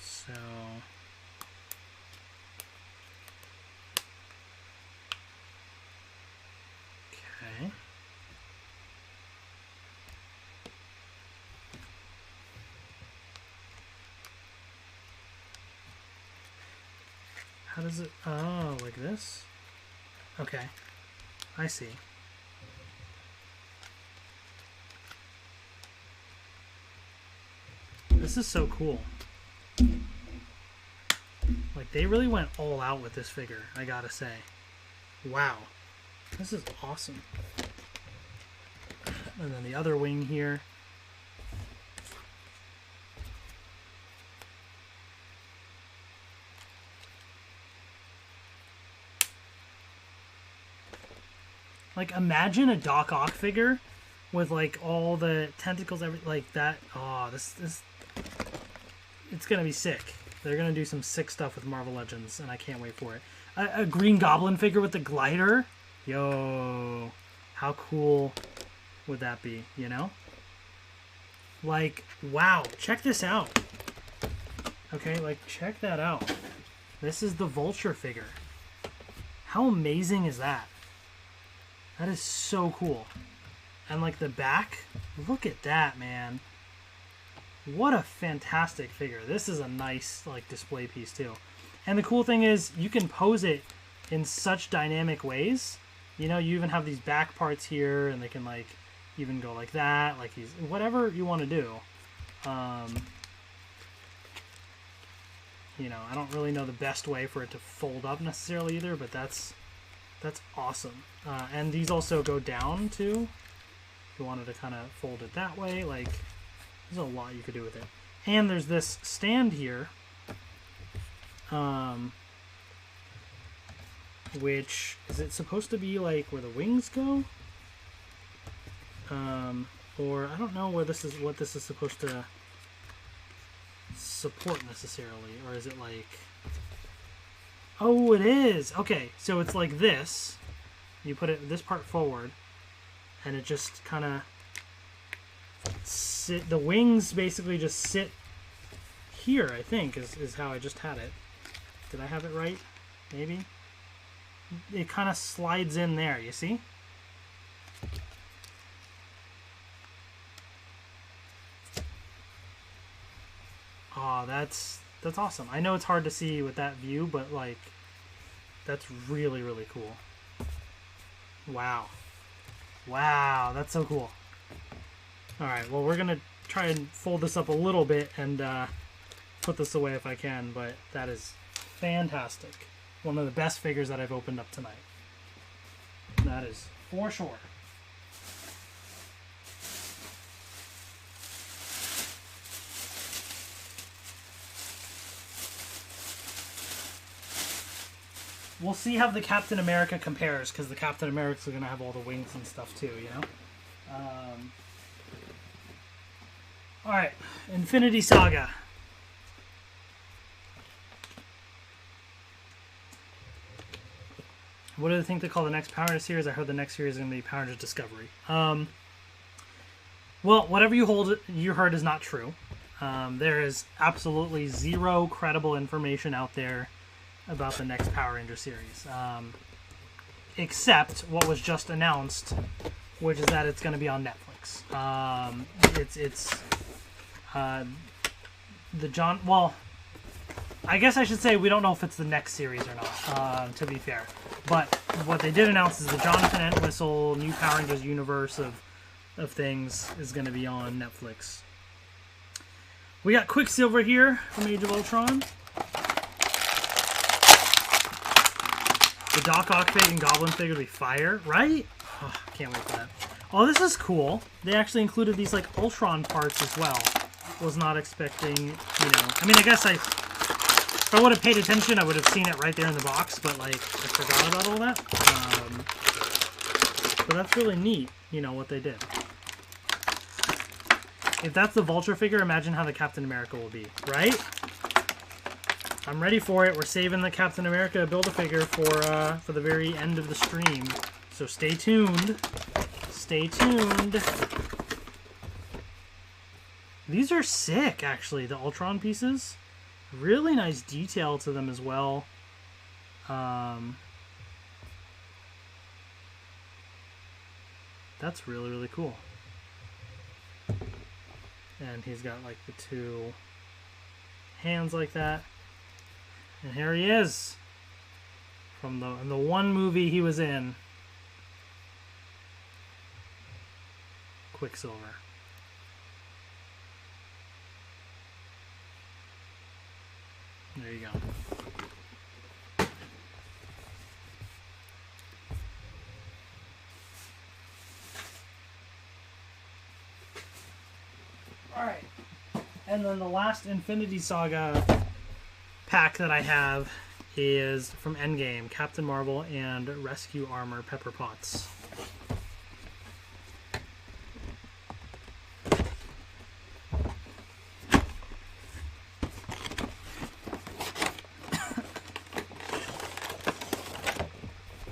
So okay. How does it... Oh, like this? Okay. I see. This is so cool. Like, they really went all out with this figure, I gotta say. Wow. This is awesome. And then the other wing here. Like, imagine a Doc Ock figure with, like, all the tentacles, like that. Oh, this, it's gonna be sick. They're gonna do some sick stuff with Marvel Legends, and I can't wait for it. A Green Goblin figure with the glider? Yo, how cool would that be, you know? Like, wow, check this out. Okay, like, check that out. This is the Vulture figure. How amazing is that? That is so cool. And like the back, look at that, man. What a fantastic figure. This is a nice like display piece too. And the cool thing is you can pose it in such dynamic ways. You know, you even have these back parts here, and they can like even go like that, like he's whatever you want to do. You know, I don't really know the best way for it to fold up necessarily either, but that's awesome. And these also go down too. If you wanted to kind of fold it that way, like there's a lot you could do with it. And there's this stand here, which is it supposed to be like where the wings go? Or I don't know where this is, what this is supposed to support necessarily, or is it like? Oh, it is. Okay, so it's like this. You put it this part forward, and it just kind of sit. The wings basically just sit here. I think is how I just had it. Did I have it right? Maybe. It kind of slides in there. You see? Oh, that's awesome. I know it's hard to see with that view, but like that's really, really cool. Wow. Wow, that's so cool. Alright, well, we're going to try and fold this up a little bit and put this away if I can, but that is fantastic. One of the best figures that I've opened up tonight. That is for sure. We'll see how the Captain America compares, because the Captain America's going to have all the wings and stuff too, you know? Alright, Infinity Saga. What do they think they call the next Power Rangers series? I heard the next series is going to be Power Rangers Discovery. Well, whatever you heard is not true. There is absolutely zero credible information out there about the next Power Ranger series, except what was just announced, which is that it's going to be on Netflix. It's the John... Well, I guess I should say we don't know if it's the next series or not, to be fair. But what they did announce is the Jonathan Entwistle New Power Rangers universe of things is going to be on Netflix. We got Quicksilver here from Age of Ultron. The Doc Ock figure and Goblin figure will be fire, right? Oh, can't wait for that. Oh, this is cool. They actually included these like Ultron parts as well. Was not expecting, you know. I mean, I guess if I would have paid attention, I would have seen it right there in the box. But like, I forgot about all that. But that's really neat, you know, what they did. If that's the Vulture figure, imagine how the Captain America will be, right? I'm ready for it. We're saving the Captain America Build-A-Figure for the very end of the stream. So stay tuned. Stay tuned. These are sick, actually, the Ultron pieces. Really nice detail to them as well. That's really, really cool. And he's got like the two hands like that. And here he is. From the one movie he was in. Quicksilver. There you go. Alright. And then the last Infinity Saga pack that I have is from Endgame, Captain Marvel and Rescue Armor Pepper Potts.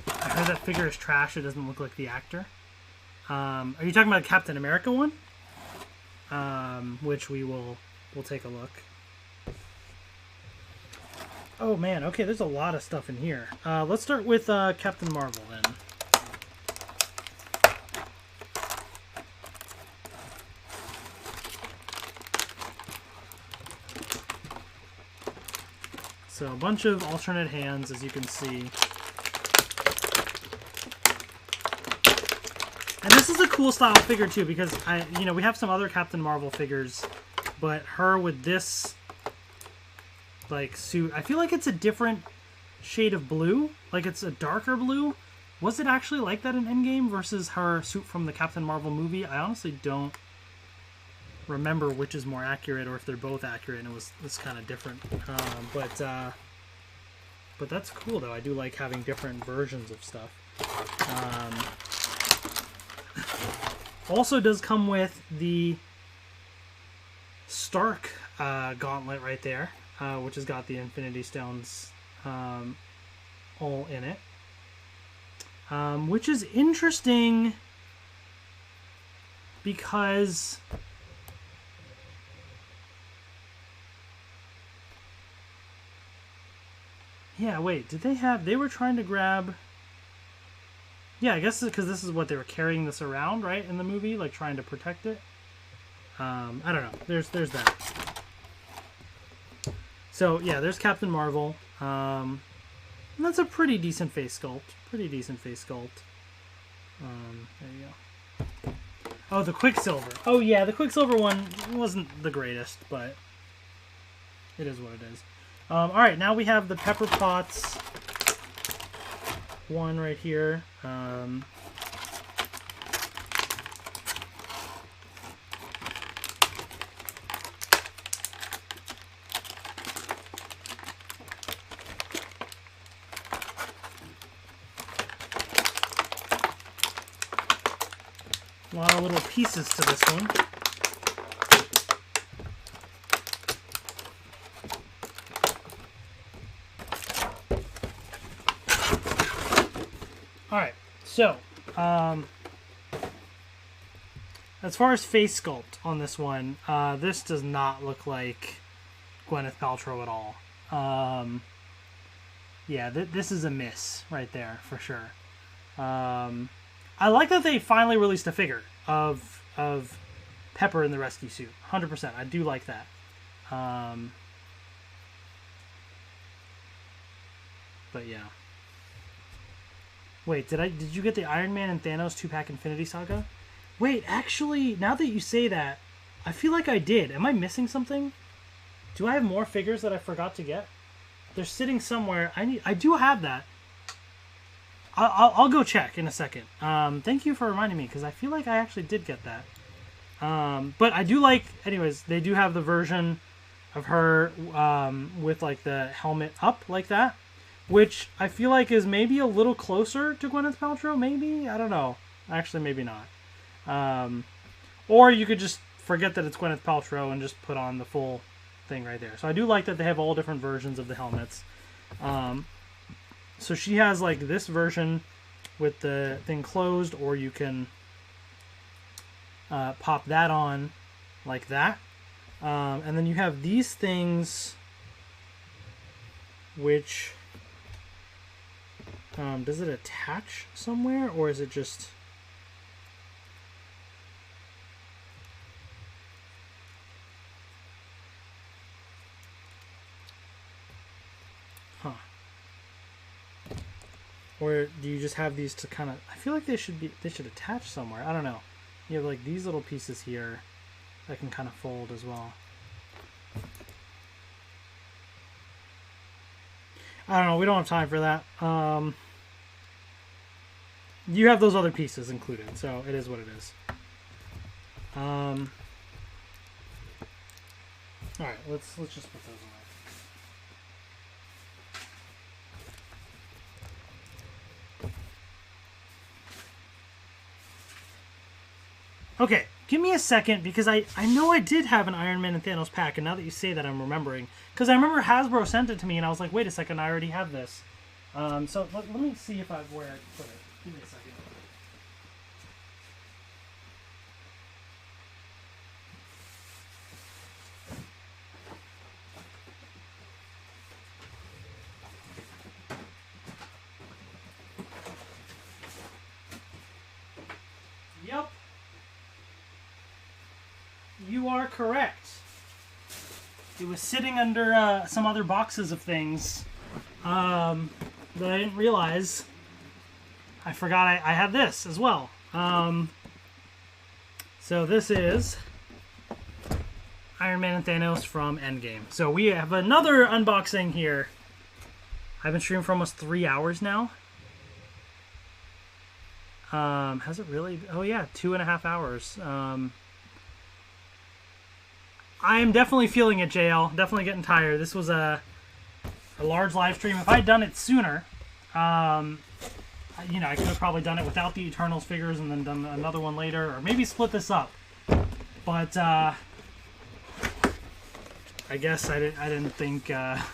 I heard that figure is trash. It doesn't look like the actor. Are you talking about the Captain America one? Which we'll take a look. Oh man, okay, there's a lot of stuff in here. Let's start with Captain Marvel then. So a bunch of alternate hands, as you can see. And this is a cool style figure too, because we have some other Captain Marvel figures, but her with this like suit, I feel like it's a different shade of blue, like it's a darker blue. Was it actually like that in Endgame versus her suit from the Captain Marvel movie? I honestly don't remember which is more accurate, or if they're both accurate and it's kind of different. But that's cool though. I do like having different versions of stuff. Also does come with the Stark gauntlet right there, which has got the Infinity Stones all in it. Which is interesting because yeah, wait, did they were trying to grab, yeah, I guess because this is what they were carrying this around, right, in the movie, like trying to protect it. I don't know. There's that. So yeah, there's Captain Marvel. And that's a pretty decent face sculpt. There you go. Oh, the Quicksilver. Oh yeah, the Quicksilver one wasn't the greatest, but it is what it is. All right, now we have the Pepper Potts one right here. A lot of little pieces to this one. Alright, so, as far as face sculpt on this one, this does not look like Gwyneth Paltrow at all. Yeah, this is a miss right there, for sure. I like that they finally released a figure of Pepper in the rescue suit. 100%. I do like that. But yeah. Wait, did you get the Iron Man and Thanos 2-pack Infinity Saga? Wait, actually, now that you say that, I feel like I did. Am I missing something? Do I have more figures that I forgot to get? They're sitting somewhere. I do have that. I'll go check in a second. Thank you for reminding me, because I feel like I actually did get that. But I do like, anyways, they do have the version of her with like the helmet up like that, which I feel like is maybe a little closer to Gwyneth Paltrow. Maybe, I don't know. Actually, maybe not. Or you could just forget that it's Gwyneth Paltrow and just put on the full thing right there. So I do like that they have all different versions of the helmets. So she has like this version with the thing closed, or you can pop that on like that. And then you have these things which does it attach somewhere, or is it just... Or do you just have these to kind of... I feel like they should attach somewhere. I don't know. You have like these little pieces here that can kind of fold as well. I don't know. We don't have time for that. You have those other pieces included, so it is what it is. All right, let's just put those away. Okay, give me a second, because I know I did have an Iron Man and Thanos pack, and now that you say that, I'm remembering. Because I remember Hasbro sent it to me, and I was like, wait a second, I already have this. So let me see if where I can put it. Give me a second. Yep. You are correct. It was sitting under some other boxes of things that I didn't realize. I forgot I had this as well. So this is Iron Man and Thanos from Endgame. So we have another unboxing here. I've been streaming for almost 3 hours now. Has it really? Oh yeah, 2.5 hours. I am definitely feeling it, JL. Definitely getting tired. This was a large live stream. If I had done it sooner, you know, I could have probably done it without the Eternals figures and then done another one later, or maybe split this up. But I guess I didn't think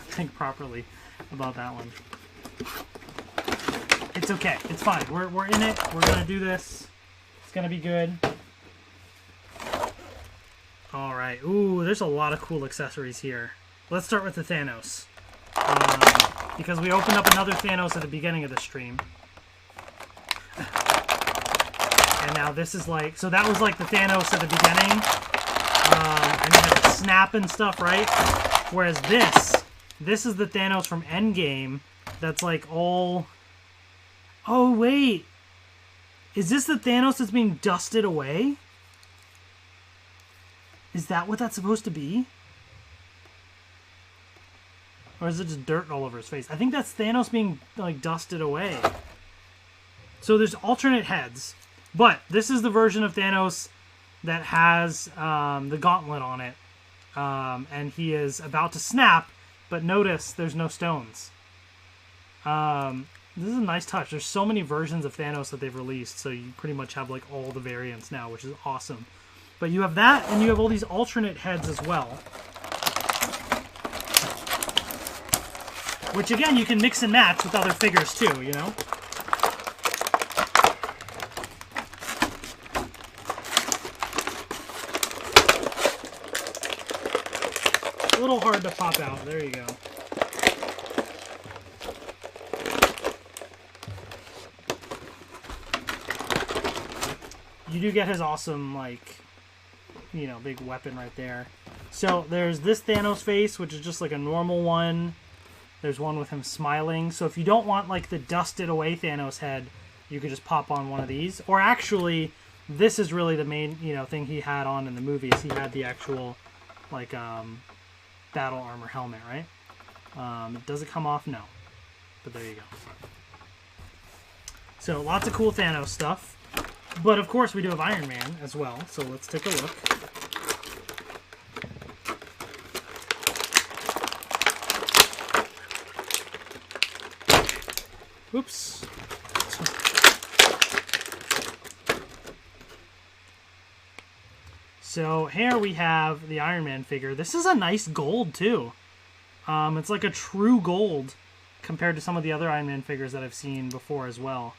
think properly about that one. It's okay. It's fine. We're in it. We're gonna do this. It's gonna be good. All right. Ooh, there's a lot of cool accessories here. Let's start with the Thanos, because we opened up another Thanos at the beginning of the stream, and now this is like, so that was like the Thanos at the beginning, and you had the snap and stuff, right? Whereas this is the Thanos from Endgame. That's like all. Oh wait, is this the Thanos that's being dusted away? Is that what that's supposed to be? Or is it just dirt all over his face? I think that's Thanos being, like, dusted away. So there's alternate heads. But this is the version of Thanos that has the gauntlet on it. And he is about to snap, but notice there's no stones. This is a nice touch. There's so many versions of Thanos that they've released, so you pretty much have, like, all the variants now, which is awesome. But you have that, and you have all these alternate heads as well. Which, again, you can mix and match with other figures, too, you know? A little hard to pop out. There you go. You do get his awesome, like... you know, big weapon right there. So there's this Thanos face, which is just like a normal one. There's one with him smiling. So if you don't want like the dusted away Thanos head, you could just pop on one of these. Or actually, this is really the main, you know, thing he had on in the movies. He had the actual like battle armor helmet, right? Does it come off? No. But there you go. So lots of cool Thanos stuff. But of course we do have Iron Man as well. So let's take a look. Oops. So here we have the Iron Man figure. This is a nice gold too. It's like a true gold compared to some of the other Iron Man figures that I've seen before as well.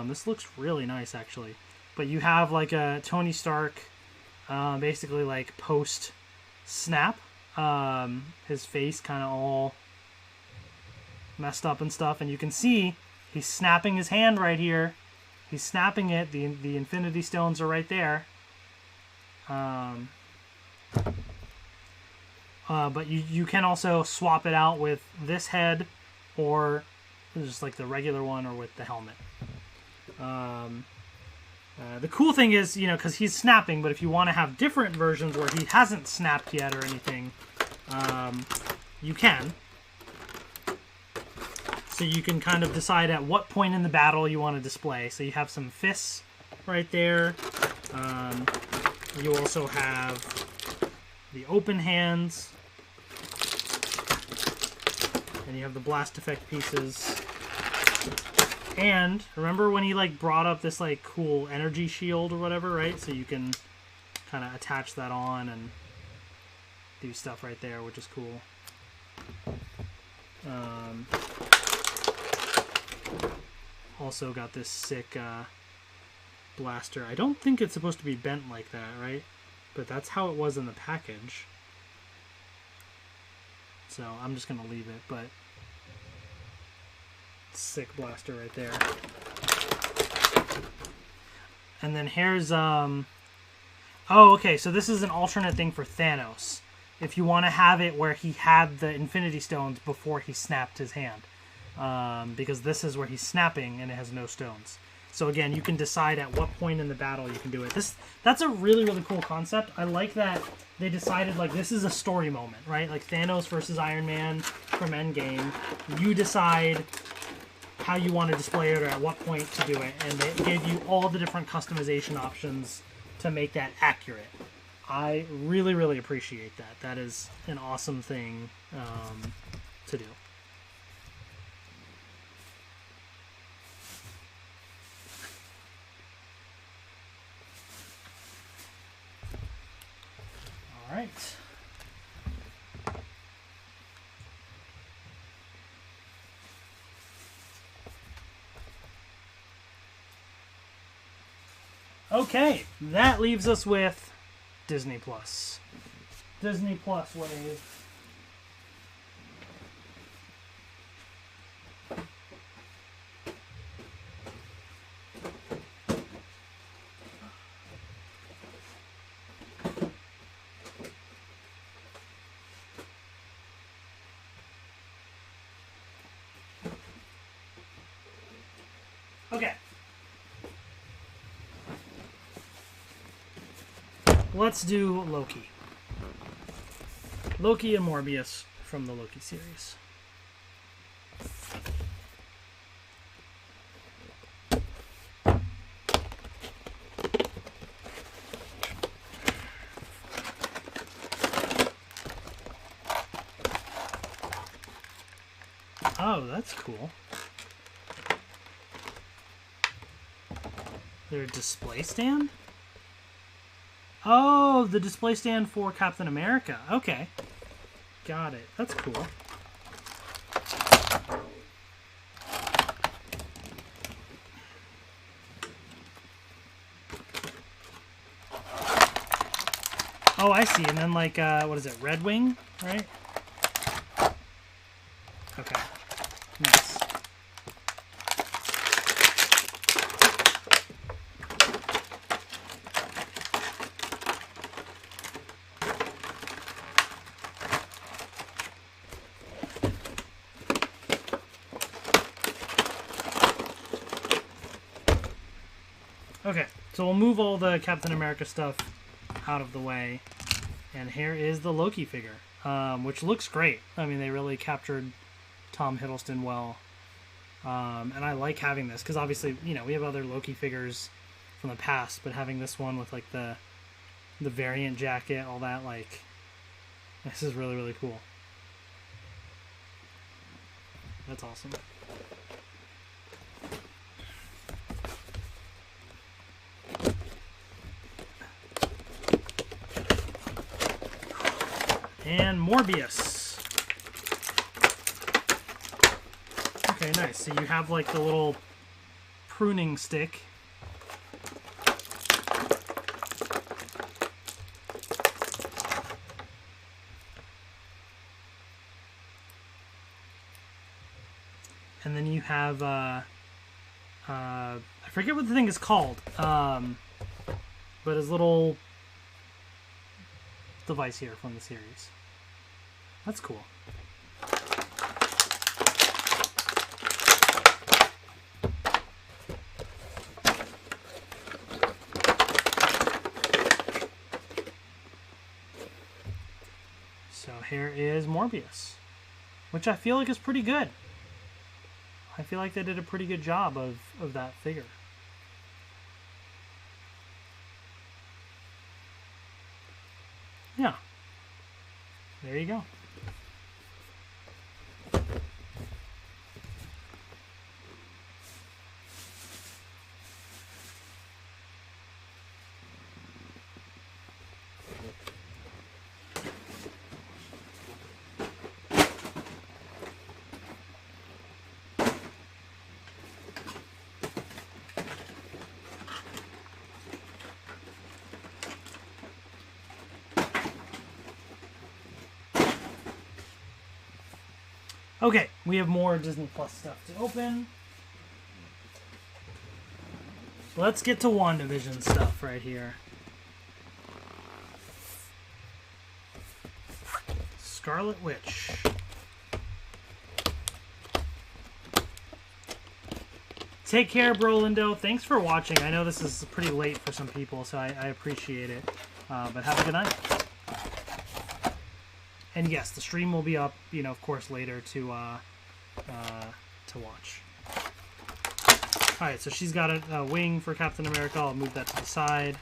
This looks really nice actually. But you have like a Tony Stark, basically like post snap. His face kind of all messed up and stuff, and you can see he's snapping his hand right here. He's snapping it. The Infinity Stones are right there. But you can also swap it out with this head, or just like the regular one, or with the helmet. The cool thing is, you know, because he's snapping, but if you want to have different versions where he hasn't snapped yet or anything, you can. So you can kind of decide at what point in the battle you want to display. So you have some fists right there. You also have the open hands. And you have the blast effect pieces. And remember when he like brought up this like cool energy shield or whatever, right? So you can kind of attach that on and do stuff right there, which is cool. Also got this sick blaster. I don't think it's supposed to be bent like that, right? But that's how it was in the package. So I'm just going to leave it, but sick blaster right there. And then here's oh, okay, so this is an alternate thing for Thanos. If you want to have it where he had the Infinity Stones before he snapped his hand. Because this is where he's snapping and it has no stones. So again, you can decide at what point in the battle you can do it. That's a really, really cool concept. I like that they decided, like, this is a story moment, right? Like Thanos versus Iron Man from Endgame. You decide how you want to display it or at what point to do it. And they gave you all the different customization options to make that accurate. I really, really appreciate that. That is an awesome thing to do. All right. Okay, that leaves us with Disney Plus. Disney Plus wave. Okay. Let's do Loki. Loki and Morbius from the Loki series. Oh, that's cool. Their display stand? Oh, the display stand for Captain America. Okay. Got it. That's cool. Oh, I see. And then, like, what is it? Red Wing, right? Okay. Nice. So we'll move all the Captain America stuff out of the way. And here is the Loki figure, which looks great. I mean, they really captured Tom Hiddleston well. And I like having this, because obviously, you know, we have other Loki figures from the past, but having this one with, like, the variant jacket, all that, like, this is really, really cool. That's awesome. And Morbius. Okay, nice. So you have like the little pruning stick. And then you have, I forget what the thing is called, but his little device here from the series. That's cool. So here is Morbius, which I feel like is pretty good. I feel like they did a pretty good job of that figure. Yeah. There you go. Okay, we have more Disney Plus stuff to open. Let's get to WandaVision stuff right here. Scarlet Witch. Take care, Brolindo. Thanks for watching. I know this is pretty late for some people, so I appreciate it. But have a good night. And yes, the stream will be up, you know, of course, later to watch. Alright, so she's got a wing for Captain America. I'll move that to the side.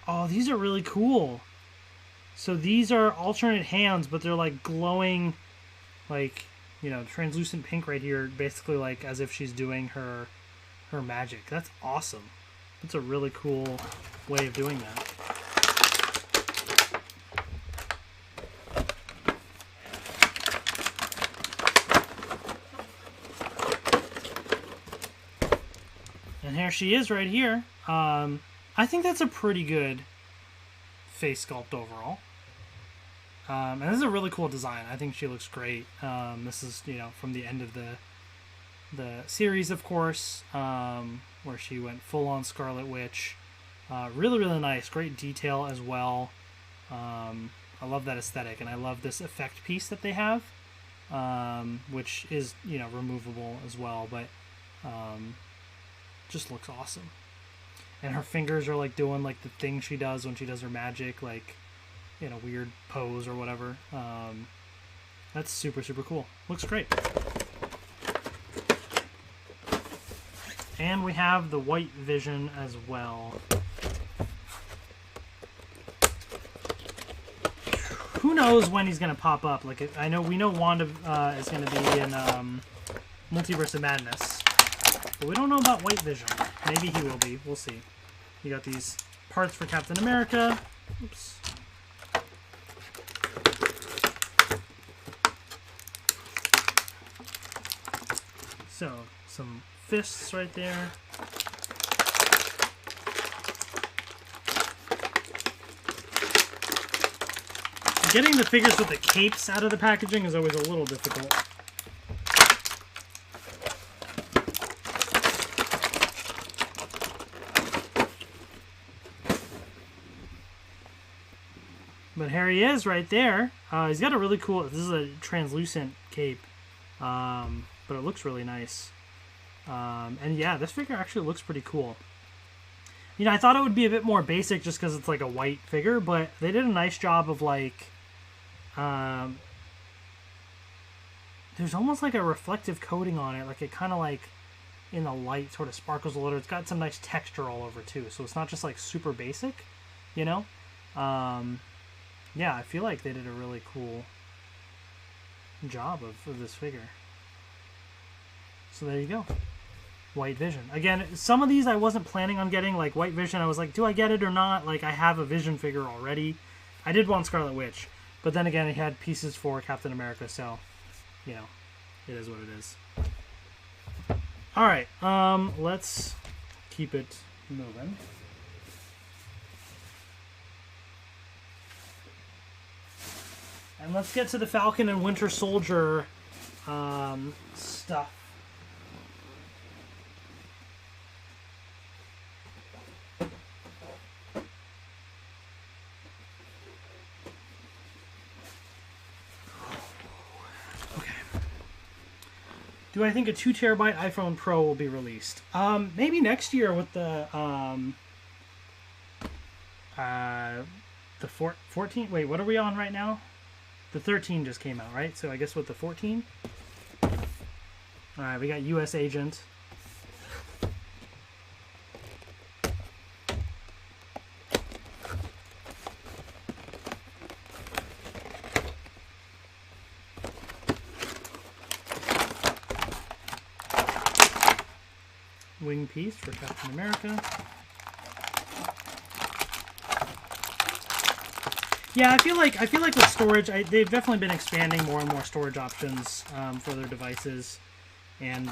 Oh, these are really cool. So these are alternate hands, but they're like glowing, like, you know, translucent pink right here, basically like as if she's doing her magic. That's awesome. That's a really cool way of doing that. And here she is right here. I think that's a pretty good face sculpt overall. And this is a really cool design. I think she looks great. This is, you know, from the end of the series, of course, where she went full-on Scarlet Witch. Really, really nice. Great detail as well. I love that aesthetic, and I love this effect piece that they have, which is, you know, removable as well, but just looks awesome. And her fingers are like doing like the thing she does when she does her magic, like in a weird pose or whatever. That's super, super cool. Looks great. And we have the White Vision as well. Who knows when he's gonna pop up? Like, we know Wanda is gonna be in Multiverse of Madness. But we don't know about White Vision. Maybe he will be. We'll see. You got these parts for Captain America. Oops. So, some fists right there. Getting the figures with the capes out of the packaging is always a little difficult. But here he is right there. He's got a really cool... This is a translucent cape. But it looks really nice. And yeah, this figure actually looks pretty cool. You know, I thought it would be a bit more basic just because it's like a white figure, but they did a nice job of like, there's almost like a reflective coating on it. Like it kind of like in the light sort of sparkles a little. It's got some nice texture all over too. So it's not just like super basic, you know? Yeah, I feel like they did a really cool job of this figure. So there you go. White Vision. Again, some of these I wasn't planning on getting, like White Vision. I was like, do I get it or not? Like, I have a Vision figure already. I did want Scarlet Witch. But then again, it had pieces for Captain America, so, you know, it is what it is. Alright, let's keep it moving. And let's get to the Falcon and Winter Soldier stuff. Do I think a 2 terabyte iPhone Pro will be released? Maybe next year with the 14. Wait, what are we on right now? The 13 just came out, right? So I guess with the 14. All right, we got U.S. Agent. Wing piece for Captain America. Yeah, I feel like with storage, they've definitely been expanding more and more storage options for their devices, and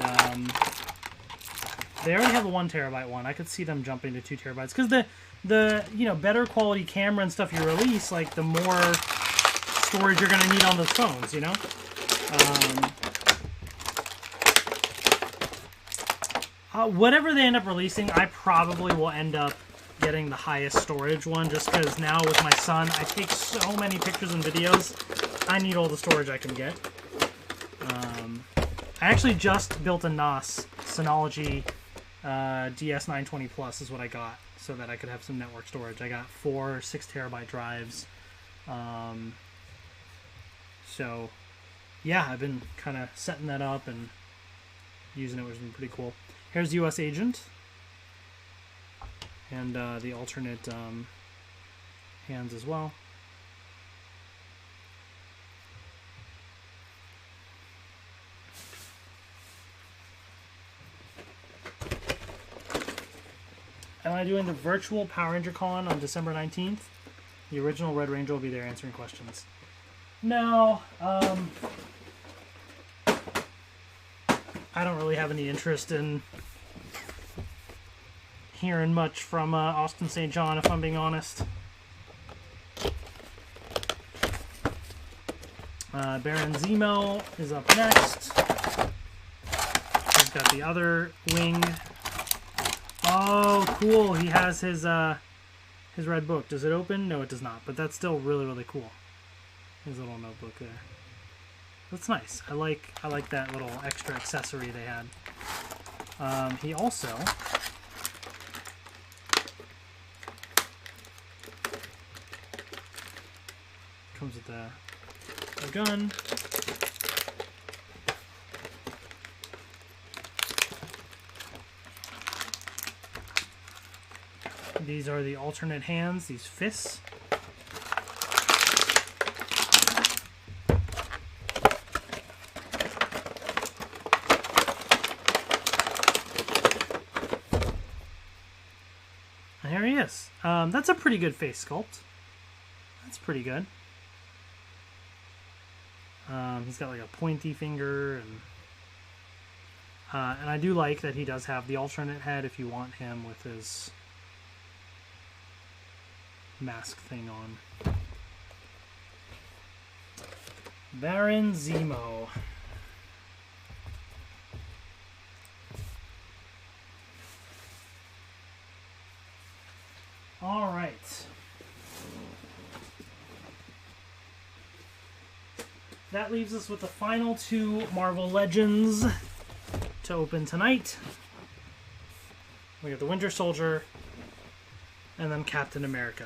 they already have a 1 terabyte one. I could see them jumping to 2 terabytes because the you know, better quality camera and stuff you release, like the more storage you're going to need on those phones, you know. Whatever they end up releasing, I probably will end up getting the highest storage one, just because now with my son, I take so many pictures and videos, I need all the storage I can get. I actually just built a NAS, Synology DS920 Plus is what I got, so that I could have some network storage. I got 4 6 terabyte drives. So, yeah, I've been kind of setting that up and using it, which has been pretty cool. Here's U.S. Agent. And the alternate hands as well. Am I doing the virtual Power Ranger Con on December 19th? The original Red Ranger will be there answering questions. No, I don't really have any interest in hearing much from Austin St. John, if I'm being honest. Baron Zemo is up next. He's got the other wing. Oh, cool! He has his red book. Does it open? No, it does not. But that's still really, really cool. His little notebook there. That's nice. I like that little extra accessory they had. He also comes with a gun. These are the alternate hands, these fists. And here he is. That's a pretty good face sculpt. That's pretty good. He's got like a pointy finger, and I do like that he does have the alternate head if you want him with his mask thing on. Baron Zemo. All right. That leaves us with the final 2 Marvel Legends to open tonight. We have the Winter Soldier and then Captain America,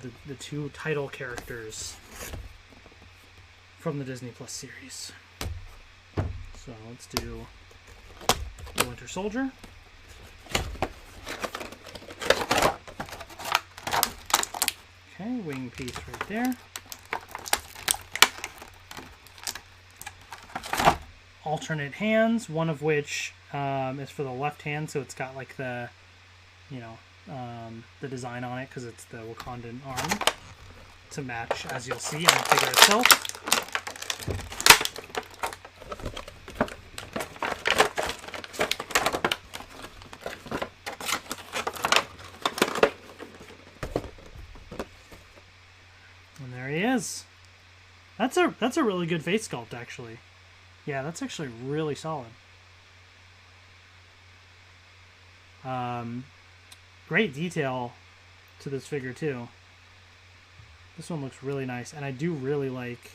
the two title characters from the Disney Plus series. So let's do the Winter Soldier. Okay, wing piece right there. Alternate hands, one of which is for the left hand, so it's got like the, you know, the design on it because it's the Wakandan arm to match, as you'll see, on the figure itself. And there he is. That's a really good face sculpt, actually. Yeah, that's actually really solid. Great detail to this figure too. This one looks really nice, and I do really like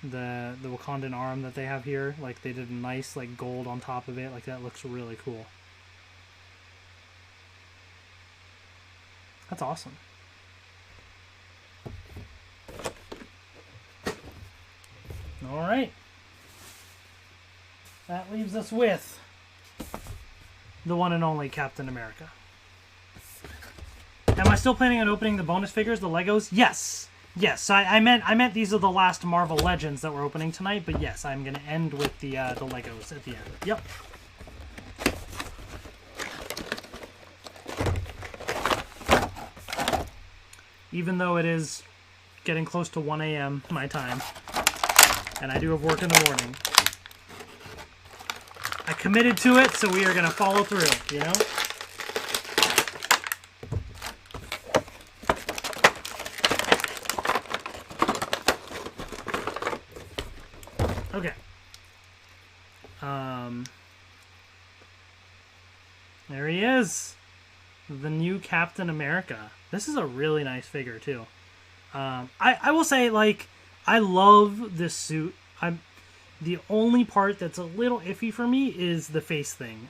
the Wakandan arm that they have here. Like, they did a nice like gold on top of it. Like, that looks really cool. That's awesome. All right. That leaves us with the one and only Captain America. Am I still planning on opening the bonus figures, the Legos? Yes. Yes, I meant these are the last Marvel Legends that we're opening tonight, but yes, I'm going to end with the Legos at the end. Yep. Even though it is getting close to 1 a.m. my time, and I do have work in the morning, I committed to it, so we are going to follow through, you know? Okay. There he is. The new Captain America. This is a really nice figure, too. I will say, like, I love this suit. The only part that's a little iffy for me is the face thing.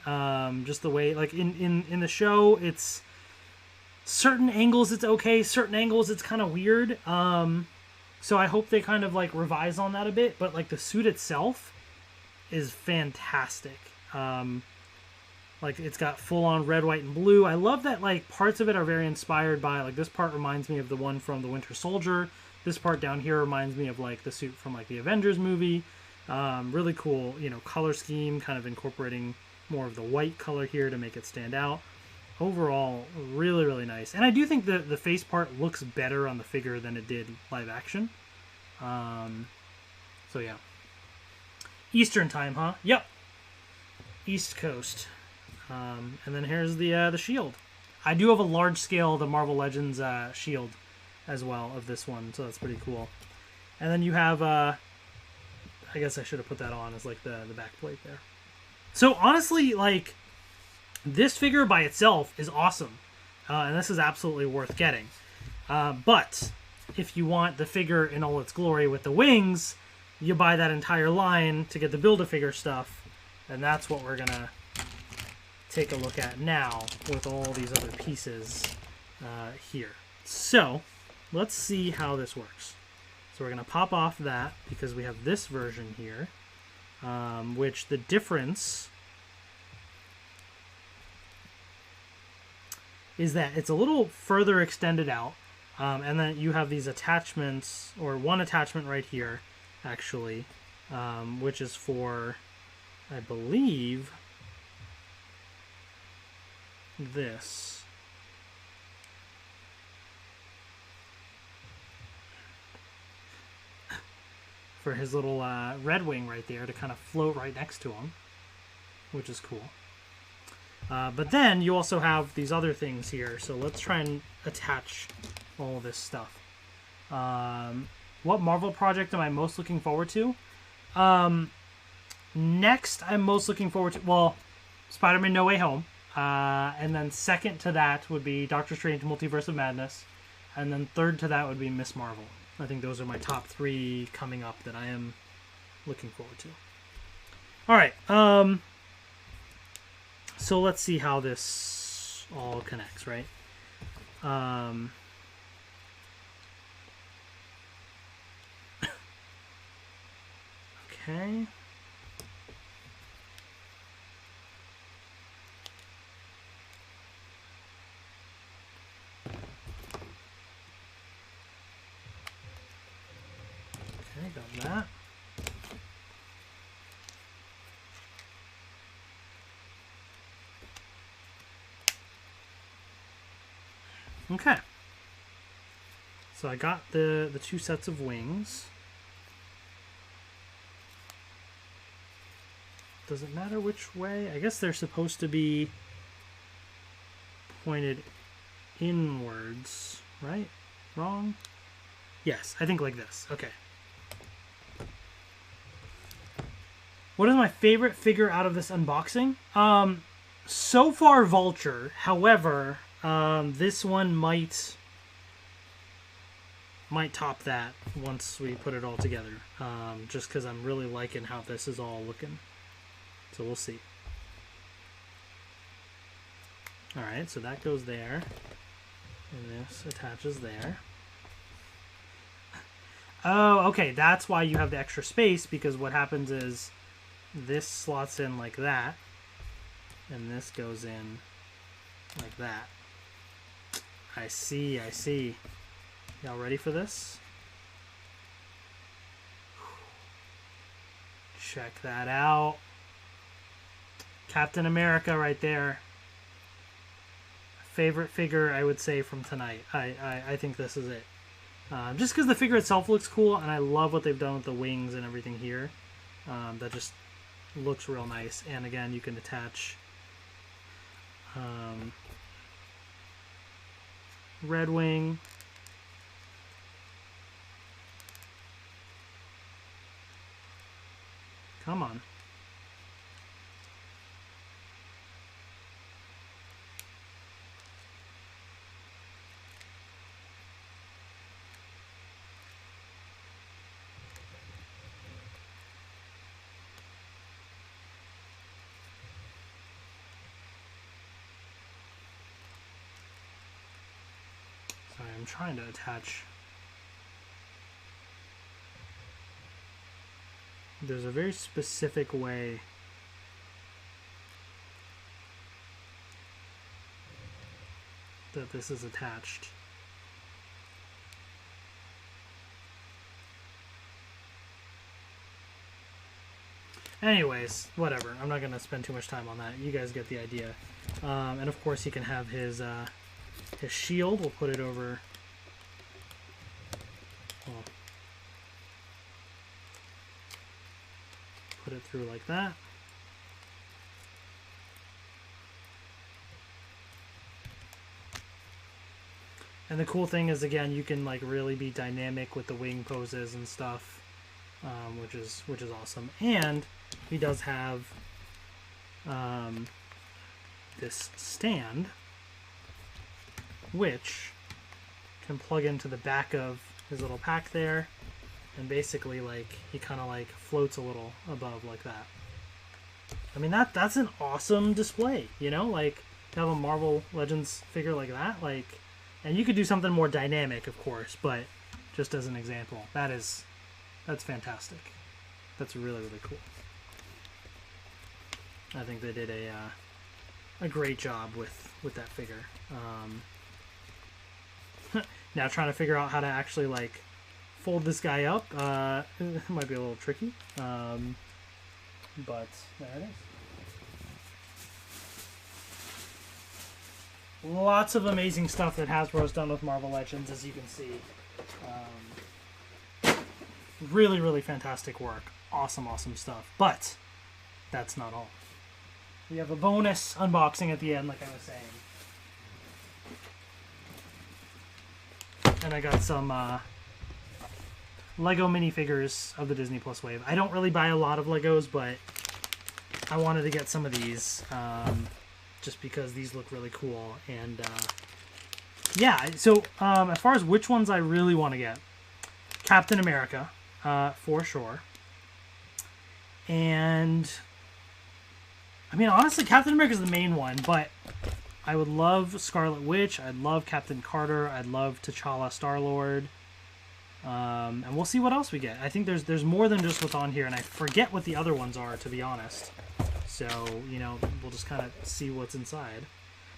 Just the way, like, in the show, it's certain angles it's okay, certain angles it's kind of weird. So I hope they kind of like revise on that a bit, but like the suit itself is fantastic. Like, it's got full on red, white, and blue. I love that like parts of it are very inspired by, like, this part reminds me of the one from the Winter Soldier. This part down here reminds me of like the suit from like the Avengers movie. Really cool, you know, color scheme, kind of incorporating more of the white color here to make it stand out. Overall, really, really nice. And I do think the face part looks better on the figure than it did live action. So yeah. Eastern time, huh? Yep. East Coast. And then here's the shield. I do have a large scale, the Marvel Legends shield as well of this one, so that's pretty cool. And then you have, I guess I should have put that on as like the back plate there. So honestly, like, this figure by itself is awesome, and this is absolutely worth getting. But if you want the figure in all its glory with the wings, you buy that entire line to get the Build-A-Figure stuff, and that's what we're gonna take a look at now with all these other pieces here. So let's see how this works. So we're gonna pop off that because we have this version here, which the difference is that it's a little further extended out, and then you have these attachments, or one attachment right here, actually, which is for, I believe, this. For his little red wing right there to kind of float right next to him, which is cool. But then you also have these other things here, so let's try and attach all this stuff. What Marvel project am I most looking forward to? Next, I'm most looking forward to, well, Spider-Man No Way Home. And then second to that would be Doctor Strange Multiverse of Madness. And then third to that would be Miss Marvel. I think those are my top 3 coming up that I am looking forward to. All right. So let's see how this all connects, right? Okay. Okay, got that. Okay. So I got the two sets of wings. Does it matter which way? I guess they're supposed to be pointed inwards, right? Wrong? Yes, I think like this. Okay. What is my favorite figure out of this unboxing? So far, Vulture. However, this one might top that once we put it all together. Just because I'm really liking how this is all looking. So we'll see. Alright, so that goes there. And this attaches there. Oh, okay, that's why you have the extra space, because what happens is this slots in like that, and this goes in like that. I see, I see. Y'all ready for this? Check that out. Captain America right there. Favorite figure, I would say, from tonight. I think this is it. Just because the figure itself looks cool, and I love what they've done with the wings and everything here. That just looks real nice. And again, you can attach Red Wing. Come on. Sorry, I'm trying to attach. There's a very specific way that this is attached. Anyways, whatever. I'm not going to spend too much time on that. You guys get the idea. And of course he can have his shield. We'll put it over... Well, put it through like that. And the cool thing is, again, you can like really be dynamic with the wing poses and stuff, which is awesome. And he does have this stand, which can plug into the back of his little pack there, and basically like he kind of like floats a little above like that. I mean, that's an awesome display, you know, like to have a Marvel Legends figure like that, like, and you could do something more dynamic, of course, but just as an example, that's fantastic. That's really, really cool. I think they did a great job with that figure. Now trying to figure out how to actually like fold this guy up it might be a little tricky, but there it is. Lots of amazing stuff that Hasbro's done with Marvel Legends, as you can see. Really, really fantastic work. Awesome, awesome stuff. But that's not all. We have a bonus unboxing at the end, like I was saying. And I got some Lego minifigures of the Disney Plus wave. I don't really buy a lot of Legos, but I wanted to get some of these just because these look really cool. And yeah, so as far as which ones I really want to get, Captain America, for sure. And I mean, honestly, Captain America's the main one, but I would love Scarlet Witch. I'd love Captain Carter. I'd love T'Challa Star-Lord. And we'll see what else we get. I think there's more than just what's on here, and I forget what the other ones are, to be honest. So, you know, we'll just kind of see what's inside.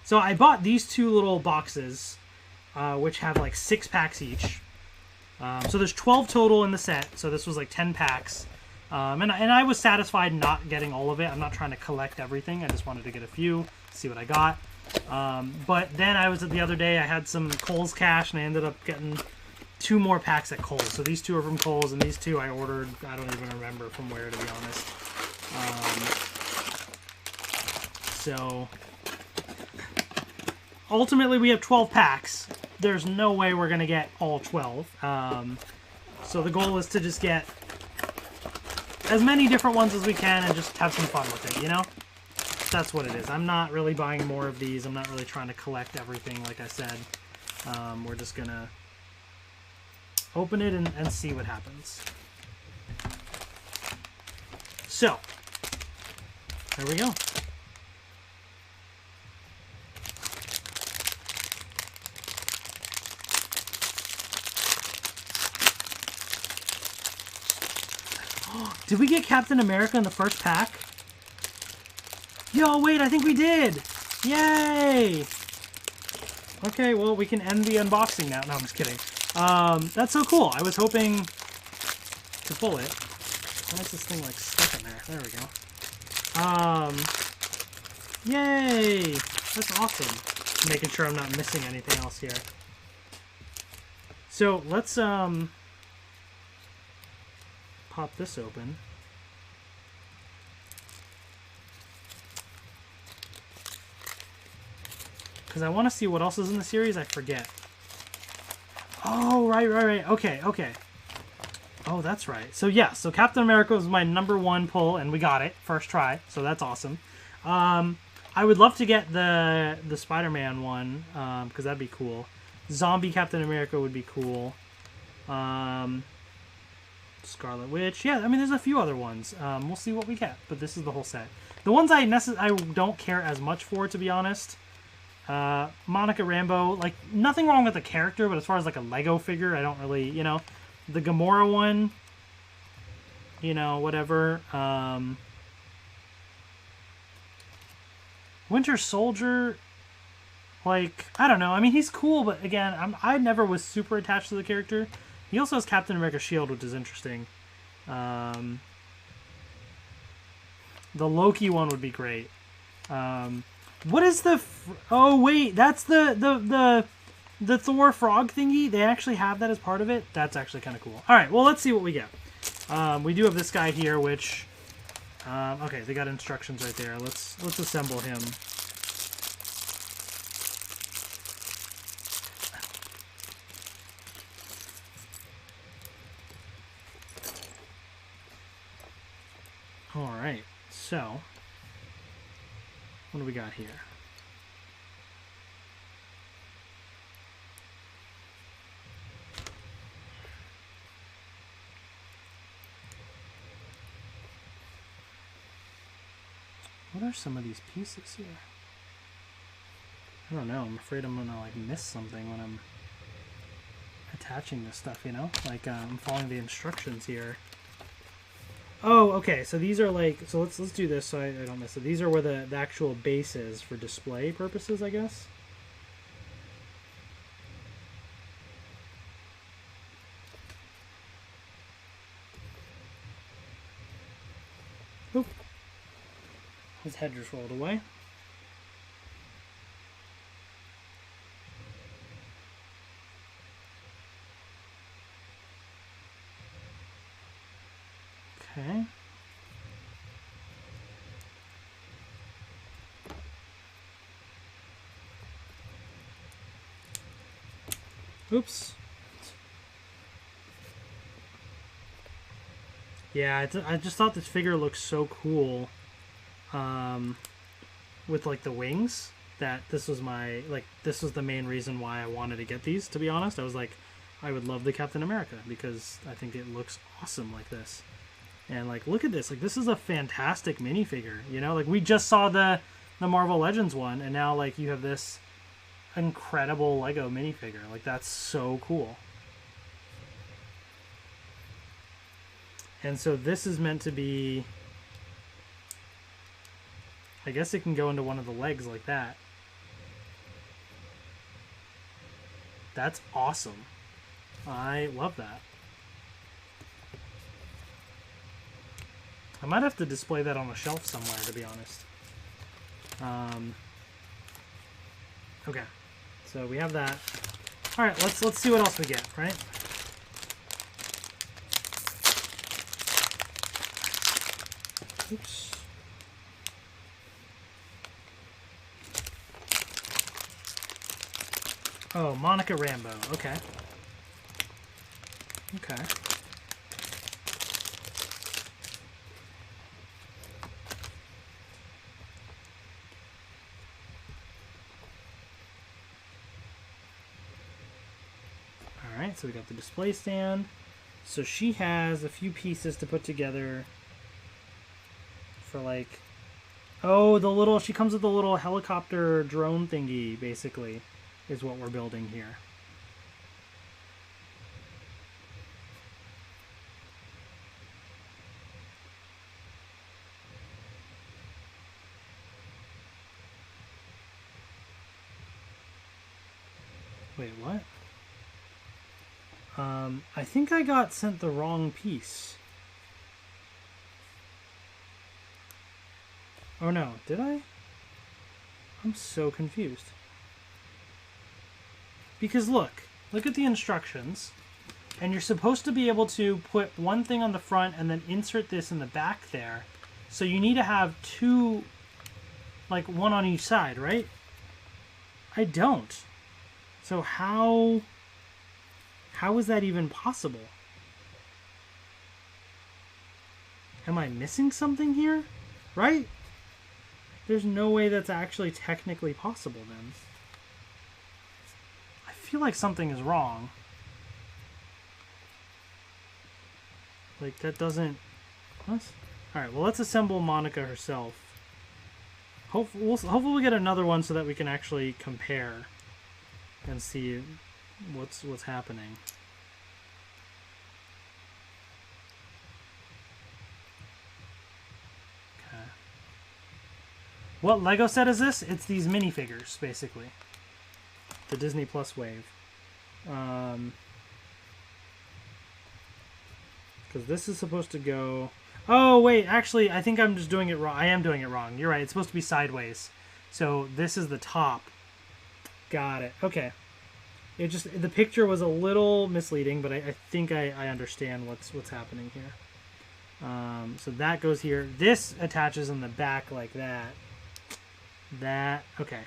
So I bought these 2 little boxes, which have like 6 packs each. So there's 12 total in the set, so this was like 10 packs. And I was satisfied not getting all of it. I'm not trying to collect everything. I just wanted to get a few, see what I got. But then the other day, I had some Kohl's cash, and I ended up getting 2 more packs at Kohl's. So these 2 are from Kohl's, and these 2 I ordered, I don't even remember from where, to be honest. So ultimately we have 12 packs. There's no way we're going to get all 12. So the goal is to just get as many different ones as we can and just have some fun with it, you know? That's what it is. I'm not really buying more of these. I'm not really trying to collect everything, like I said. We're just going to open it and see what happens. So, there we go. Did we get Captain America in the first pack? Yo, wait, I think we did! Yay! Okay, well, we can end the unboxing now. No, I'm just kidding. That's so cool. I was hoping to pull it. Why is this thing, like, stuck in there? There we go. Yay! That's awesome. Making sure I'm not missing anything else here. So, let's, pop this open. Because I want to see what else is in the series. I forget. Oh, right. Okay. Oh, that's right. So, yeah. So, Captain America was my #1 pull, and we got it. First try. So, that's awesome. I would love to get the Spider-Man one, because that'd be cool. Zombie Captain America would be cool. Scarlet Witch. Yeah, I mean, there's a few other ones. We'll see what we get, but this is the whole set. The ones I don't care as much for, to be honest. Monica Rambeau, like, nothing wrong with the character, but as far as, like, a Lego figure, I don't really, you know. The Gamora one, you know, whatever. Winter Soldier, like, I don't know. I mean, he's cool, but again, I never was super attached to the character. He also has Captain America's shield, which is interesting. The Loki one would be great. What is the... Oh, wait. That's the Thor frog thingy. They actually have that as part of it. That's actually kind of cool. All right. Well, let's see what we get. We do have this guy here, which... okay, they got instructions right there. Let's assemble him. Alright, so what do we got here? What are some of these pieces here? I don't know. I'm afraid I'm gonna like miss something when I'm attaching this stuff, you know? Like I'm following the instructions here. Oh, okay. So these are like, so let's do this so I don't miss it. These are where the actual base is for display purposes, I guess. Oop. His head just rolled away. Okay. Oops. Yeah, I just thought this figure looked so cool. With like the wings, that this was this was the main reason why I wanted to get these, to be honest. I was like, I would love the Captain America because I think it looks awesome like this. And like, look at this. Like, this is a fantastic minifigure. You know, like we just saw the Marvel Legends one, and now like you have this incredible Lego minifigure. Like, that's so cool. And so this is meant to be, I guess it can go into one of the legs like that. That's awesome. I love that. I might have to display that on a shelf somewhere, to be honest. Okay, so we have that. All right, let's see what else we get, right? Oops. Oh, Monica Rambeau. Okay. Okay. Alright, so we got the display stand. So she has a few pieces to put together for like... Oh, the little... She comes with a little helicopter drone thingy, basically, is what we're building here. Wait, what? I think I got sent the wrong piece. Oh no, did I? I'm so confused. Because look at the instructions, and you're supposed to be able to put one thing on the front and then insert this in the back there. So you need to have two, like one on each side, right? I don't. So how is that even possible? Am I missing something here? Right? There's no way that's actually technically possible then. I feel like something is wrong. Like, that doesn't... What? Alright, well, let's assemble Monica herself. Hopefully we'll get another one so that we can actually compare and see what's happening. Okay. What Lego set is this? It's these minifigures, basically. The Disney Plus wave. Because this is supposed to go... Oh, wait, actually, I think I'm just doing it wrong. I am doing it wrong. You're right, it's supposed to be sideways. So this is the top. Got it. Okay. It just, the picture was a little misleading, but I think I understand what's happening here. So that goes here. This attaches in the back like that. That, okay.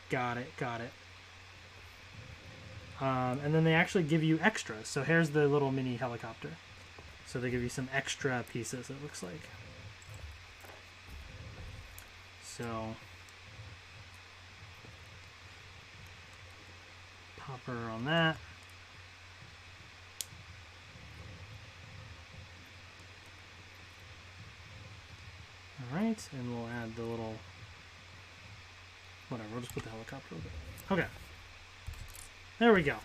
Got it. And then they actually give you extras. So here's the little mini helicopter. So they give you some extra pieces, it looks like. So... Popper on that. Alright, and we'll add the little... Whatever, we'll just put the helicopter over it. Okay. There we go.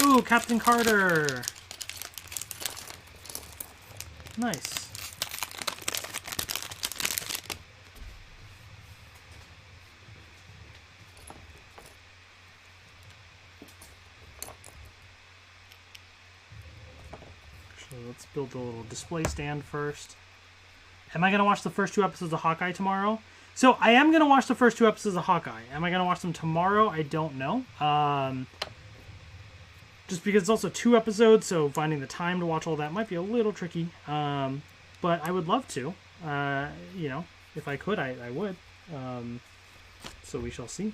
Ooh, Captain Carter! Nice. Let's build the little display stand first. Am I going to watch the first 2 episodes of Hawkeye tomorrow? So I am going to watch the first 2 episodes of Hawkeye. Am I going to watch them tomorrow? I don't know. Just because it's also 2 episodes, so finding the time to watch all that might be a little tricky. But I would love to. You know, if I could, I would. So we shall see.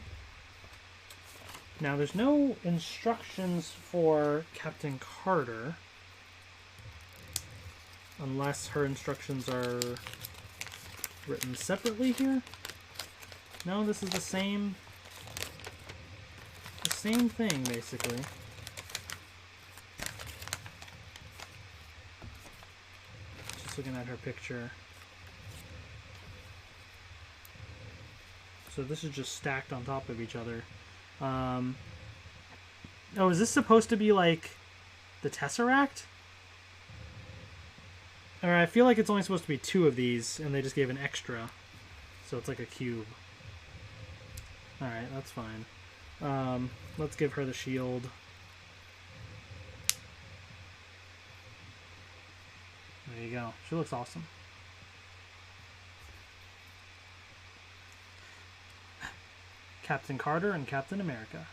Now, there's no instructions for Captain Carter. Unless her instructions are written separately here. No, this is the same same thing, basically. Just looking at her picture. So this is just stacked on top of each other. Oh, is this supposed to be like the Tesseract? Or I feel like it's only supposed to be 2 of these, and they just gave an extra. So it's like a cube. Alright, that's fine. Let's give her the shield. There you go. She looks awesome. Captain Carter and Captain America.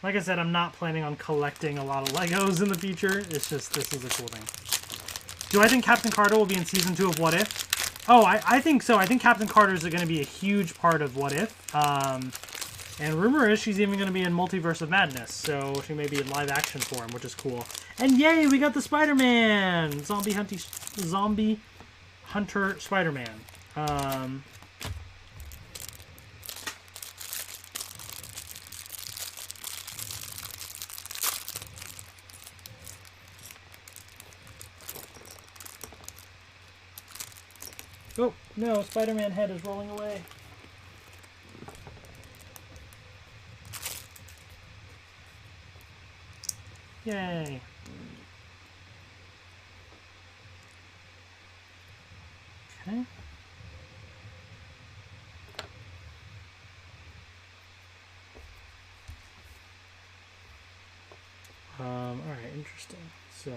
Like I said, I'm not planning on collecting a lot of Legos in the future. It's just, this is a cool thing. Do I think Captain Carter will be in Season 2 of What If? Oh, I think so. I think Captain Carter is going to be a huge part of What If. And rumor is she's even going to be in Multiverse of Madness. So she may be in live action form, which is cool. And yay, we got the Spider-Man! Zombie Hunter Spider-Man. Oh, no, Spider-Man head is rolling away. Yay. Okay. Alright, interesting. So...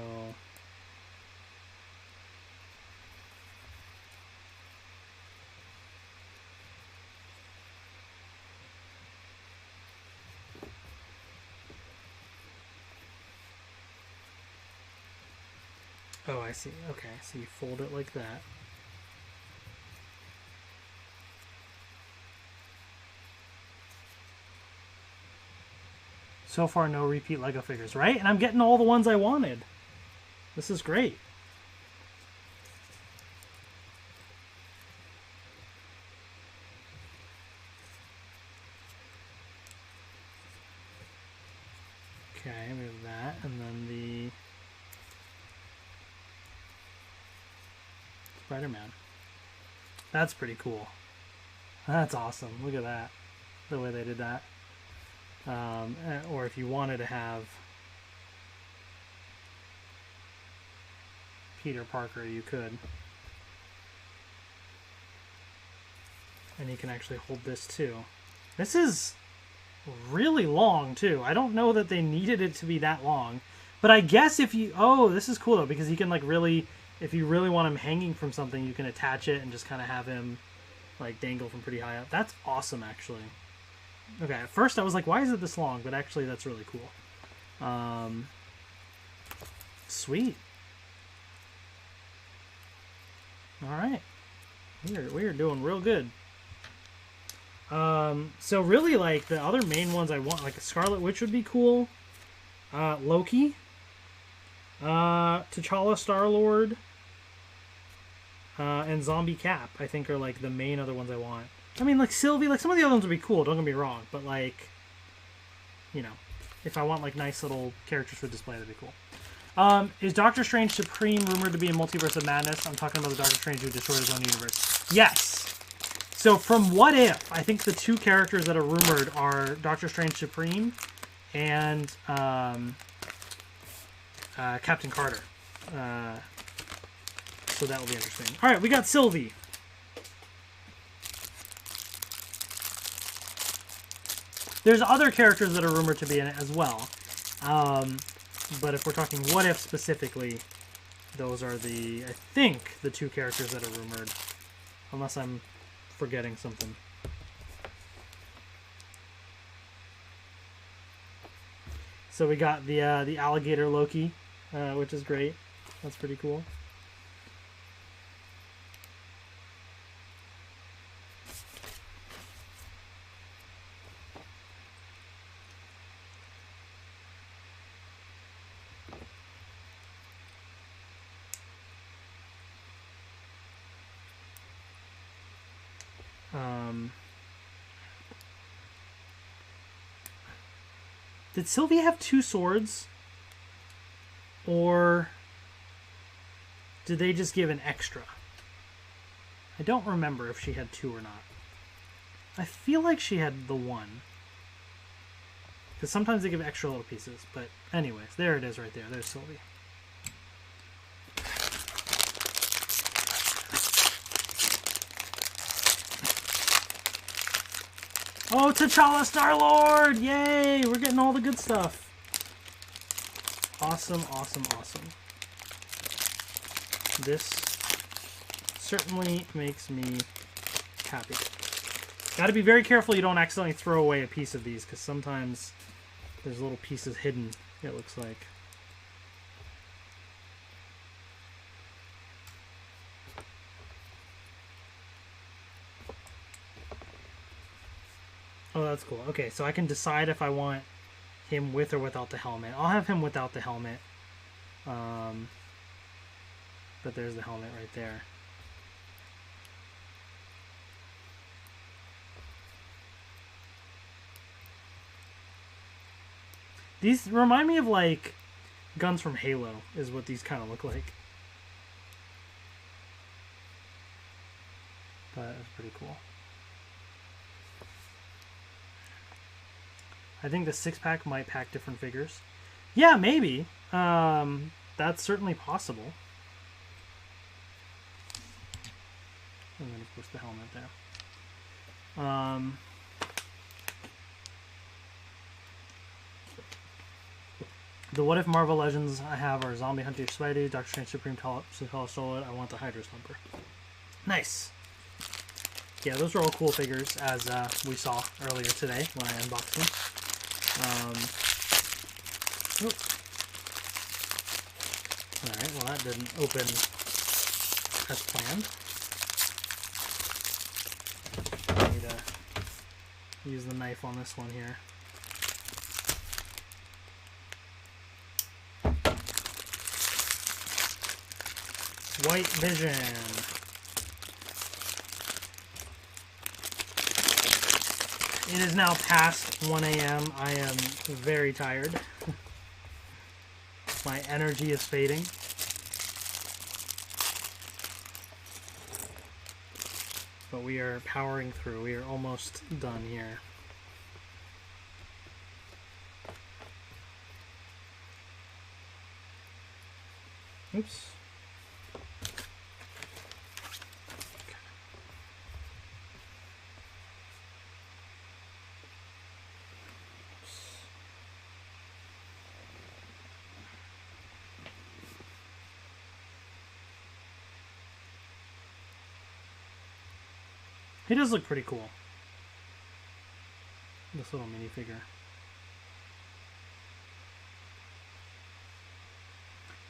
Oh, I see. Okay, so you fold it like that. So far, no repeat Lego figures, right? And I'm getting all the ones I wanted. This is great. Okay, we have that, and then the Spider-Man. That's pretty cool. That's awesome. Look at that. The way they did that. Or if you wanted to have Peter Parker, you could. And you can actually hold this too. This is really long too. I don't know that they needed it to be that long. But I guess if you... Oh, this is cool though, because he can like really... If you really want him hanging from something, you can attach it and just kind of have him like dangle from pretty high up. That's awesome, actually. Okay, at first I was like, why is it this long? But actually, that's really cool. Sweet. All right. We are doing real good. So really, like, the other main ones I want, like a Scarlet Witch would be cool. Loki. T'Challa, Star-Lord. And Zombie Cap, I think, are, like, the main other ones I want. I mean, like, Sylvie, like, some of the other ones would be cool, don't get me wrong. But, like, you know, if I want, like, nice little characters for display, that'd be cool. Is Doctor Strange Supreme rumored to be in Multiverse of Madness? I'm talking about the Doctor Strange who destroyed his own universe. Yes! So, from What If, I think the 2 characters that are rumored are Doctor Strange Supreme and Captain Carter. So that will be interesting. Alright, we got Sylvie. There's other characters that are rumored to be in it as well. But if we're talking What If specifically, those are the, I think, the 2 characters that are rumored. Unless I'm forgetting something. So we got the alligator Loki, which is great. That's pretty cool. Did Sylvie have 2 swords? Or did they just give an extra? I don't remember if she had 2 or not. I feel like she had the 1. Because sometimes they give extra little pieces. But anyways, there it is right there. There's Sylvie. Oh, T'Challa Star-Lord! Yay! We're getting all the good stuff. Awesome, awesome, awesome. This certainly makes me happy. Got to be very careful you don't accidentally throw away a piece of these, because sometimes there's little pieces hidden, it looks like. Oh, that's cool. Okay, so I can decide if I want him with or without the helmet. I'll have him without the helmet. But there's the helmet right there. These remind me of, like, guns from Halo, is what these kind of look like. But it's pretty cool. I think the 6-pack might pack different figures. Yeah, maybe. That's certainly possible. And then, of course, the helmet there. The What If Marvel Legends I have are Zombie Hunter Spidey, Doctor Strange Supreme Solid. I want the Hydra Stomper. Nice. Yeah, those are all cool figures, as we saw earlier today when I unboxed them. Alright, well that didn't open as planned. I need to use the knife on this one here. White Vision. It is now past 1 a.m. I am very tired. My energy is fading. But we are powering through. We are almost done here. Oops. He does look pretty cool. This little minifigure.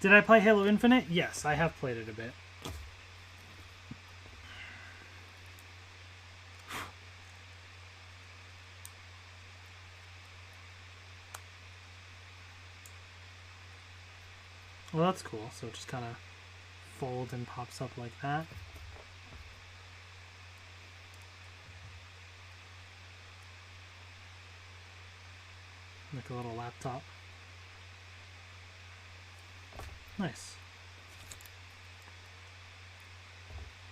Did I play Halo Infinite? Yes, I have played it a bit. Well, that's cool. So it just kind of folds and pops up like that. Like a little laptop. Nice.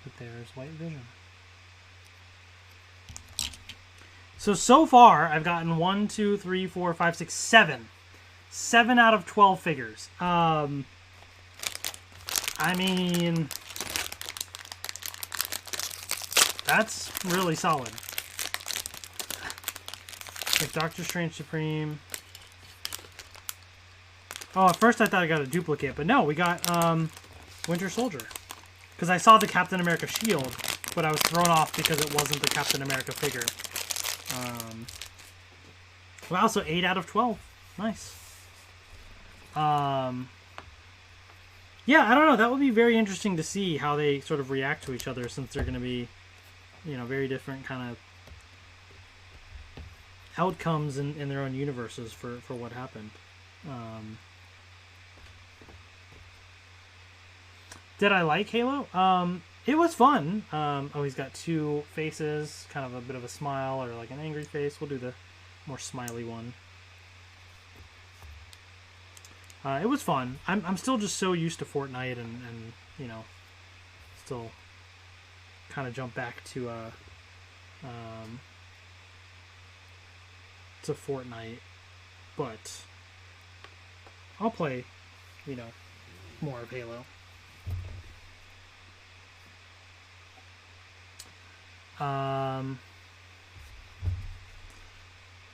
But there's White Vision. So far, I've gotten 1, 2, 3, 4, 5, 6, 7. 7 out of 12 figures. I mean, that's really solid. Like Doctor Strange Supreme. Oh, at first I thought I got a duplicate, but no, we got Winter Soldier. Because I saw the Captain America shield, but I was thrown off because it wasn't the Captain America figure. Wow, so 8 out of 12. Nice. Yeah, I don't know. That would be very interesting to see how they sort of react to each other, since they're going to be, you know, very different kind of outcomes in their own universes for what happened. Did I like Halo? It was fun. Oh, he's got 2 faces, kind of a bit of a smile or like an angry face. We'll do the more smiley one. It was fun. I'm still just so used to Fortnite and you know, still kind of jump back to Fortnite, but I'll play, you know, more of Halo.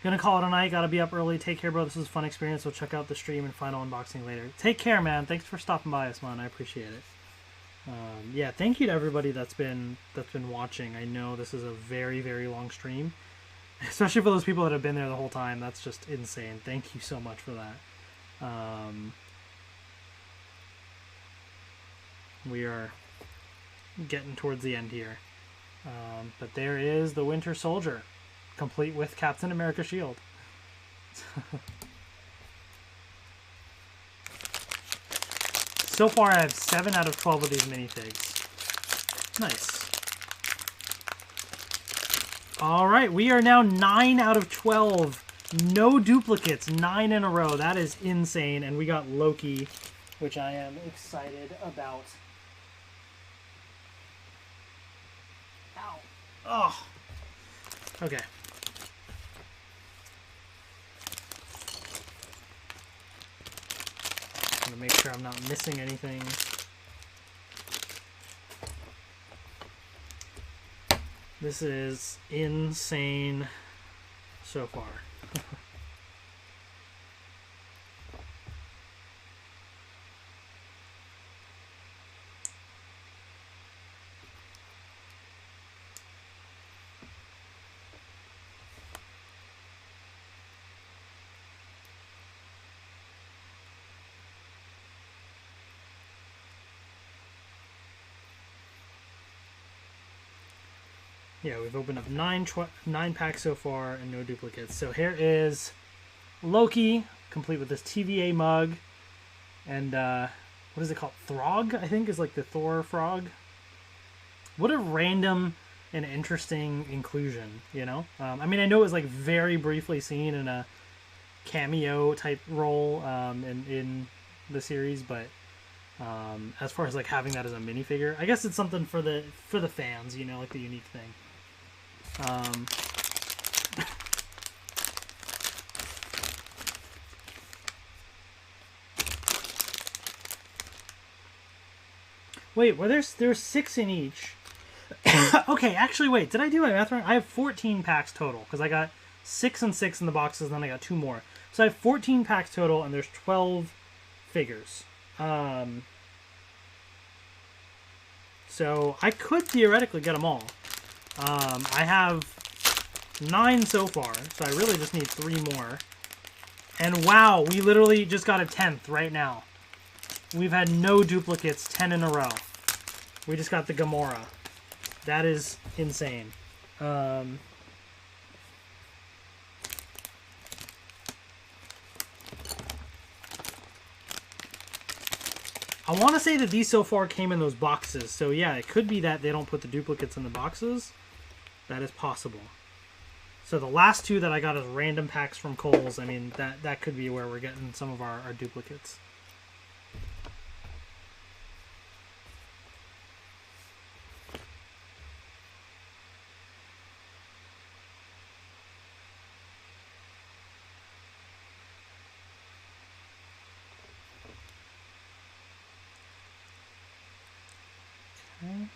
Gonna call it a night. Gotta be up early. Take care, bro. This was a fun experience. So check out the stream and final unboxing later. Take care, man. Thanks for stopping by us, man. I appreciate it. Yeah, thank you to everybody that's been watching. I know this is a very, very long stream, especially for those people that have been there the whole time. That's just insane. Thank you so much for that. We are getting towards the end here. But there is the Winter Soldier, complete with Captain America shield. So far I have 7 out of 12 of these minifigs. Nice. Alright, we are now 9 out of 12. No duplicates, 9 in a row. That is insane. And we got Loki, which I am excited about. Ow. Oh. Okay. I'm gonna make sure I'm not missing anything. This is insane so far. Yeah, we've opened up 9 packs so far and no duplicates. So here is Loki, complete with this TVA mug. And, what is it called? Throg, I think, is like the Thor frog. What a random and interesting inclusion, you know? I mean, I know it was like very briefly seen in a cameo type role in the series, but as far as like having that as a minifigure, I guess it's something for the fans, you know, like the unique thing. Wait, well, there's 6 in each. Okay, actually, wait, did I do my math wrong? I have 14 packs total, because I got 6 and 6 in the boxes, and then I got 2 more. So I have 14 packs total, and there's 12 figures. So I could theoretically get them all. I have 9 so far, so I really just need 3 more. And wow, we literally just got a 10th right now. We've had no duplicates 10 in a row. We just got the Gamora. That is insane. I want to say that these so far came in those boxes. So yeah, it could be that they don't put the duplicates in the boxes. That is possible. So the last 2 that I got as random packs from Kohl's, I mean, that could be where we're getting some of our duplicates. Okay.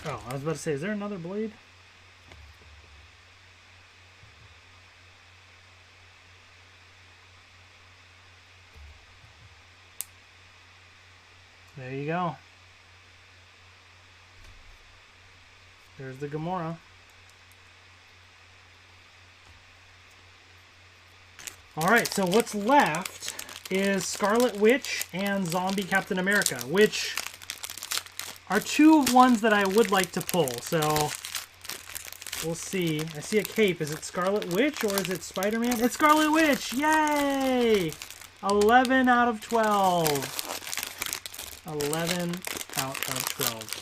Oh, I was about to say, is there another blade? There you go. There's the Gamora. Alright, so what's left is Scarlet Witch and Zombie Captain America, which are 2 ones that I would like to pull. So we'll see. I see a cape. Is it Scarlet Witch or is it Spider-Man? It's Scarlet Witch! Yay! 11 out of 12. 11 out of 12.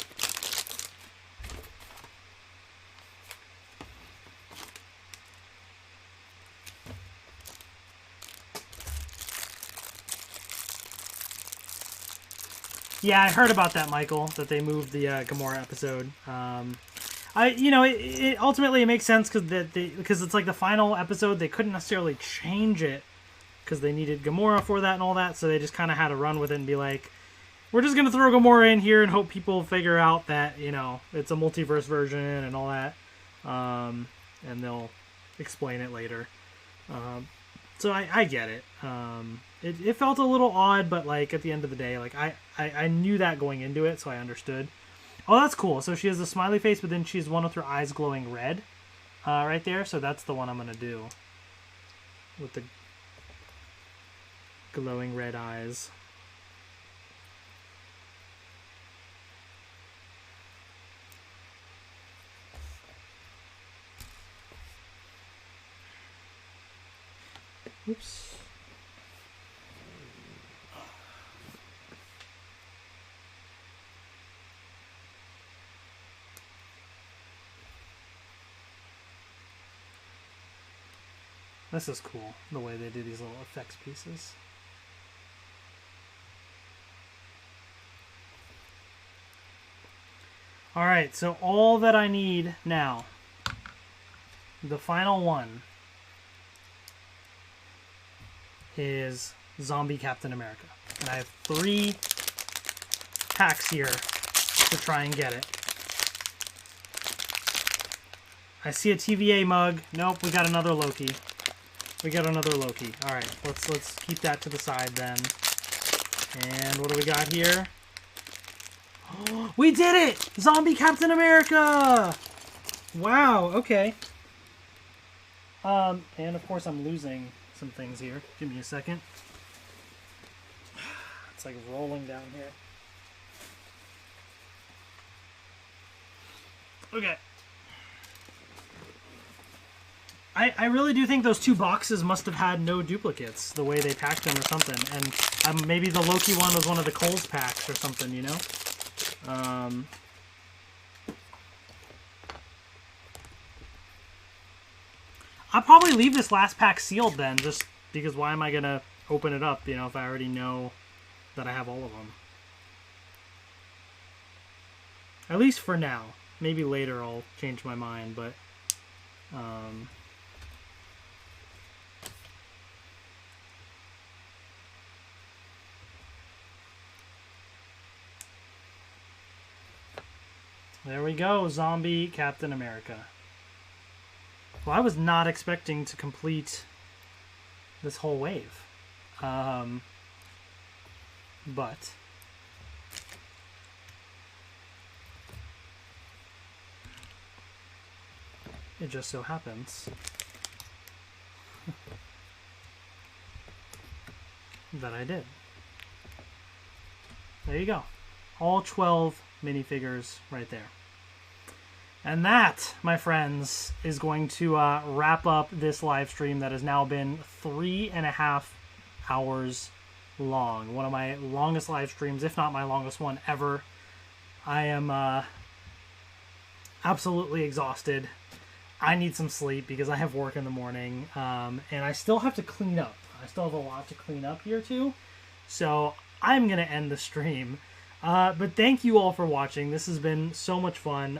Yeah, I heard about that, Michael, that they moved the Gamora episode. Ultimately it makes sense because it's like the final episode. They couldn't necessarily change it because they needed Gamora for that and all that, so they just kind of had to run with it and be like, we're just going to throw Gamora in here and hope people figure out that, it's a multiverse version and all that. And they'll explain it later. So I get it. It felt a little odd, but like at the end of the day, like I knew that going into it, so I understood. Oh, that's cool. So she has a smiley face, but then she has one with her eyes glowing red right there. So that's the one I'm going to do with the glowing red eyes. Oops. This is cool, the way they do these little effects pieces. Alright, so all that I need now, the final one, is Zombie Captain America. And I have 3 packs here to try and get it. I see a TVA mug. Nope, we got another Loki. We got another Loki. Alright, let's keep that to the side then. And what do we got here? Oh, we did it! Zombie Captain America! Wow, okay. And of course I'm losing some things here. Give me a second. It's like rolling down here. Okay. I really do think those 2 boxes must have had no duplicates, the way they packed them or something. And maybe the Loki one was one of the Coles packs or something, you know? I'll probably leave this last pack sealed then, just because why am I going to open it up, if I already know that I have all of them. At least for now. Maybe later I'll change my mind, but... there we go, Zombie Captain America. Well, I was not expecting to complete this whole wave. But it just so happens that I did. There you go. All 12 minifigures right there. And that, my friends, is going to wrap up this live stream that has now been 3.5 hours long. One of my longest live streams, if not my longest one ever. I am absolutely exhausted. I need some sleep because I have work in the morning. And I still have to clean up. I still have a lot to clean up here too. So I'm going to end the stream. But thank you all for watching. This has been so much fun.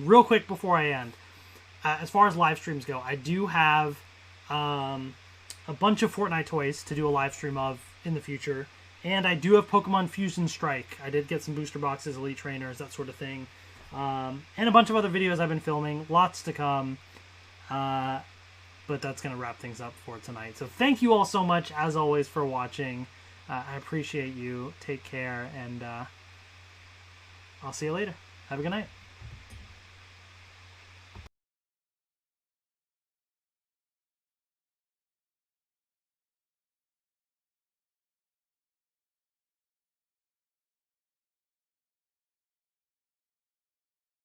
Real quick before I end, as far as live streams go, I do have a bunch of Fortnite toys to do a live stream of in the future. And I do have Pokemon Fusion Strike. I did get some booster boxes, Elite Trainers, that sort of thing. And a bunch of other videos I've been filming. Lots to come. But that's going to wrap things up for tonight. So thank you all so much, as always, for watching. I appreciate you. Take care, and... I'll see you later. Have a good night.